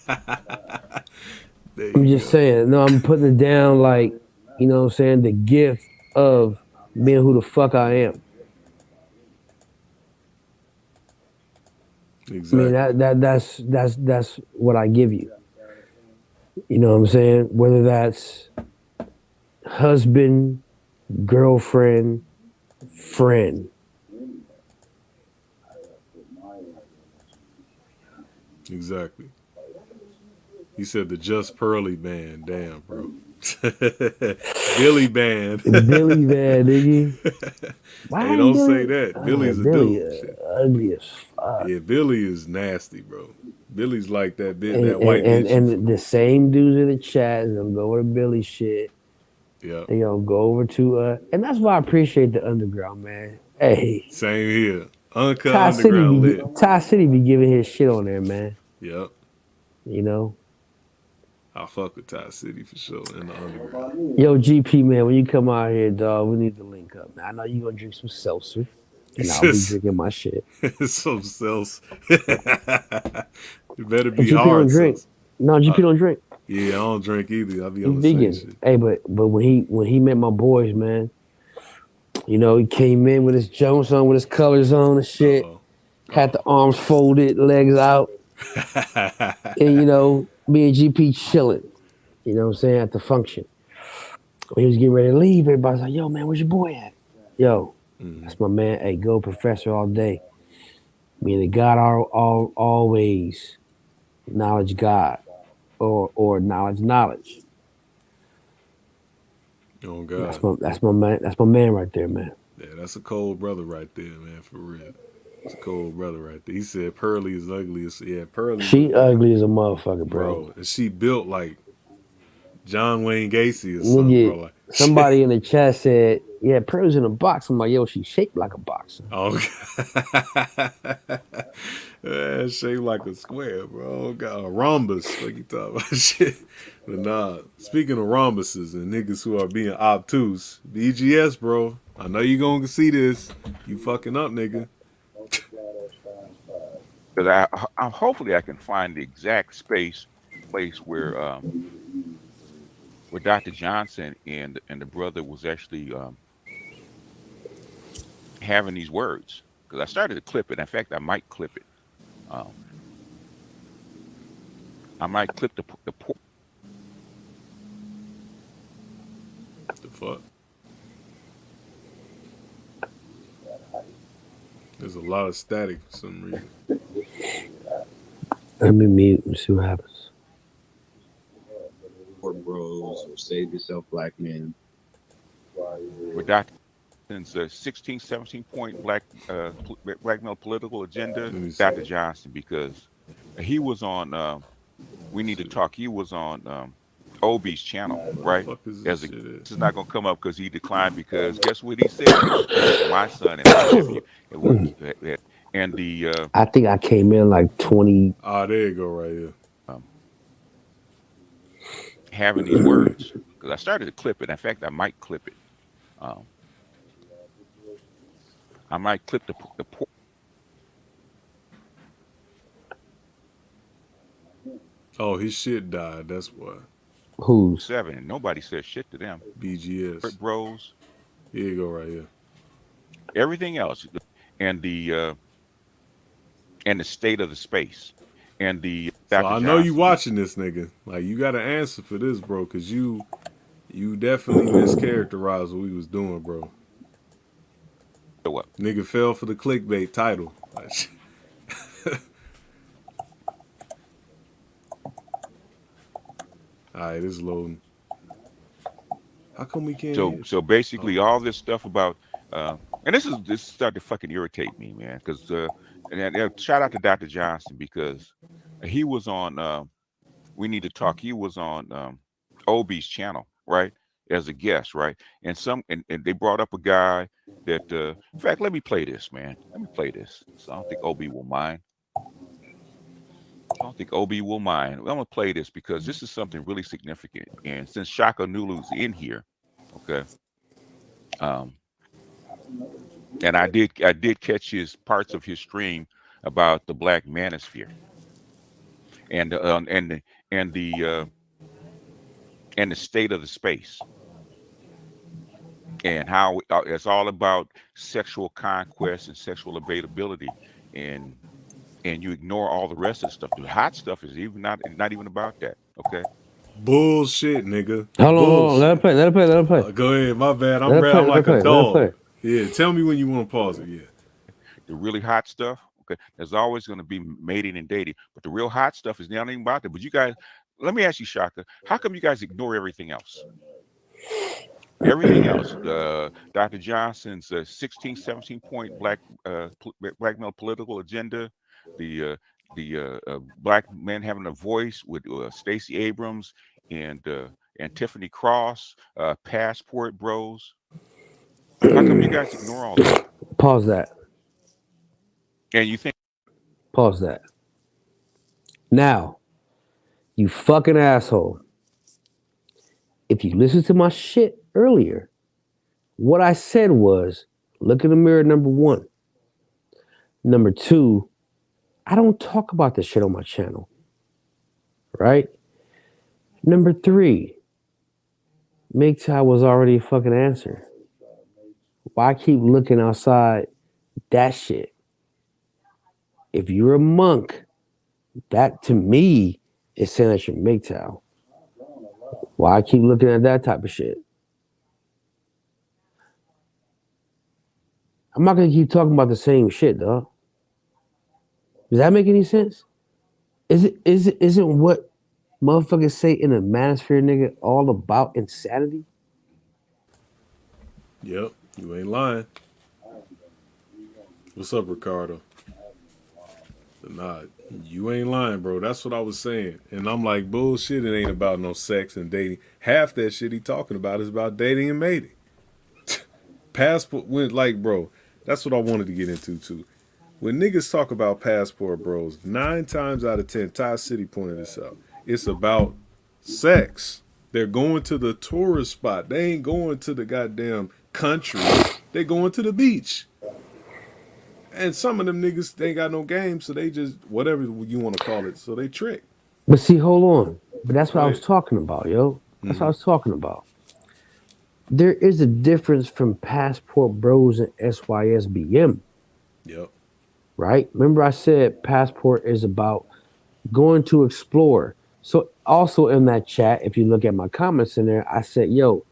I'm just saying, no, I'm putting it down like, what I'm saying, the gift of being who the fuck I am. Exactly. I mean, that's what I give you. You know what I'm saying? Whether that's husband, girlfriend, friend. Exactly. He said the Just Pearly band. Damn, bro. Billy band. Billy band, nigga. Why Hey, don't say that. Billy's a Billy dude. ugly as fuck. Yeah, Billy is nasty, bro. Billy's like that bitch, that white and, bitch. And the same dudes in the chat is gonna go over to Billy shit. Yeah. They gonna go over to and that's why I appreciate the underground, man. Hey. Same here. Uncut Underground lit. Ty City be giving his shit on there, man. Yep. You know? I fuck with Tie City for sure in the underground. Yo, GP man, when you come out here, dog, we need to link up, man. I know you gonna drink some seltzer, and It's I'll be just drinking my shit. some cells. It better And be GP don't hard drink. cells. No, GP Uh, don't drink. yeah, I don't drink either. I'll be He on the same vegan. shit. Hey, but when he met my boys, man, you know, he came in with his Jones on, with his colors on and Uh shit. oh. Had the Uh arms folded, legs out, oh. and you know, me and GP chilling. You know what I'm saying, at the function. When he was getting ready to leave, everybody's like, "Yo, man, where's your boy at?" Yo, Mhm. that's my man. Hey, go professor all day. Me and the God are all always knowledge God or knowledge. Oh That's God. my man. That's my man right there, man. Yeah, that's a cold brother right there, man, for real. It's a cold brother right there. He said Pearly is ugly. Yeah, Pearly look She like, ugly as a motherfucker, bro. bro, and she built like John Wayne Gacy or something, Nigga, bro. Like, somebody in the chat said, "Yeah, Pearl's in a box." I'm like, "Yo, she shaped like a boxer." oh, yeah, shaped like a square, bro. Oh, God, a rhombus. Fuck you talking about shit. But nah, speaking of rhombuses and niggas who are being obtuse, BGS, bro. I know you gonna see this. You fucking up, nigga. Because I hopefully I can find the exact place where Dr. Johnson and the brother was actually having these words. Because I started to clip it. In fact, I might clip it. Um, I might clip the The fuck? There's a lot of static for some reason. Let me mute and see what happens. Bros or save yourself, black men. where Dr. Johnson's 16, 17-point black male political agenda. Let me see. Dr. Johnson, because he was on We Need to Shit. Talk. He was on Obi's channel, Where the right? fuck is this As a shit at? This is not gonna come up because he declined because guess what he said? He said my son and my nephew and the I think I came in like 20. Ah, there you go, right here. um, having these words because I started to clip it. In fact, I might clip it. Um, I might clip the Oh, his shit died. That's why. Who's? 7, and nobody says shit to them. BGS. Bros, Here you go, right here. everything else, and the state of the space, and the So Dr. I know you Johnson. watching this, nigga. Like you got to answer for this, bro, because you definitely mischaracterized what we was doing, bro. What? Nigga fell for the clickbait title. All right, it's loading. How come we can't hear? So basically, all this stuff about and this started to fucking irritate me, man. Because shout out to Dr. Johnson because he was on We Need to Talk. He was on Obi's channel, right, as a guest, right? And they brought up a guy that in fact, let me play this, man. Let me play this. So I don't think Obi will mind. I don't think Obi will mind. I'm gonna play this because this is something really significant. And since SHAKA-NEU-LU's in here, okay. Um, and I did catch his parts of his stream about the black manosphere and and the uh, and the state of the space and how it's all about sexual conquest and sexual availability and you ignore all the rest of the stuff. The hot stuff is even not even about that. Okay. Bullshit, nigga. Hold on. Let her Bullshit. play. Let her play. Let her play. Go ahead. My bad. Let her play. I'm Let her like a play. Let her dog. play. Yeah. Tell me when you want to pause it. Yeah. The really hot stuff. Okay. There's always going to be mating and dating, but the real hot stuff is not even about that. But you guys, let me ask you, Shaka, how come you guys ignore everything else? Everything else, Dr. Johnson's 16, 17-point black male political agenda, the black men having a voice with Stacey Abrams and Tiffany Cross, Passport Bros. How come you guys ignore all that? Pause that. And you think Pause that. Now, You fucking asshole. If you listen to my shit earlier, what I said was, look in the mirror, number one. Number two, I don't talk about this shit on my channel. Right? Number three, MGTOW was already a fucking answer. Why keep looking outside that shit? If you're a monk, that to me is saying that you're MGTOW. Why keep looking at that type of shit? I'm not gonna keep talking about the same shit, dog. Does that make any sense? Isn't what motherfuckers say in the manosphere, nigga, all about insanity? Yep, you ain't lying. What's up, Ricardo? Nah, you ain't lying, bro. That's what I was saying. And I'm like, bullshit, it ain't about no sex and dating. Half that shit he talking about is about dating and mating. Passport, when, like, bro, that's what I wanted to get into, too. When niggas talk about passport bros, 9 times out of 10, Ty City pointed this out, it's about sex. They're going to the tourist spot. They ain't going to the goddamn country. They going to the beach. And some of them niggas, they ain't got no game, so they just, whatever you want to call it, so they trick. But see, hold on. But that's Go what I was ahead. talking about, yo. That's what I was talking about. There is a difference from passport bros and SYSBM, Yep. right? Remember I said passport is about going to explore. So also in that chat, if you look at my comments in there, I said, yo,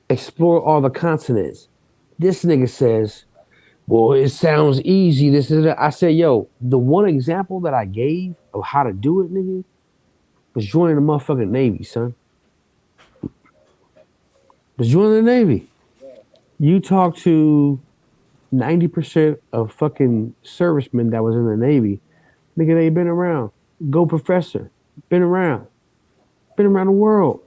explore all the continents. This nigga says, well, it sounds easy. This is that. I said, yo, the one example that I gave of how to do it, nigga, was joining the motherfucking Navy, son. Was joining the Navy. You talk to 90% of fucking servicemen that was in the Navy, nigga, they been around. Go professor. Been around. Been around the world.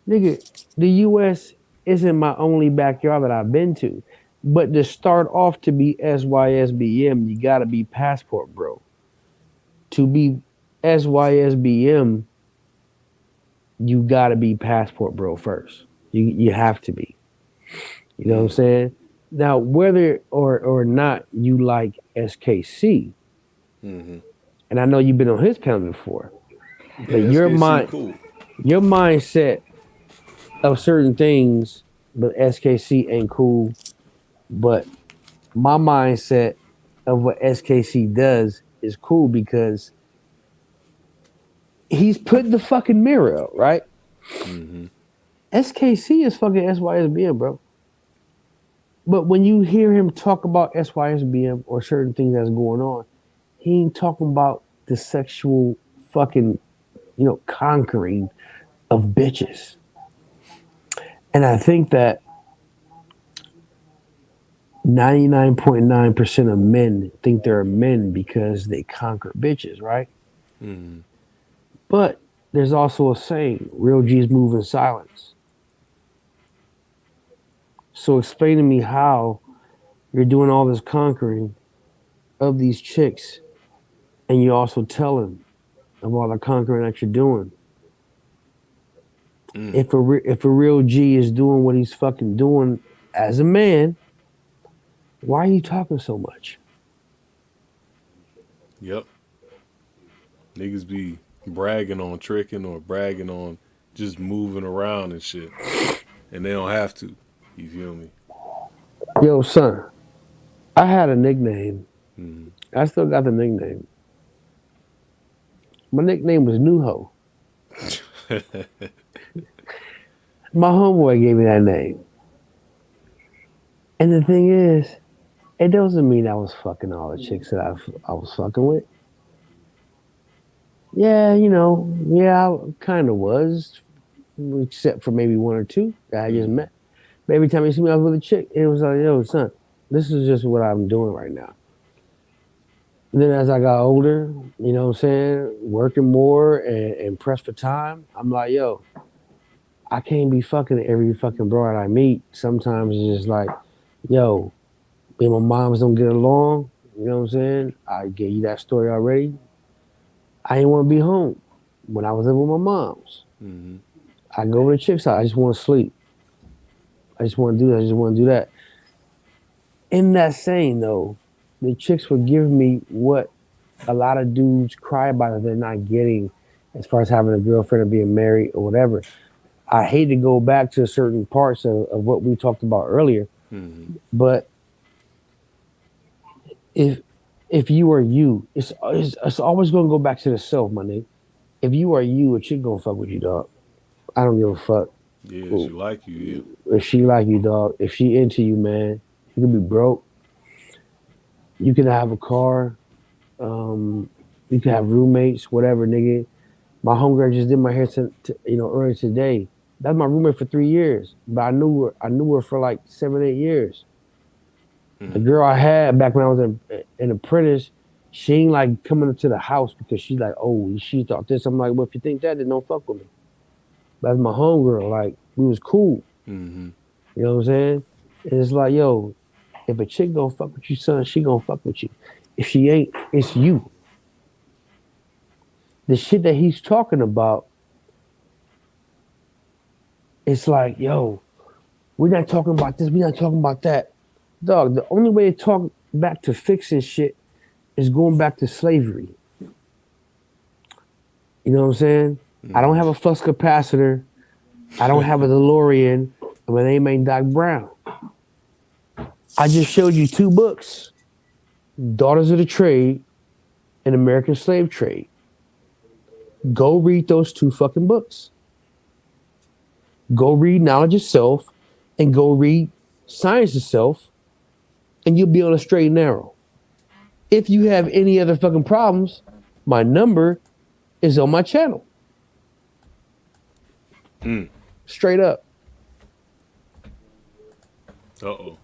Nigga, the US isn't my only backyard that I've been to. But to start off to be SYSBM, you gotta be passport bro. To be SYSBM, you gotta be passport bro first. You have to be. You know what I'm saying? Now, whether or not you like SKC, Mm-hmm. and I know you've been on his panel before, Yeah, but SKC cool. your mindset of certain things, but SKC ain't cool. But my mindset of what SKC does is cool because he's put the fucking mirror up, right? Mm-hmm. SKC is fucking SYSBM, bro. But when you hear him talk about SYSBM or certain things that's going on, he ain't talking about the sexual fucking, conquering of bitches. And I think that 99.9% of men think they're men because they conquer bitches, right? Mm-hmm. But there's also a saying, real G's move in silence. So explain to me how you're doing all this conquering of these chicks and you also tell them of all the conquering that you're doing. If a real G is doing what he's fucking doing as a man, why are you talking so much? Yep. Niggas be bragging on tricking or bragging on just moving around and shit. And they don't have to. You feel me? Yo, son, I had a nickname. Mm-hmm. I still got the nickname. My nickname was New Ho. My homeboy gave me that name. And the thing is, it doesn't mean I was fucking all the chicks that I was fucking with. Yeah, I kind of was, except for maybe one or two that I just met. But every time you see me, I was with a chick. It was like, yo, son, this is just what I'm doing right now. And then as I got older, you know what I'm saying, working more and pressed for time, I'm like, yo, I can't be fucking every fucking broad I meet. Sometimes it's just like, yo, me and my moms don't get along. You know what I'm saying? I gave you that story already. I ain't want to be home. when I was living with my mom's. Mm-hmm. I go to the chick's house. I just want to sleep. I just want to do that. I just want to do that. In that saying, though, the chicks were giving me what a lot of dudes cry about that they're not getting as far as having a girlfriend or being married or whatever. I hate to go back to certain parts of what we talked about earlier, Mm-hmm. but if you are you, it's always going to go back to the self, my nigga. If you are you, a chick gonna fuck with you, dog. I don't give a fuck. Yeah, she like you. Yeah. If she like you, dog. If she into you, man, you can be broke. You can have a car. You can have roommates, whatever, nigga. My homegirl just did my hair, earlier today. That's my roommate for 3 years, but I knew her. I knew her for like 7, 8 years. The girl I had back when I was an apprentice, she ain't like coming up to the house because she's like, oh, she thought this. I'm like, well, if you think that, then don't fuck with me. That's my homegirl. Like, we was cool. Mm-hmm. You know what I'm saying? And it's like, yo, if a chick gonna fuck with you, son, she gonna fuck with you. If she ain't, it's you. The shit that he's talking about, it's like, yo, we're not talking about this, we're not talking about that. Dog, the only way to talk back to fixing shit is going back to slavery. You know what I'm saying? I don't have a flux capacitor. I don't have a DeLorean. And my name ain't Doc Brown. I just showed you 2 books. Daughters of the Trade and American Slave Trade. Go read those 2 fucking books. Go read Knowledge of Self and go read Science of Self, and you'll be on a straight and narrow. If you have any other fucking problems, my number is on my channel. Straight up. Uh-oh.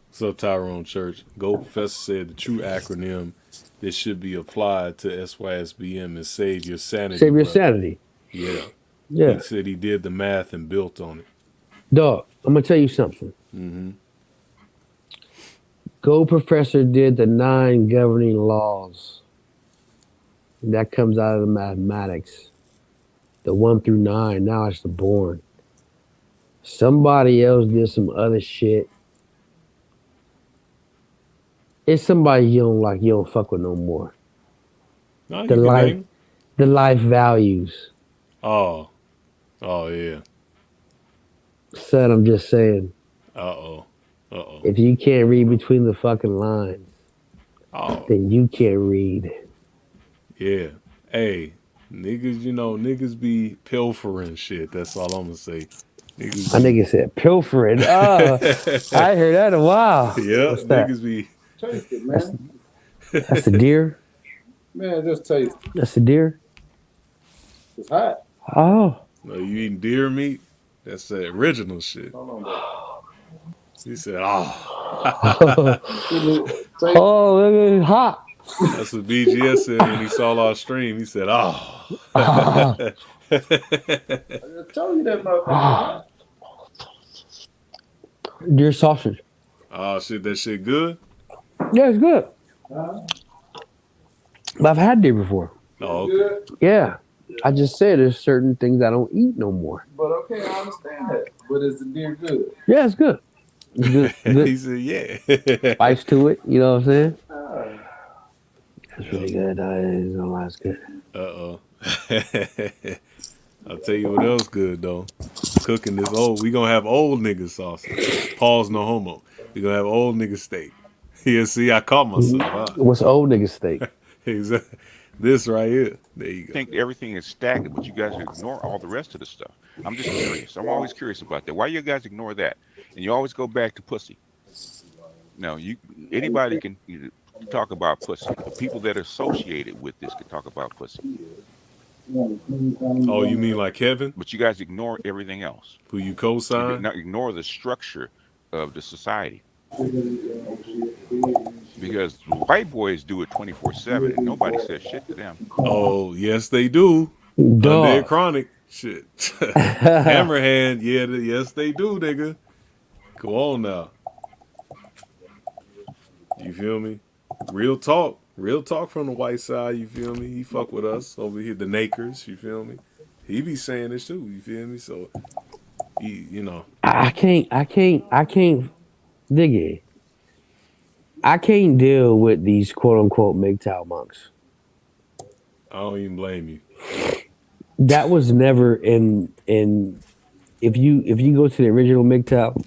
What's up, Tyrone Church? Go Professor said the true acronym that should be applied to SYSBM is Save Your Sanity. Save your brother. sanity. Yeah. Yeah. He said he did the math and built on it. Dog, I'm going to tell you something. Go Professor did the 9 governing laws. That comes out of the mathematics. The 1 through 9. Now it's the born. Somebody else did some other shit. It's somebody you don't like, you don't fuck with no more. No, The life values. Oh. Oh, yeah. Son, I'm just saying. Uh-oh. Uh-oh. If you can't read between the fucking lines, then you can't read. Yeah. Hey, niggas be pilfering shit. That's all I'm gonna say. My nigga said pilfering. Oh, I heard that in a while. Yeah, what's that? niggas be. Taste it, man. That's a deer? Man, just taste it. That's a deer? It's hot. Oh. No, you eating deer meat? That's the original shit. Hold on, bro. He said, Oh, look, it's hot. That's what BGS said when he saw our stream. He said, I just told you that motherfucker. Deer sausage. Oh, shit, that shit good? Yeah, it's good. But I've had deer before. Oh, okay. Good. Yeah. I just said there's certain things I don't eat no more. But okay, I understand that. But is the deer good? Yeah, it's good. It's good. Good. He said, yeah. Spice to it, you know what I'm saying? That's really good. That's good. Uh-oh. I'll tell you what else good, though. Cooking this old. We gonna have old nigga sausage. Pause, no homo. We gonna have old nigga steak. Yeah, see, I caught myself. Huh? What's old nigga steak? Exactly. This right here. There you I go. think everything is stagnant, but you guys ignore all the rest of the stuff. I'm just curious. I'm always curious about that. Why you guys ignore that? And you always go back to pussy. Now, anybody can talk about pussy. The people that are associated with this can talk about pussy. Oh, you mean like Kevin, But you guys ignore everything else. who you You co-signed? not ignore the structure of the society. Because white boys do it 24/7 and nobody says shit to them. Oh, yes, they do. Undead Chronic. Shit. Hammerhand. Yeah, yes, they do, nigga. Go on now. You feel me? Real talk. Real talk from the white side, you feel me? He fuck with us over here, the Nakers, you feel me? He be saying this too, you feel me? So he, you know, I can't dig it. I can't deal with these quote unquote MGTOW monks. I don't even blame you. That was never in if you go to the original MGTOW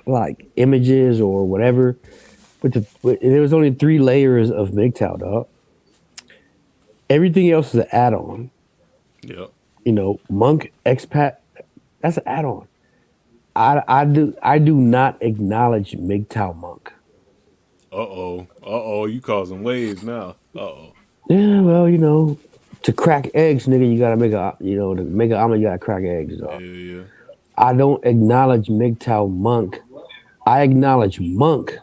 like images or whatever, there was only 3 layers of MGTOW, dog. Everything else is an add-on. Yep. Monk expat, that's an add-on. I do not acknowledge MGTOW monk. You causing waves now. Yeah, well, to crack eggs, nigga, you gotta to make an omelet, you gotta crack eggs, Yeah, dog. yeah. I don't acknowledge MGTOW monk. I acknowledge monk.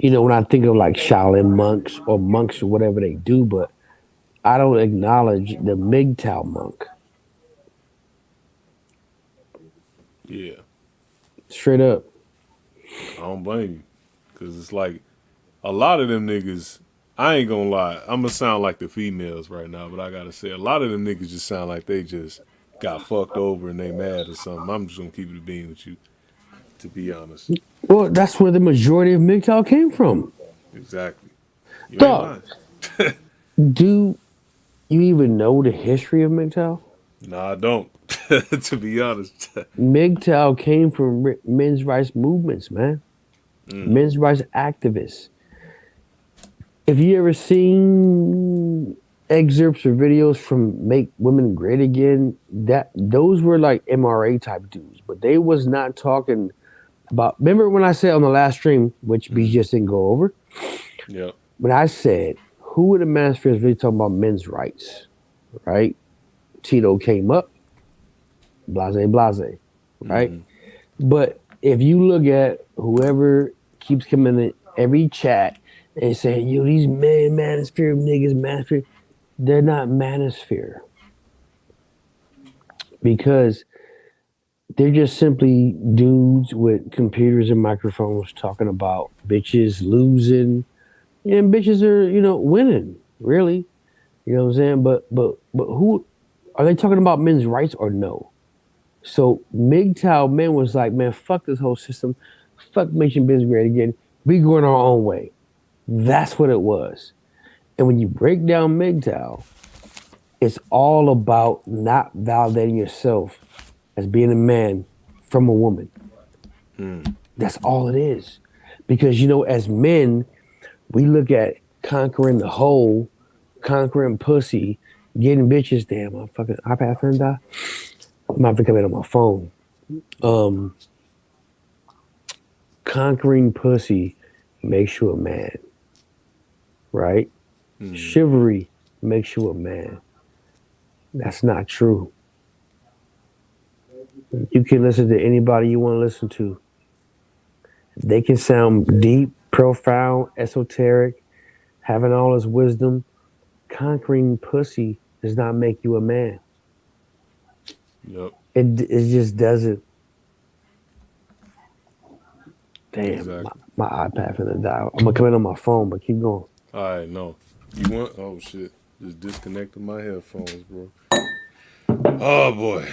When I think of like Shaolin monks or monks or whatever they do, but I don't acknowledge the MGTOW monk. Yeah. Straight up. I don't blame you. Cause it's like a lot of them niggas, I ain't gonna lie, I'm gonna sound like the females right now, but I gotta say a lot of them niggas just sound like they just got fucked over and they mad or something. I'm just gonna keep it a bean with you, to be honest. Well, that's where the majority of MGTOW came from. Exactly. You ain't Dog, lying. do you even know the history of MGTOW? Nah, I don't. To be honest. MGTOW came from men's rights movements, man. Mm, Men's rights activists. If you ever seen excerpts or videos from Make Women Great Again, those were like MRA type dudes, but they was not talking about. Remember when I said on the last stream, which we just didn't go over, yep. when I said who in the manosphere is really talking about men's rights, right? Tito came up, blase, right? Mm, But if you look at whoever keeps coming in every chat and saying, yo, these manosphere niggas, manosphere, they're not manosphere because they're just simply dudes with computers and microphones talking about bitches losing and bitches are, winning, really. You know what I'm saying? But who are they talking about men's rights or no? So MGTOW men was like, man, fuck this whole system. Fuck making business great again. We going our own way. That's what it was. And when you break down MGTOW, it's all about not validating yourself as being a man from a woman. mm, That's all it is. Because, as men, we look at conquering the whole, conquering pussy, getting bitches. Damn, my fucking iPad finna die. I'm about to come in on my phone. Conquering pussy makes you a man, right? mm. Chivalry makes you a man. That's not true. You can listen to anybody you want to listen to. They can sound deep, profound, esoteric, having all this wisdom. Conquering pussy does not make you a man. Yep. It just doesn't. Damn, Exactly. my iPad finna die. I'm gonna come in on my phone, but keep going. All right, no. You want? Oh shit! Just disconnected my headphones, bro. Oh boy.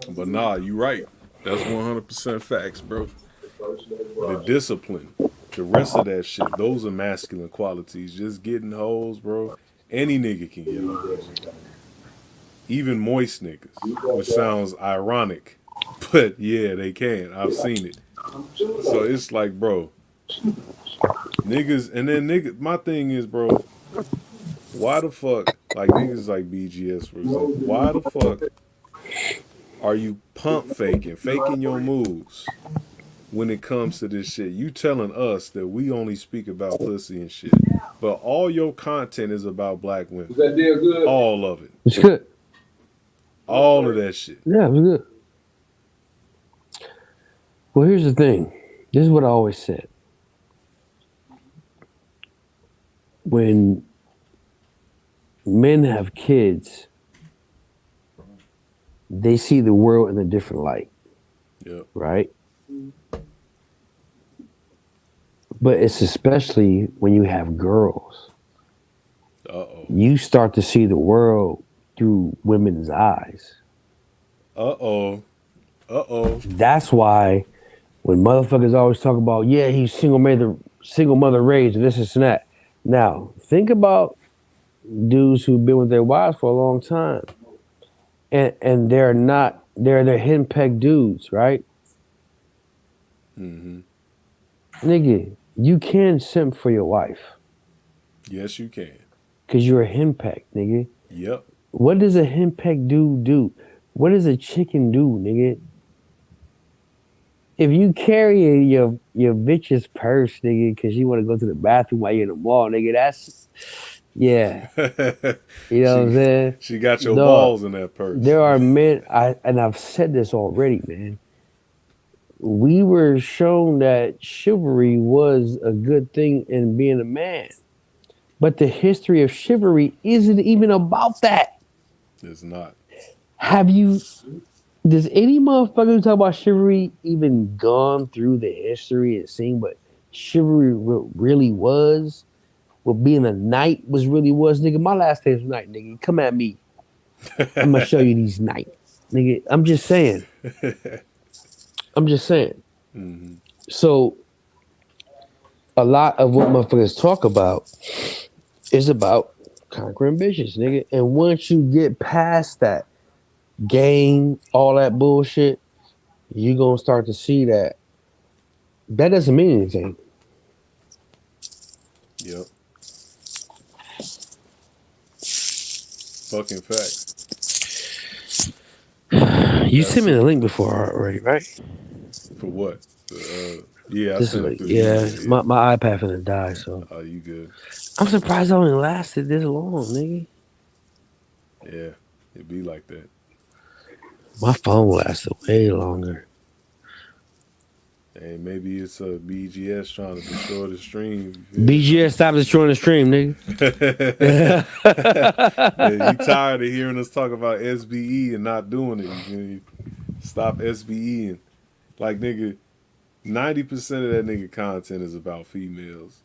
But nah, you right. That's 100% facts, bro. The discipline, the rest of that shit, those are masculine qualities. Just getting hoes, bro. Any nigga can get hoes. Even moist niggas, which sounds ironic, but yeah, they can. I've seen it. So it's like, bro, niggas, and then niggas. My thing is, bro, why the fuck, like niggas like BGS for example, why the fuck are you pump faking your moves when it comes to this shit? You telling us that we only speak about pussy and shit, but all your content is about black women. Is that deal good? All of it. It's good. All of that shit. Yeah, it's good. Well, here's the thing. This is what I always said. When men have kids, they see the world in a different light, Yep. right? But it's especially when you have girls. Uh-oh. You start to see the world through women's eyes. Uh-oh. Uh-oh. That's why when motherfuckers always talk about, yeah, he's single mother raised, this and that. Now, think about dudes who've been with their wives for a long time. And they're henpecked dudes, right? Mm-hmm. Nigga, you can simp for your wife. Yes, you can. Cause you're a henpeck, nigga. Yep. What does a henpeck dude do? What does a chicken do, nigga? If you carry your bitch's purse, nigga, because you want to go to the bathroom while you're in the mall, nigga, that's yeah. You know what I'm saying? she got your Dog, balls in that purse. there are men, and I've said this already, man. We were shown that chivalry was a good thing in being a man. But the history of chivalry isn't even about that. It's not. Does any motherfucker who talk about chivalry even gone through the history and seen what chivalry really was? What being a knight really was? Nigga, my last name was Knight, nigga. Come at me. I'm gonna show you these knights. Nigga, I'm just saying. Mm-hmm. So, a lot of what motherfuckers talk about is about conquering bitches, nigga. And once you get past that game, all that bullshit, you gonna start to see that doesn't mean anything. Yep. Fucking facts. You sent me the link before already, right? For what? Yeah, I This sent it link, through yeah. email. My iPad finna die, so Oh, you good? I'm surprised it only lasted this long, nigga. Yeah, it be like that. My phone lasted way longer. Hey, maybe it's a BGS trying to destroy the stream. BGS, stop destroying the stream, nigga. Yeah, you tired of hearing us talk about SBE and not doing it? You feel me? Stop SBE and like nigga, 90% of that nigga content is about females,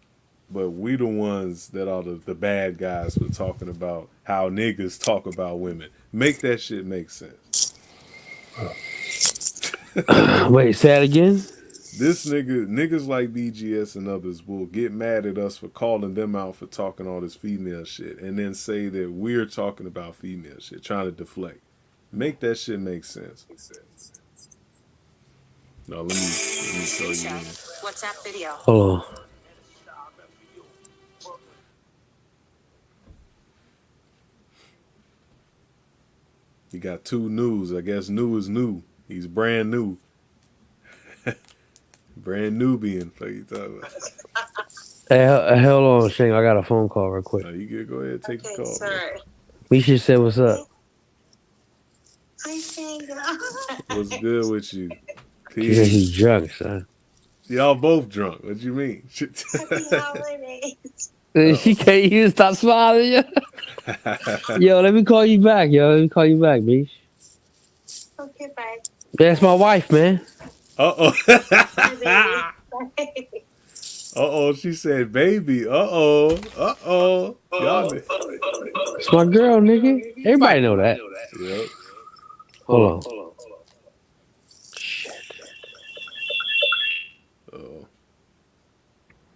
but we the ones that are the bad guys for talking about how niggas talk about women. Make that shit make sense. Wait, say that again? This niggas like BGS and others will get mad at us for calling them out for talking all this female shit and then say that we're talking about female shit, trying to deflect. Make that shit make sense. No, let me throw you in. WhatsApp video. Hold on. He got two news. I guess new is new. He's brand new. Brand Nubian. Like you talking about. Hey, hold on, Shane. I got a phone call real quick. Oh, you good? Go ahead, take the call. Man. Misha said, "What's up?" What's good with you? She said she's drunk, son. Y'all both drunk. What you mean? She can't even stop smiling. Yo, let me call you back, Mish. Okay, bye. That's my wife, man. Uh-oh. Uh-oh, she said, baby. Uh-oh. Uh-oh. Y'all. It's my girl, nigga. Everybody know that. Yep. Hold on. Shit. Uh-oh.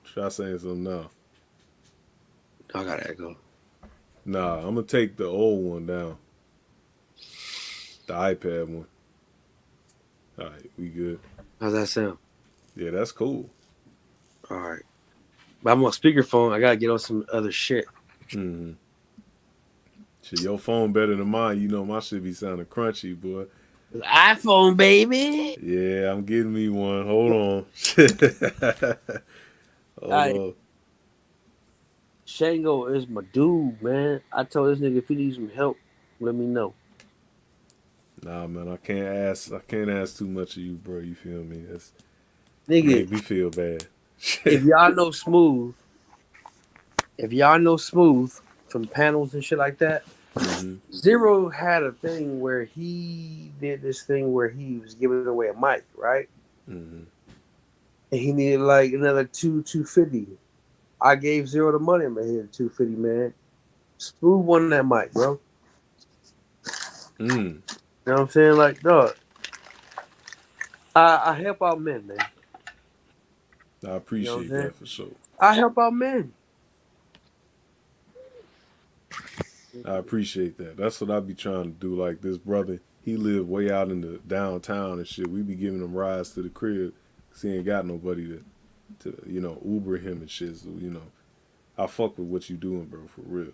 Try saying something now. I gotta echo. Nah, I'm gonna take the old one down. The iPad one. Alright, we good. How's that sound? Yeah, that's cool. Alright. But I'm on speakerphone. I gotta get on some other shit. Mm-hmm. Shit, your phone better than mine. You know my shit be sounding crunchy, boy. iPhone, baby. Yeah, I'm getting me one. Hold on. Hold on. Shango is my dude, man. I told this nigga if he needs some help, let me know. Nah, man, I can't ask too much of you, bro. You feel me? That's Nigga, make me feel bad. if y'all know Smooth from panels and shit like that, mm-hmm. Zero had a thing where he did this thing where he was giving away a mic, right? Mm-hmm. and he needed like another 250. I gave Zero the money. I'm here 250, man. Smooth one that mic, bro. Mm. You know what I'm saying? Like, dog, I help out men, man. I You know what I'm appreciate saying? that for sure. I help out men. I appreciate that. That's what I be trying to do. Like this brother, he live way out in the downtown and shit. We be giving him rides to the crib because he ain't got nobody to Uber him and shit. So, I fuck with what you doing, bro, for real.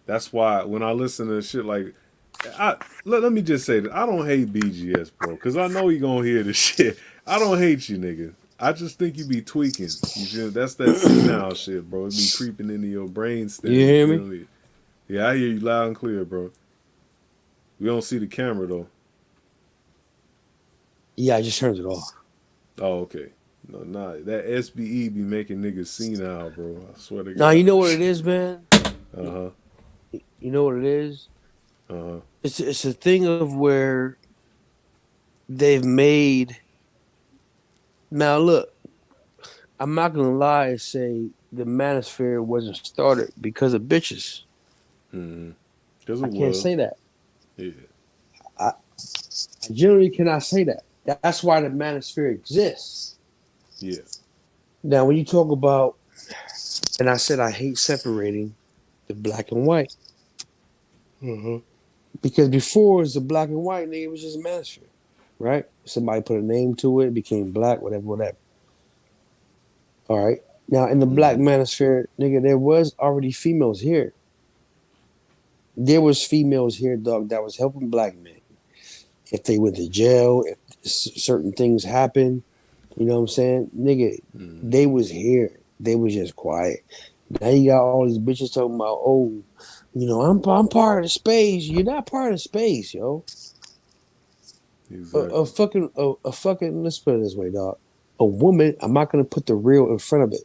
That's why when I listen to shit like, let me just say that I don't hate BGS, bro, because I know you gonna hear this shit. I don't hate you, nigga. I just think you be tweaking. You feel that's that senile shit, bro. It be creeping into your brain stem. You You hear feel me? me? Yeah, I hear you loud and clear, bro. We don't see the camera though. Yeah, I just turned it off. Oh, okay. No, nah, that SBE be making niggas senile, bro. I swear to Now you God. know what it is, man. Uh huh. You know what it is. Uh huh. It's a thing of where they've made. Now look, I'm not gonna lie and say the manosphere wasn't started because of bitches. Mm-hmm. Because I it can't say was. that. Yeah. I generally cannot say that. That's why the manosphere exists. Yeah. Now, when you talk about, and I said I hate separating the black and white Uh-huh. because before it was the black and white, nigga, it was just a manosphere, right? Somebody put a name to it, became black, whatever, whatever. All right. Now, in the black Mm-hmm. manosphere, nigga, there was already females here. There was females here, dog, that was helping black men. If they went to jail, if certain things happened, you know what I'm saying? Nigga, Mm-hmm. they was here. They was just quiet. Now you got all these bitches talking about, oh, I'm part of the space. You're not part of the space, yo. A Exactly. fucking let's put it this way, dog. A woman, I'm not gonna put the real in front of it.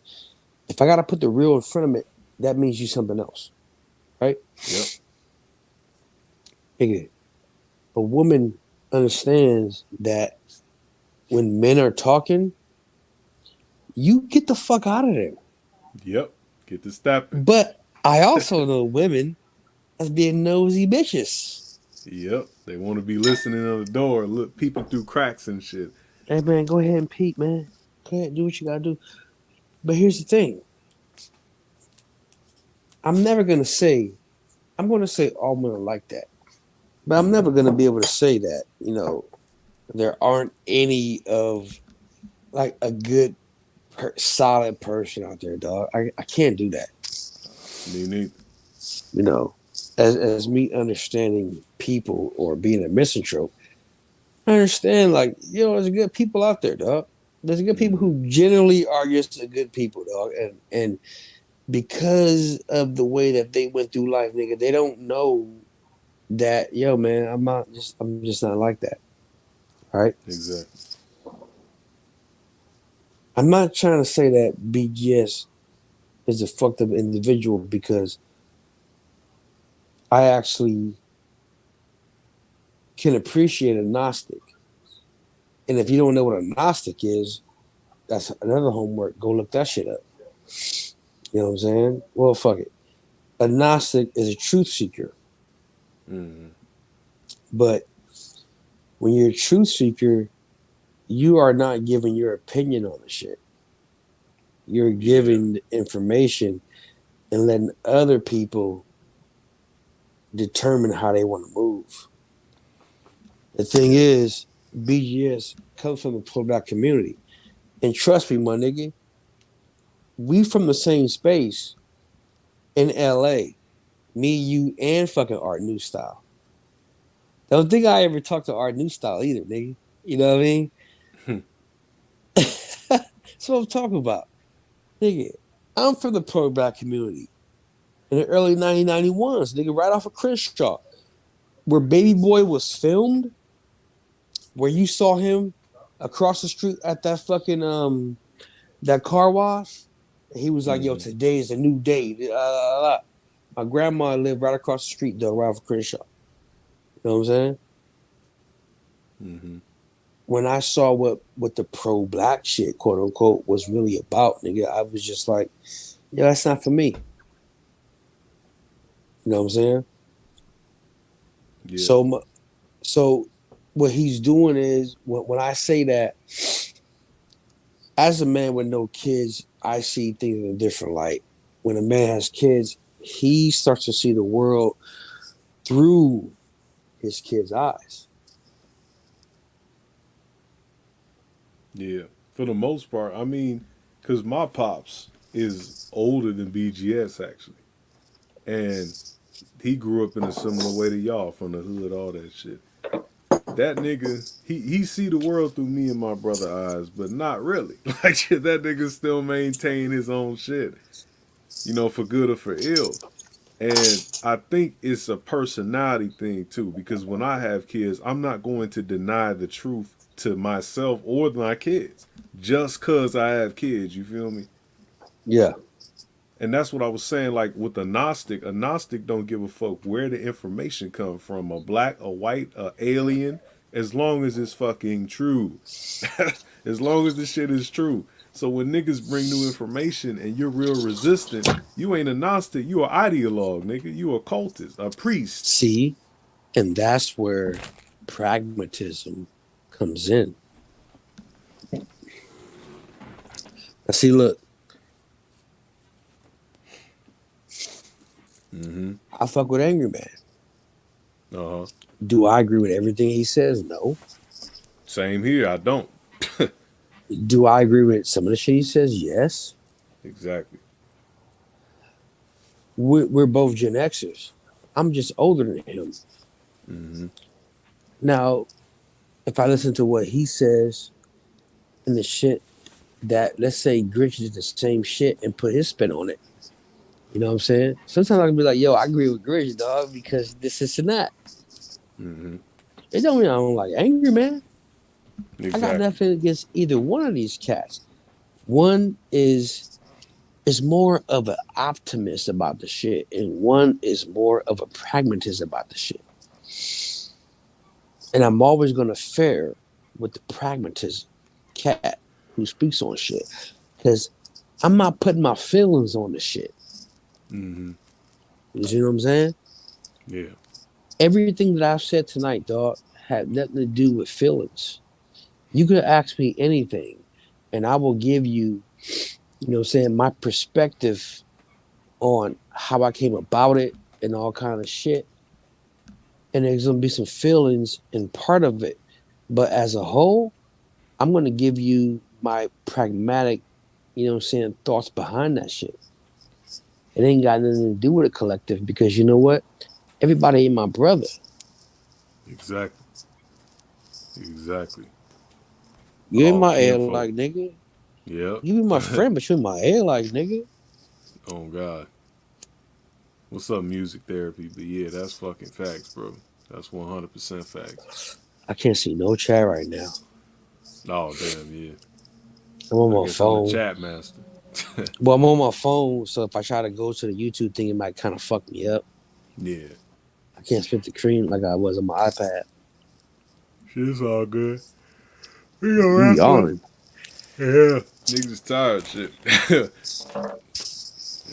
If I gotta put the real in front of it, that means you something else. Right? Yep. Nigga, a woman understands that when men are talking, you get the fuck out of there. Yep. Get to stepping. But I also know women as being nosy bitches. Yep. They want to be listening on the door, look, peeping through cracks and shit. Hey man, go ahead and peek, man. Go ahead, do what you gotta do. But here's the thing. I'm never gonna say I'm gonna say all men are like that. But I'm never gonna be able to say that, there aren't any of like a good solid person out there, dog. I can't do that. Me neither. You know, as me understanding people or being a misanthrope, I understand like, there's good people out there, dog. There's good people Mm-hmm. who generally are just a good people, dog. And because of the way that they went through life, nigga, they don't know that, yo, man, I'm just not like that. All right. Exactly. I'm not trying to say that BGS is a fucked up individual because I actually can appreciate a Gnostic. And if you don't know what a Gnostic is, that's another homework. Go look that shit up. You know what I'm saying? Well, fuck it. A Gnostic is a truth seeker. Mm-hmm. But when you're a truth seeker, you are not giving your opinion on the shit. You're Yeah. giving the information and letting other people determine how they want to move. The thing Yeah. is, BGS comes from the pro-black community. And trust me, my nigga, we from the same space in LA. Me, you, and fucking Art New Style. Don't think I ever talked to Art New Style either, nigga. You know what I mean? That's what I'm talking about. Nigga, I'm from the pro-black community in the early 1991s, nigga, right off of Crenshaw. Where Baby Boy was filmed, where you saw him across the street at that fucking that car wash. He was like, "Yo, Mm-hmm. today is a new day." My grandma lived right across the street, though, right off Crenshaw. You know what I'm saying? Mm-hmm. when I saw what the pro-black shit, quote unquote, was really about, nigga, I was just like, yeah, that's not for me. You know what I'm saying? Yeah. So what he's doing is when I say that, as a man with no kids, I see things in a different light. When a man has kids, he starts to see the world through his kids' eyes. Yeah. For the most part, I mean, because my pops is older than BGS actually, and he grew up in a similar way to y'all, from the hood, all that shit. That nigga, he see the world through me and my brother eyes, but not really. Like that nigga still maintain his own shit, you know, for good or for ill. And I think it's a personality thing too, because when I have kids, I'm not going to deny the truth to myself or my kids just cause I have kids. You feel me? Yeah. And that's what I was saying. Like with a Gnostic don't give a fuck where the information come from, a black, a white, a alien, as long as it's fucking true. As long as the shit is true. So when niggas bring new information and you're real resistant, you ain't a Gnostic, you an ideologue, nigga. You a cultist, a priest. See, and that's where pragmatism comes in. Now, see, look, I fuck with Angry Man. Uh huh. Do I agree with everything he says? No. Same here. I don't. Do I agree with some of the shit he says? Yes. Exactly. We're both Gen Xers. I'm just older than him. Now, if I listen to what he says and the shit that, let's say, Grinch did the same shit and put his spin on it, you know what I'm saying? Sometimes I can be like, yo, I agree with Grinch, dog, because this and that. It don't mean I don't like Angry Man. I got Exactly. nothing against either one of these cats. One is more of an optimist about the shit, and one is more of a pragmatist about the shit. And I'm always gonna fare with the pragmatism cat who speaks on shit. Because I'm not putting my feelings on the shit. You see what I'm saying? Yeah. Everything that I've said tonight, dog, had nothing to do with feelings. You could ask me anything, and I will give you, you know what I'm saying, my perspective on how I came about it and all kind of shit. And there's gonna be some feelings in part of it. But as a whole, I'm gonna give you my pragmatic, you know what I'm saying, thoughts behind that shit. It ain't got nothing to do with a collective because you know what? Everybody ain't my brother. Exactly. Exactly. You ain't All my air kinfolk. like nigga. Yep. You be my friend, but you ain't my air like nigga. Oh God. What's up, music therapy? But yeah, that's fucking facts, bro. That's 100% facts. I can't see no chat right now. Oh damn, yeah. I'm on I my guess I'm the phone. chat master. Well, I'm on my phone, so if I try to go to the YouTube thing, it might kind of fuck me up. Yeah. I can't spit the cream like I was on my iPad. Shit's all good. We gonna You wrap up. yawning. Yeah. Niggas is tired, shit.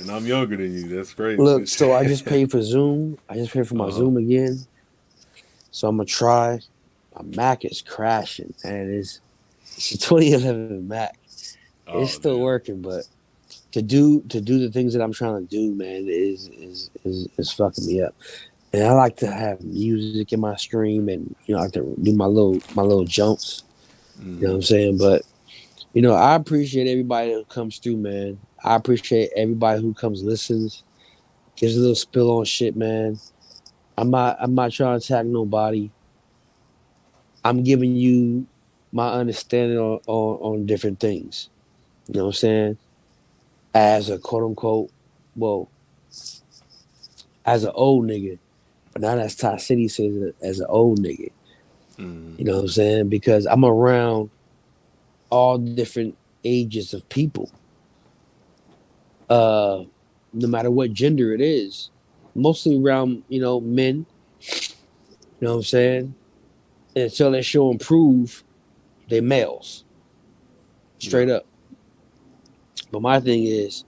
And I'm younger than you. That's crazy. Look, so I just paid for Zoom. I just paid for my Uh-huh. Zoom again. So I'm gonna try. My Mac is crashing, and it's a 2011 Mac. It's Oh still damn. working, but to do the things that I'm trying to do, man, is fucking me up. And I like to have music in my stream, and I like to do my little jumps. You know what I'm saying? But I appreciate everybody who comes through, man. I appreciate everybody who comes listens, gives a little spill on shit, man. I'm not trying to attack nobody. I'm giving you my understanding on different things. You know what I'm saying? As a quote unquote, well, as an old nigga, but not as Ty City says as an old nigga. You know what I'm saying? Because I'm around all different ages of people. No matter what gender it is. Mostly around, men, you know what I'm saying? And until they show and prove, They males. Straight up. But my thing is,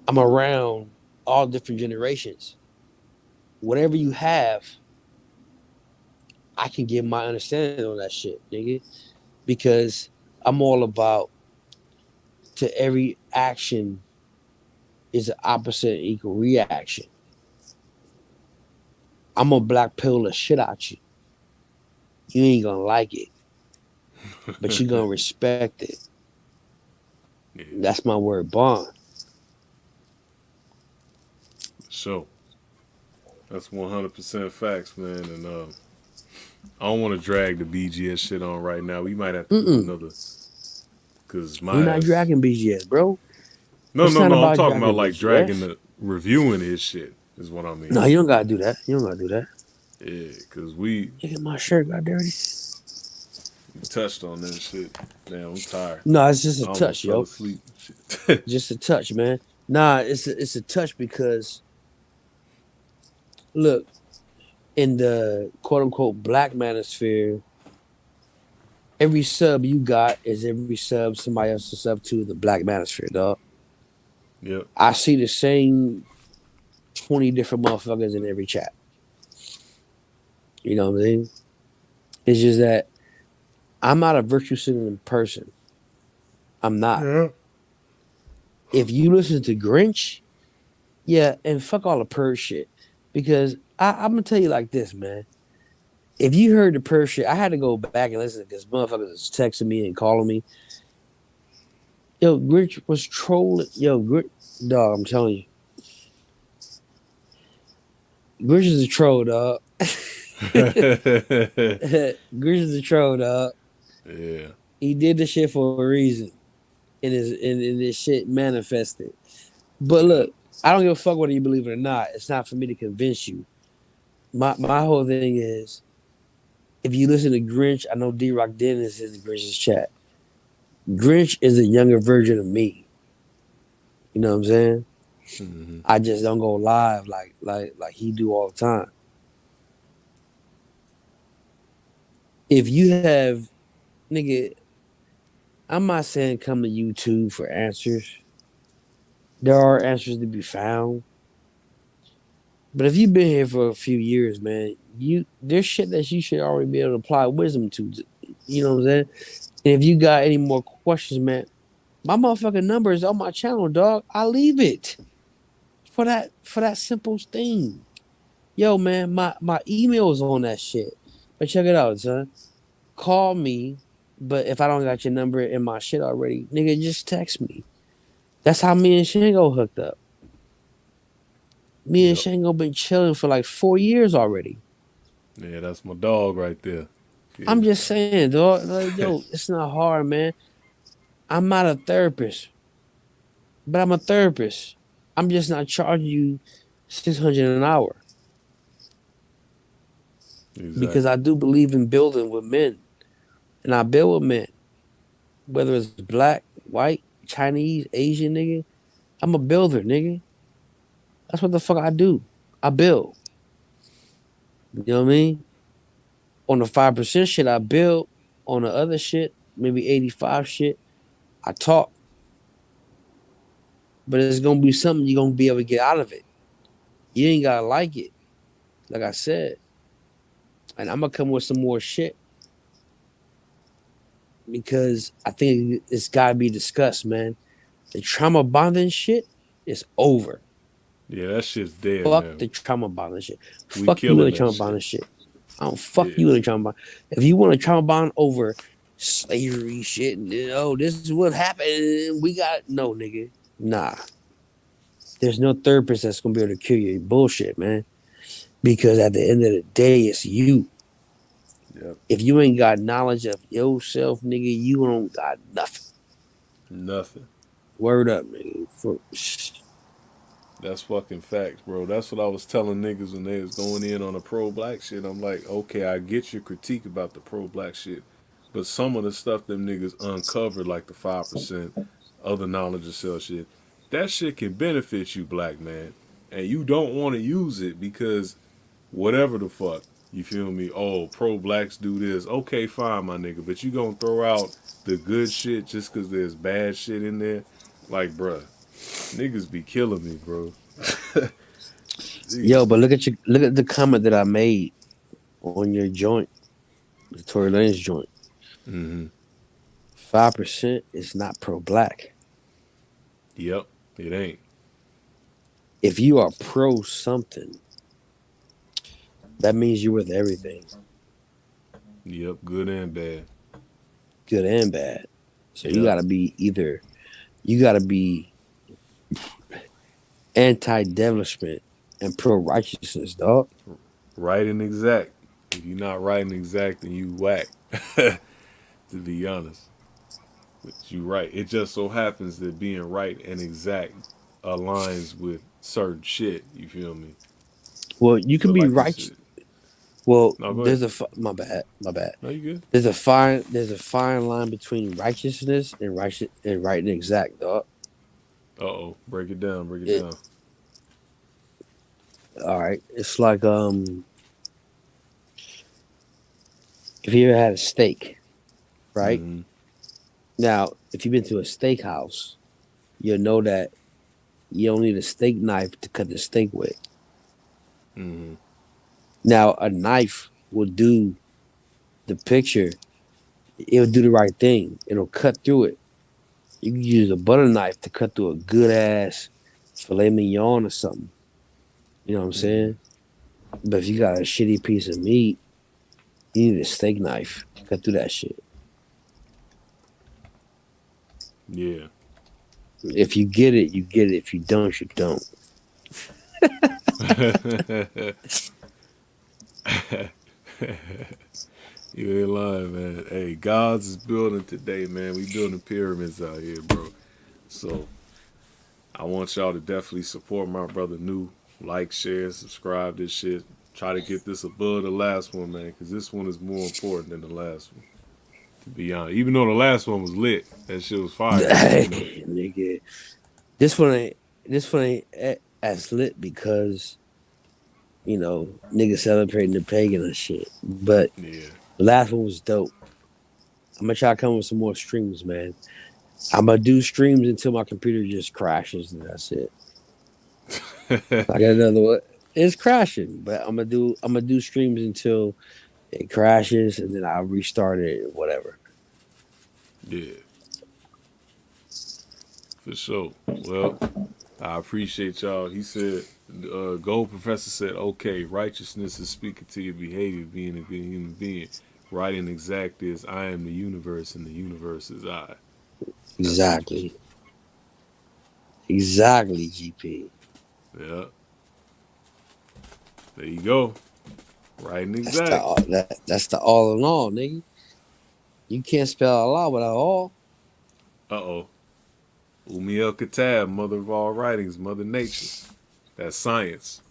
I'm around all different generations. Whatever you have, I can give my understanding on that shit, nigga. Because I'm all about to every action is an opposite and equal reaction. I'm gonna black pill the shit out you. You ain't gonna like it, but you gonna respect it. Yeah. That's my word bond. So that's 100% facts, man. And I don't want to drag the BGS shit on right now. We might have to do another, because We're my not ass. dragging BGS, bro. No, It's no, not no. I'm about talking about dragging like dragging BGS. the reviewing his shit is what I mean. No, you don't gotta do that. You don't gotta do that. Yeah, because we Look at my shirt got dirty. touched on that shit. Damn, I'm tired. No, it's just I a almost touch, fell yo. asleep. Shit. Just a touch, man. Nah, it's a touch because look, in the quote unquote black manosphere, every sub you got is every sub somebody else is sub to the black manosphere, dog. Yep. I see the same 20 different motherfuckers in every chat. You know what I mean? It's just that I'm not a virtue signaling person. I'm not. Yeah. If you listen to Grinch, yeah, and fuck all the purge shit. Because I'm gonna tell you like this, man. If you heard the purge shit, I had to go back and listen because motherfuckers was texting me and calling me. Yo, Grinch was trolling. Yo, dog, I'm telling you. Grinch is a troll, dog. Grinch is a troll, dog. Yeah. He did the shit for a reason. And this shit manifested. But look, I don't give a fuck whether you believe it or not. It's not for me to convince you. My whole thing is, if you listen to Grinch, I know D-Rock Dennis is in Grinch's chat. Grinch is a younger version of me. You know what I'm saying? Mm-hmm. I just don't go live like he do all the time. If you have, nigga, I'm not saying come to YouTube for answers. There are answers to be found. But if you've been here for a few years, man, there's shit that you should already be able to apply wisdom to. You know what I'm saying? And if you got any more questions, man, my motherfucking number is on my channel, dog. I leave it for that simple thing. Yo, man, my email is on that shit. But check it out, son. Call me, but if I don't got your number in my shit already, nigga, just text me. That's how me and Shango hooked up. Me and Yep. Shango been chilling for like 4 years already. Yeah, that's my dog right there. Yeah. I'm just saying, dog. Like, yo, it's not hard, man. I'm not a therapist, but I'm a therapist. I'm just not charging you $600 an hour Exactly. because I do believe in building with men, and I build with men, whether it's black, white, Chinese, Asian, nigga. I'm a builder, nigga. That's what the fuck I do. I build. You know what I mean? On the 5% shit, I build. On the other shit, maybe 85 shit, I talk. But it's gonna be something you're gonna be able to get out of it. You ain't gotta like it, like I said. And I'm gonna come with some more shit because I think it's gotta be discussed, man. The trauma bonding shit is over. Yeah, that shit's dead Fuck now. the trauma bonding shit. We Fuck you killing and the that trauma shit. bonding shit. I don't fuck Yeah. you and the trauma bond. If you want to trauma bond over slavery shit, and this is what happened. We got no, nigga. Nah. There's no therapist that's gonna be able to cure your bullshit, man. Because at the end of the day, it's you. Yep. If you ain't got knowledge of yourself, nigga, you don't got nothing. Nothing. Word up, nigga. That's fucking facts, bro. That's what I was telling niggas when they was going in on the pro-black shit. I'm like, okay, I get your critique about the pro-black shit, but some of the stuff them niggas uncovered, like the 5%, other knowledge of self shit, that shit can benefit you, black man. And you don't want to use it because whatever the fuck. You feel me? Oh, pro blacks do this. Okay, fine, my nigga. But you gonna throw out the good shit just because there's bad shit in there? Like, bruh, niggas be killing me, bro. Yo, Niggas but be. look at the comment that I made on your joint, the Tory Lanez joint. Mm-hmm. 5% is not pro black. Yep, it ain't. If you are pro something, that means you're with everything, Yep, good and bad. good and bad. So Yep, you gotta be anti-devilishment and pro-righteousness, dog. right and exact. If you're not right and exact, then you whack. To be honest, but you right. It just so happens that being right and exact aligns with certain shit. You feel me? Well, you can So be like you righteous. said, Well, no, go ahead. my bad. No, you good. There's a fine line between righteousness and right and exact, dog. Uh oh, break it down. Break it It down. all right. It's like if you ever had a steak, right? Mm-hmm. Now, if you've been to a steakhouse, you'll know that you don't need a steak knife to cut the steak with. Mm-hmm. Now, a knife will do the picture. It'll do the right thing. It'll cut through it. You can use a butter knife to cut through a good ass filet mignon or something. You know what I'm Mm-hmm. saying? But if you got a shitty piece of meat, you need a steak knife to cut through that shit. Yeah. If you get it, you get it. If you don't, you don't. You ain't lying, man. Hey, God's is building today, man. We building pyramids out here, bro. So I want y'all to definitely support my brother New. Like, share, subscribe this shit. Try to get this above the last one, man, because this one is more important than the last one. To be honest, even though the last one was lit, that shit was fire. But you know, Hey, nigga, this one ain't as lit because niggas celebrating the pagan and shit. But yeah. the last one was dope. I'm gonna try to come with some more streams, man. I'm gonna do streams until my computer just crashes, and that's it. I got another one. It's crashing, but I'm gonna do streams until it crashes, and then I'll restart it, whatever. Yeah, for sure. Well, I appreciate y'all. He said, Gold Professor said, okay, righteousness is speaking to your behavior, being a good human being. Right and exact is, I am the universe, and the universe is I. That's what Exactly, exactly, GP. yeah. There you go. Right and That's exact. that's the all in all, nigga. You can't spell Allah without all. Uh-oh. Umiel Kitab, mother of all writings, mother nature. That's science.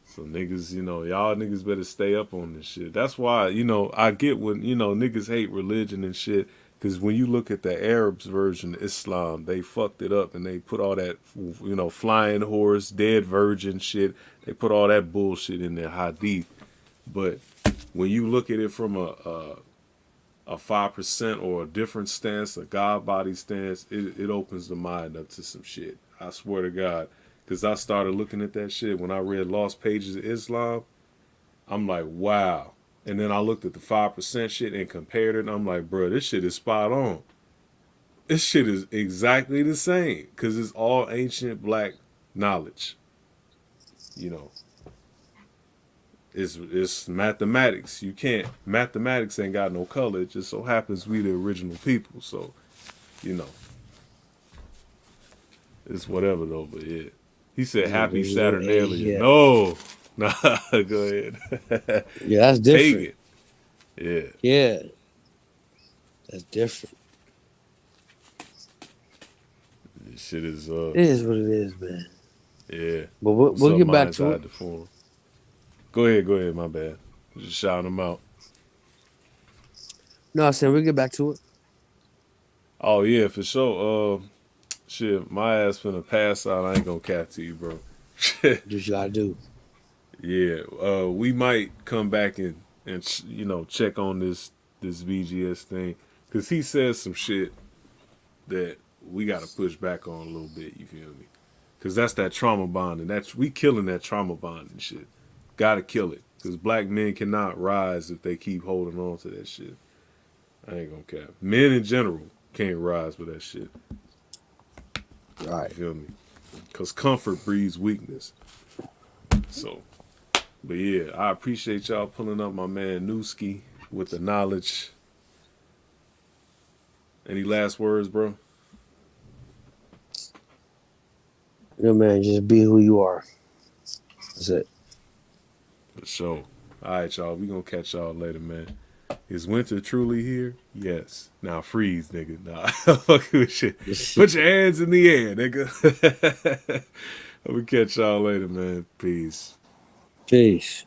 So niggas, y'all niggas better stay up on this shit. That's why, I get when, niggas hate religion and shit. Because when you look at the Arabs version of Islam, they fucked it up and they put all that, flying horse, dead virgin shit. They put all that bullshit in their hadith. But when you look at it from a 5% or a different stance, a God body stance, it opens the mind up to some shit. I swear to God. Because I started looking at that shit when I read Lost Pages of Islam. I'm like, wow. And then I looked at the 5% shit and compared it. And I'm like, bro, this shit is spot on. This shit is exactly the same. Because it's all ancient black knowledge. You know, it's mathematics. Mathematics ain't got no color. It just so happens we the original people. So, you know, it's whatever though, but yeah. He said, happy Saturnalia. Yeah, No. Nah, go ahead. yeah, that's different. Pagan. Yeah. Yeah, that's different. This shit is, It is what it is, man. yeah. But What's we'll up, get back minds to it. out the forum? Go ahead, my bad. Just shouting them out. No, I said we'll get back to it. Oh, yeah, for sure. Shit, my ass finna pass out. I ain't gonna cap to you, bro. Do what you gotta do. Yeah, we might come back and you know, check on this VGS thing, because he says some shit that we got to push back on a little bit. You feel me? Because that's that trauma bonding. That's we killing that trauma bonding shit. Got to kill it, because black men cannot rise if they keep holding on to that shit. I ain't gonna cap. Men in general can't rise with that shit. Right. You feel me? Because comfort breeds weakness. So, but yeah, I appreciate y'all pulling up my man Newski with the knowledge. Any last words, bro? You know, man, just be who you are. That's it. For sure. All right, y'all. We gonna catch y'all later, man. Is winter truly here? Yes. Now freeze, nigga. Nah, fuck with shit. Put your hands in the air, nigga. We catch y'all later, man. Peace. Peace.